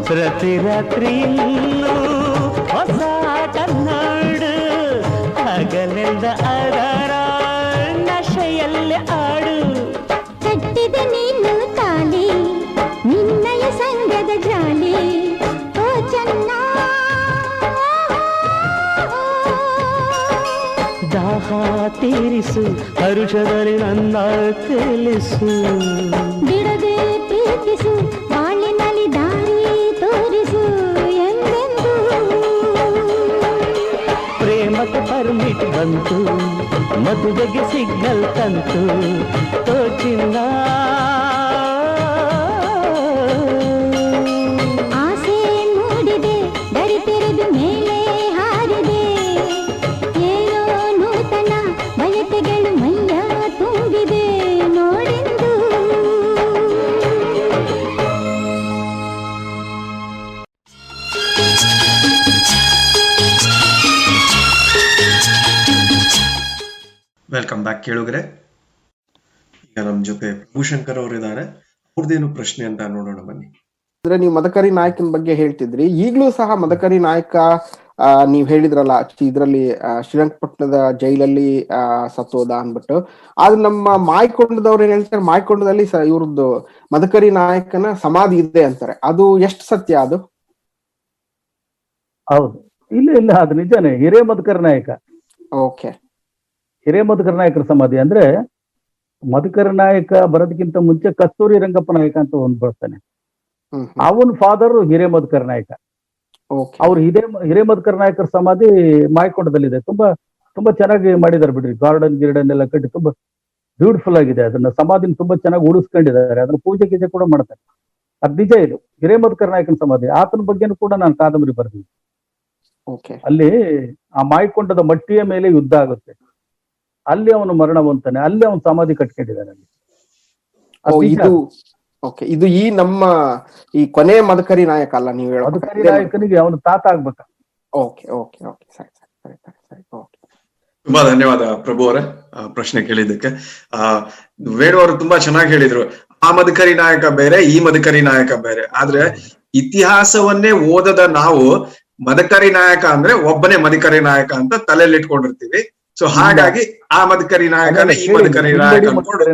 ಪ್ರತಿ ರಾತ್ರಿ ಹೊಸ ಕನ್ನಡು, ಹಗಲೆಲ್ಲ ಅದರ ನಶೆಯಲ್ಲಿ ಆಡು. ಕಟ್ಟಿದೆ ನೀನು ತಾಳಿ ನಿನ್ನಯ ಸಂಗದ ಜಾಲಿ, ಓ ಚೆನ್ನ. ದಾಹ ತೀರಿಸು ಹರುಷದಲ್ಲಿ ನನ್ನ ತಿಳಿಸು. ಬಿಡದೆ ಪ್ರೀತಿಸು ಬಾಳಿನಲ್ಲಿ ದಾರಿ ತೋರಿಸು ಎಂದೆಂದು. ಪ್ರೇಮಕ್ಕೆ ಪರ್ಮಿಟ್ ಬಂತು, ಮದುವೆಗೆ ಸಿಗ್ನಲ್ ತಂತು, ಓ ಚಿನ್ನ. ಆಸೆ ಮೂಡಿದೆ ದರಿ ತೆರೆದು ಮೇಲೆ ಹಾರಿದೆ, ಏನೋ ನೂತನ ಬಯಕೆಗಳು ಮೈಯ ತುಂಬಿದೆ ನೋಡೆಂದು. ವೆಲ್ಕಮ್ ಬ್ಯಾಕ್ ಕೇಳುಗರೆ. ಈಗ ನಮ್ಮ ಜೊತೆ ಪ್ರಭುಶಂಕರ್ ಅವರಿದ್ದಾರೆ. ಅವ್ರದ್ದೇನು ಪ್ರಶ್ನೆ ಅಂತ ನೋಡೋಣ ಬನ್ನಿ. ಅಂದ್ರೆ ನೀವು ಮದಕರಿ ನಾಯಕನ ಬಗ್ಗೆ ಹೇಳ್ತಿದ್ರಿ, ಈಗಲೂ ಸಹ ಮದಕರಿ ನಾಯಕ ನೀವ್ ಹೇಳಿದ್ರಲ್ಲ ಇದ್ರಲ್ಲಿ ಶ್ರೀರಂಗಪಟ್ಟಣದ ಜೈಲಲ್ಲಿ ಸತ್ತೋದ ಅನ್ಬಿಟ್ಟು. ಆದ್ರೆ ನಮ್ಮ ಮಾಯಕೊಂಡದವ್ರು ಏನ್ ಹೇಳ್ತಾರೆ, ಮಾಯಕೊಂಡದಲ್ಲಿ ಇವ್ರದ್ದು ಮದಕರಿ ನಾಯಕನ ಸಮಾಧಿ ಇದೆ ಅಂತಾರೆ. ಅದು ಎಷ್ಟು ಸತ್ಯ? ಅದು ಹೌದು, ಇಲ್ಲ ಇಲ್ಲ, ಅದು ನಿಜಾನೇ. ಹಿರೇ ಮದಕರಿ ನಾಯಕ, ಓಕೆ, ಹಿರೇ ಮದಕರಿ ನಾಯಕರ ಸಮಾಧಿ. ಅಂದ್ರೆ ಮದಕರಿ ನಾಯಕ ಬರೋದಕ್ಕಿಂತ ಮುಂಚೆ ಕಸ್ತೂರಿ ರಂಗಪ್ಪ ನಾಯಕ ಅಂತ ಒಂದು ಬರ್ತಾನೆ. ಅವನ್ ಫಾದರ್ ಹಿರೇ ಮದಕರಿ ನಾಯಕ. ಅವ್ರು ಹಿರೇ ಮದಕರಿ ನಾಯಕರ ಸಮಾಧಿ ಮಾಯಕೊಂಡದಲ್ಲಿದೆ. ತುಂಬಾ ತುಂಬಾ ಚೆನ್ನಾಗಿ ಮಾಡಿದ್ದಾರೆ ಬಿಡ್ರಿ. ಗಾರ್ಡನ್ ಎಲ್ಲ ಕಟ್ಟಿ ತುಂಬಾ ಬ್ಯೂಟಿಫುಲ್ ಆಗಿದೆ. ಅದನ್ನ ಸಮಾಧಿನ ತುಂಬಾ ಚೆನ್ನಾಗಿ ಉಳಿಸ್ಕೊಂಡಿದ್ದಾರೆ. ಅದನ್ನ ಪೂಜೆ ಗೀಜೆ ಕೂಡ ಮಾಡ್ತಾರೆ. ಅದ್ ನಿಜ. ಇದು ಹಿರೇ ಮದಕರಿ ನಾಯಕನ ಸಮಾಧಿ. ಆತನ ಬಗ್ಗೆನೂ ಕೂಡ ನಾನು ಕಾದಂಬರಿ ಬರ್ತೀನಿ. ಅಲ್ಲಿ ಆ ಮಾಯಕೊಂಡದ ಮಟ್ಟಿಯ ಮೇಲೆ ಯುದ್ಧ ಆಗುತ್ತೆ, ಅಲ್ಲಿ ಅವನು ಮರಣ ಹೊಂತಾನೆ, ಅಲ್ಲಿ ಅವನು ಸಮಾಧಿ ಕಟ್ಕೊಂಡಿದ್ದಾನೆ ಅಲ್ಲಿ. ಇದು ಈ ನಮ್ಮ ಈ ಕೊನೆ ಮದಕರಿ ನಾಯಕ ಅಲ್ಲ ನೀವು ಹೇಳೋ ಮದಕರಿ ನಾಯಕನಿಗೆ ಅವನು ತಾತ ಆಗ್ಬೇಕ. ಓಕೆ ಓಕೆ ಓಕೆ, ಸರಿ ಸರಿ ಸರಿ ಸರಿ, ಓಕೆ. ತುಂಬಾ ಧನ್ಯವಾದ ಪ್ರಭು ಅವರೇ ಪ್ರಶ್ನೆ ಕೇಳಿದ್ದಕ್ಕೆ. ವೇಣು ಅವರು ತುಂಬಾ ಚೆನ್ನಾಗಿ ಹೇಳಿದ್ರು. ಆ ಮದಕರಿ ನಾಯಕ ಬೇರೆ, ಈ ಮದಕರಿ ನಾಯಕ ಬೇರೆ. ಆದ್ರೆ ಇತಿಹಾಸವನ್ನೇ ಓದದ ನಾವು ಮದಕರಿ ನಾಯಕ ಅಂದ್ರೆ ಒಬ್ಬನೇ ಮದಕರಿ ನಾಯಕ ಅಂತ ತಲೆಯಲ್ಲಿ ಇಟ್ಕೊಂಡಿರ್ತೀವಿ. ಸೊ ಹಾಗಾಗಿ ಆ ಮದಕರಿ ನಾಯಕನೇ ಈ ಮದಕರಿ ನಾಯಕ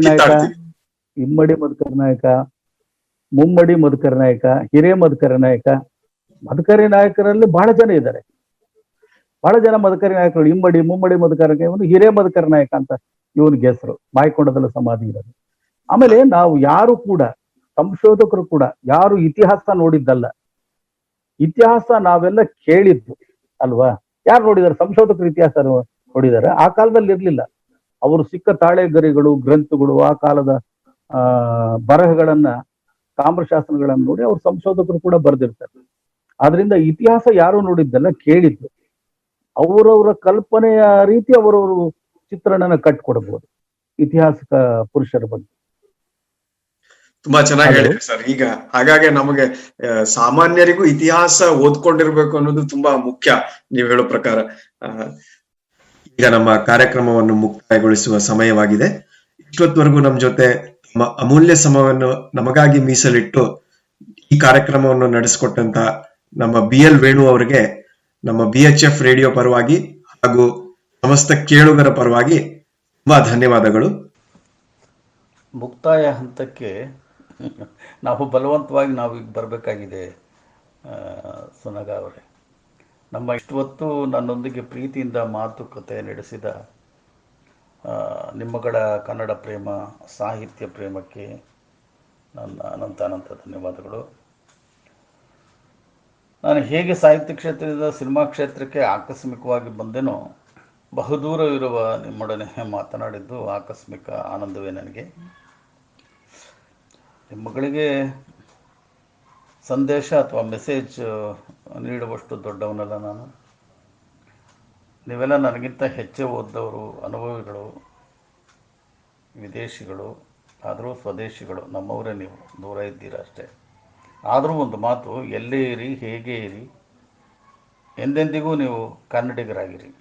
ಕಿತ್ತಾಡ್ತೀವಿ. ಇಮ್ಮಡಿ ಮದಕರಿ ನಾಯಕ, ಮುಮ್ಮಡಿ ಮದಕರಿ ನಾಯಕ, ಹಿರೇ ಮದಕರಿ ನಾಯಕ. ಮದಕರಿ ನಾಯಕರಲ್ಲಿ ಬಹಳ ಜನ ಇದ್ದಾರೆ, ಬಹಳ ಜನ ಮದಕರಿ ನಾಯಕರು. ಇಮ್ಮಡಿ, ಮುಮ್ಮಡಿ ಮದಕರಿ, ಇವನು ಹಿರೇ ಮದಕರಿ ನಾಯಕ ಅಂತ ಇವನಿಗೆ ಹೆಸರು. ಮಾಯಕೊಂಡದಲ್ಲಿ ಸಮಾಧಿ ಇರೋದು. ಆಮೇಲೆ ನಾವು ಯಾರು ಕೂಡ, ಸಂಶೋಧಕರು ಕೂಡ ಯಾರು ಇತಿಹಾಸ ನೋಡಿದ್ದಲ್ಲ, ಇತಿಹಾಸ ನಾವೆಲ್ಲ ಕೇಳಿದ್ದು ಅಲ್ವಾ. ಯಾರು ನೋಡಿದಾರೆ? ಸಂಶೋಧಕರು ಇತಿಹಾಸ ನೋಡಿದಾರೆ. ಆ ಕಾಲದಲ್ಲಿ ಇರ್ಲಿಲ್ಲ. ಅವರು ಸಿಕ್ಕ ತಾಳೆಗರಿಗಳು, ಗ್ರಂಥಗಳು, ಆ ಕಾಲದ ಬರಹಗಳನ್ನ, ತಾಮ್ರಶಾಸನಗಳನ್ನ ನೋಡಿ ಅವ್ರ ಸಂಶೋಧಕರು ಕೂಡ ಬರೆದಿರ್ತಾರೆ. ಆದ್ರಿಂದ ಇತಿಹಾಸ ಯಾರು ನೋಡಿದ್ದಲ್ಲ, ಕೇಳಿದ್ದು. ಅವರವರ ಕಲ್ಪನೆಯ ರೀತಿ ಅವರವರು ಚಿತ್ರಣನ ಕಟ್ಕೊಡ್ಬೋದು ಇತಿಹಾಸಕ ಪುರುಷರ ಬಗ್ಗೆ. ತುಂಬಾ ಚೆನ್ನಾಗಿ ಹೇಳಿದ್ರಿ ಸರ್. ಈಗ ಹಾಗಾಗಿ ನಮಗೆ ಸಾಮಾನ್ಯರಿಗೂ ಇತಿಹಾಸ ಓದ್ಕೊಂಡಿರ್ಬೇಕು ಅನ್ನೋದು ತುಂಬಾ ಮುಖ್ಯ, ನೀವು ಹೇಳೋ ಪ್ರಕಾರ. ಈಗ ನಮ್ಮ ಕಾರ್ಯಕ್ರಮವನ್ನು ಮುಕ್ತಾಯಗೊಳಿಸುವ ಸಮಯವಾಗಿದೆ. ಇಷ್ಟೊತ್ತವರೆಗೂ ನಮ್ಮ ಜೊತೆ ಅಮೂಲ್ಯ ಸಮಯವನ್ನು ನಮಗಾಗಿ ಮೀಸಲಿಟ್ಟು ಈ ಕಾರ್ಯಕ್ರಮವನ್ನು ನಡೆಸಿಕೊಟ್ಟಂತ ನಮ್ಮ BL ವೇಣು ಅವರಿಗೆ ನಮ್ಮ BHF ರೇಡಿಯೋ ಪರವಾಗಿ ಹಾಗೂ ಸಮಸ್ತ ಕೇಳುಗರ ಪರವಾಗಿ ತುಂಬಾ ಧನ್ಯವಾದಗಳು. ಮುಕ್ತಾಯ ಹಂತಕ್ಕೆ ನಾವು ಬಲವಂತವಾಗಿ ನಾವೀಗ ಬರಬೇಕಾಗಿದೆ. ಸುನಗ ಅವರೇ, ನಮ್ಮ ಇಷ್ಟು ಹೊತ್ತು ನನ್ನೊಂದಿಗೆ ಪ್ರೀತಿಯಿಂದ ಮಾತುಕತೆ ನಡೆಸಿದ ನಿಮ್ಮಗಳ ಕನ್ನಡ ಪ್ರೇಮ, ಸಾಹಿತ್ಯ ಪ್ರೇಮಕ್ಕೆ ನನ್ನ ಅನಂತ ಧನ್ಯವಾದಗಳು. ನಾನು ಹೇಗೆ ಸಾಹಿತ್ಯ ಕ್ಷೇತ್ರದಿಂದ ಸಿನಿಮಾ ಕ್ಷೇತ್ರಕ್ಕೆ ಆಕಸ್ಮಿಕವಾಗಿ ಬಂದೆನೋ, ಬಹುದೂರವಿರುವ ನಿಮ್ಮೊಡನೆ ಮಾತನಾಡಿದ್ದು ಆಕಸ್ಮಿಕ ಆನಂದವೇ ನನಗೆ. ನಿಮ್ಮಗಳಿಗೆ ಸಂದೇಶ ಅಥವಾ ಮೆಸೇಜ್ ನೀಡುವಷ್ಟು ದೊಡ್ಡವನಲ್ಲ ನಾನು. ನೀವೆಲ್ಲ ನನಗಿಂತ ಹೆಚ್ಚೇ ಓದ್ದವರು, ಅನುಭವಿಗಳು, ವಿದೇಶಿಗಳು, ಆದರೂ ಸ್ವದೇಶಿಗಳು, ನಮ್ಮವರೇ. ನೀವು ದೂರ ಇದ್ದೀರ ಅಷ್ಟೇ. ಆದರೂ ಒಂದು ಮಾತು, ಎಲ್ಲೇ ಇರಿ, ಹೇಗೆ ಇರಿ, ಎಂದೆಂದಿಗೂ ನೀವು ಕನ್ನಡಿಗರಾಗಿರಿ.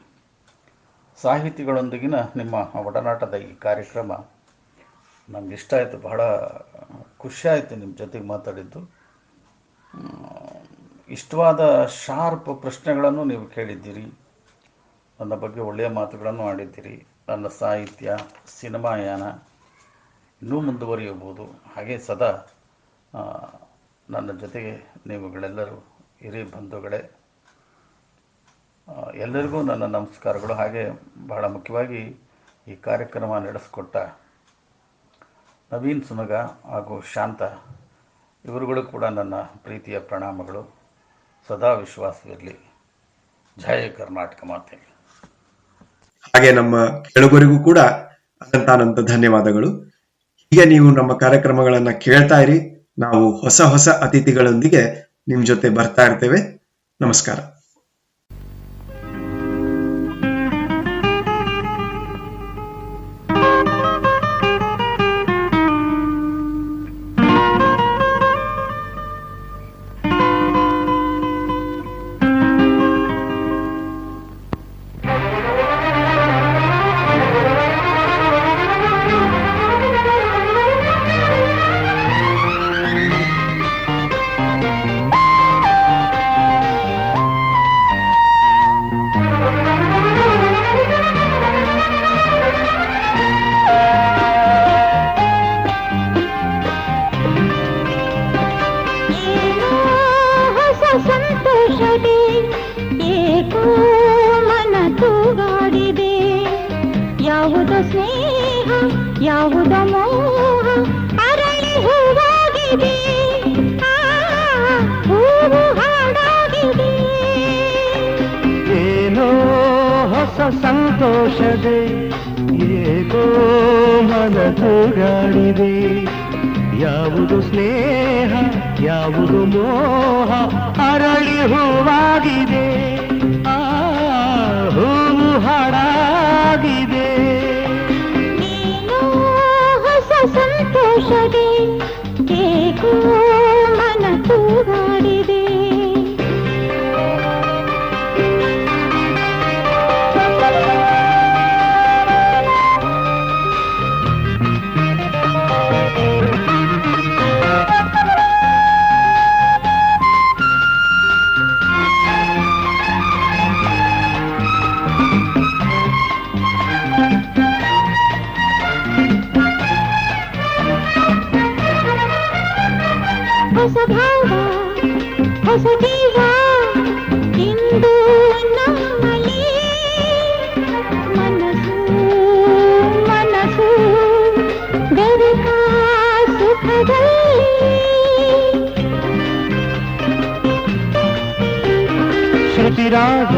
ಸಾಹಿತಿಗಳೊಂದಿಗಿನ ನಿಮ್ಮ ಒಡನಾಟದ ಈ ಕಾರ್ಯಕ್ರಮ ನಮ್ಗೆ ಇಷ್ಟ ಆಯಿತು, ಬಹಳ ಖುಷಿಯಾಯಿತು ನಿಮ್ಮ ಜೊತೆಗೆ ಮಾತಾಡಿದ್ದು. ಇಷ್ಟವಾದ ಶಾರ್ಪ್ ಪ್ರಶ್ನೆಗಳನ್ನು ನೀವು ಕೇಳಿದ್ದೀರಿ, ನನ್ನ ಬಗ್ಗೆ ಒಳ್ಳೆಯ ಮಾತುಗಳನ್ನು ಆಡಿದ್ದೀರಿ. ನನ್ನ ಸಾಹಿತ್ಯ, ಸಿನಿಮಾಯಾನ ಇನ್ನೂ ಮುಂದುವರಿಯಬಹುದು. ಹಾಗೆ ಸದಾ ನನ್ನ ಜೊತೆಗೆ ನೀವುಗಳೆಲ್ಲರೂ ಹಿರಿಯ ಬಂಧುಗಳೇ. ಎಲ್ಲರಿಗೂ ನನ್ನ ನಮಸ್ಕಾರಗಳು. ಹಾಗೆ ಬಹಳ ಮುಖ್ಯವಾಗಿ ಈ ಕಾರ್ಯಕ್ರಮ ನಡೆಸಿಕೊಟ್ಟ ನವೀನ್ ಸುನಗ ಹಾಗೂ ಶಾಂತ, ಇವರುಗಳು ಕೂಡ ನನ್ನ ಪ್ರೀತಿಯ ಪ್ರಣಾಮಗಳು. ಸದಾ ವಿಶ್ವಾಸವಿರಲಿ. ಜಯ ಕರ್ನಾಟಕ ಮಾತೆ. ಹಾಗೆ ನಮ್ಮ ಕೇಳುಗರಿಗೂ ಕೂಡ ಅನಂತ ಧನ್ಯವಾದಗಳು. ಹೀಗೆ ನೀವು ನಮ್ಮ ಕಾರ್ಯಕ್ರಮಗಳನ್ನ ಕೇಳ್ತಾ ಇರಿ. ನಾವು ಹೊಸ ಅತಿಥಿಗಳೊಂದಿಗೆ ನಿಮ್ ಜೊತೆ ಬರ್ತಾ ಇರ್ತೇವೆ. ನಮಸ್ಕಾರ. ಸಂತೋಷದೆ ಏಕೋ ಮನ ತೂಗಾಡಿದೆ. ಯಾವುದು ಸ್ನೇಹ, ಯಾವುದು ಮೋಹ, ಅರಳಿ ಹೂವಾಗಿದೆ, ಆ ಹೂವು ಹಾಡಾಗಿದೆ. ಹೊಸ ಸಂತೋಷದೆ ಏಕೋ ಮನ ತೂಗಾಡಿದೆ. ಹೊಸ ಭಾವ, ಹೊಸ ಜೀವ ಇಂದು ನಮ್ಮಲ್ಲಿ. ಮನಸ್ಸು ಮನಸ್ಸು ಬೆರೆತ ಸುಖದಲ್ಲಿ. ಶ್ರುತಿರಾಗ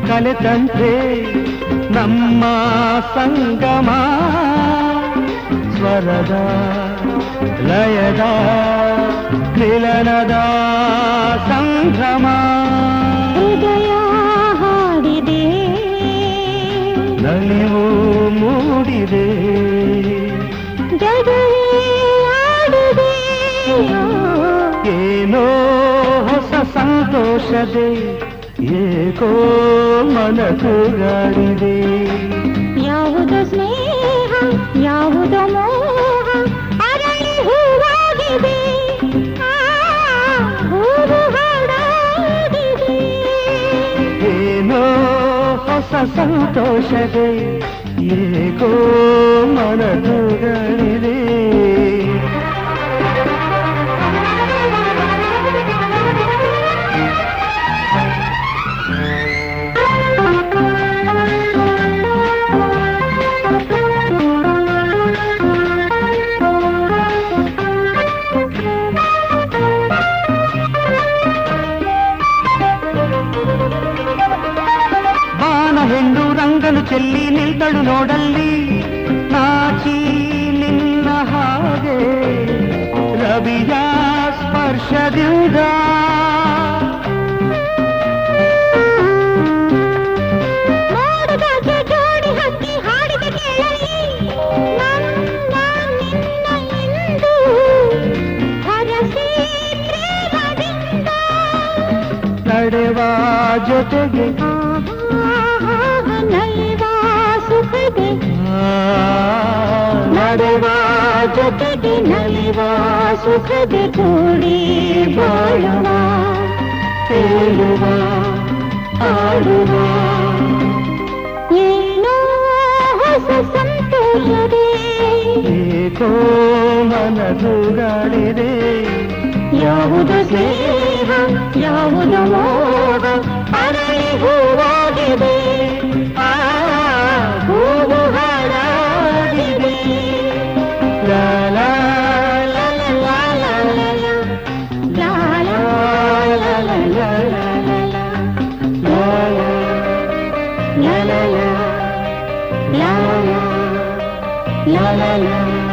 ಕಲೆತಂತೆ ನಮ್ಮ ಸಂಗಮ ಸ್ವರದ ಲಯದ ಮಿಲನದ ಸಂಭ್ರಮ ಹೃದಯ ಹಾಡಿದೆ ನಲಿವು ಮೂಡಿದೆ ಜಗವೇ ಆಡಿದೆ ಏನೋ ಹೊಸ ಸಂತೋಷದೆ ಏಕೋ ಮನಕುಗಾಡಿದೆ ಯಾವುದೋ ಸ್ನೇಹ ಯಾವುದೋ ಮೋಹ ಅರಳಿ ಹೂವಾಗಿದೆ ಹೂವು ಹಾಡಾಗಿದೆ ಏನೋ ಹೊಸ ಸಂತೋಷದೆ ಏಕೋ ಮನಕುಗಾಡಿದೆ ಹೆಣ್ಣು ರಂಗನು ಚೆಲ್ಲಿ ನಿಲ್ದಳು ನೋಡಲ್ಲಿ ನಾಚಿ ನಿನ್ನ ಹಾಗೆ ರವಿಯ ಸ್ಪರ್ಶದಿಂದ ಜೋಡಿ ಹಕ್ಕಿ ಹಾಡಿದ ಕೇಳಲಿ ನನ್ನ ನಿನ್ನ ಎಂದು ಹರಸಿ ಪ್ರೇಮದಿಂದ ನಡೆವ ಜೊತೆಗೆ ನಲಿವಾ ಸುಖದೆ ನಡೆವಾ ಜೊತೆಗೆ ನಲಿವಾ ಸುಖದೆ ಕೂಡಿ ಬಾಳುವ ತೇಲುವ ಆಡುವ ಏನೋ ಹೊಸ ಸಂತೋಷದೆ ಏಕೋ ಮನದುಗಾಡಿದೆ ಯಾವುದೋ ಸ್ನೇಹ ಯಾವುದೋ ಮೋಹ ಅರಳಿ ಹೂವಾಗಿದೆ ಹೂವು ಹಾಡಾಗಿದೆ ಲಾ ಲಾ ಲಾ ಲಾ ಲಾ ಲಾ ಲಾ ಲಾ ಲಾ ಲಾ ಲಾ ಲಾ ಲಾ ಲಾ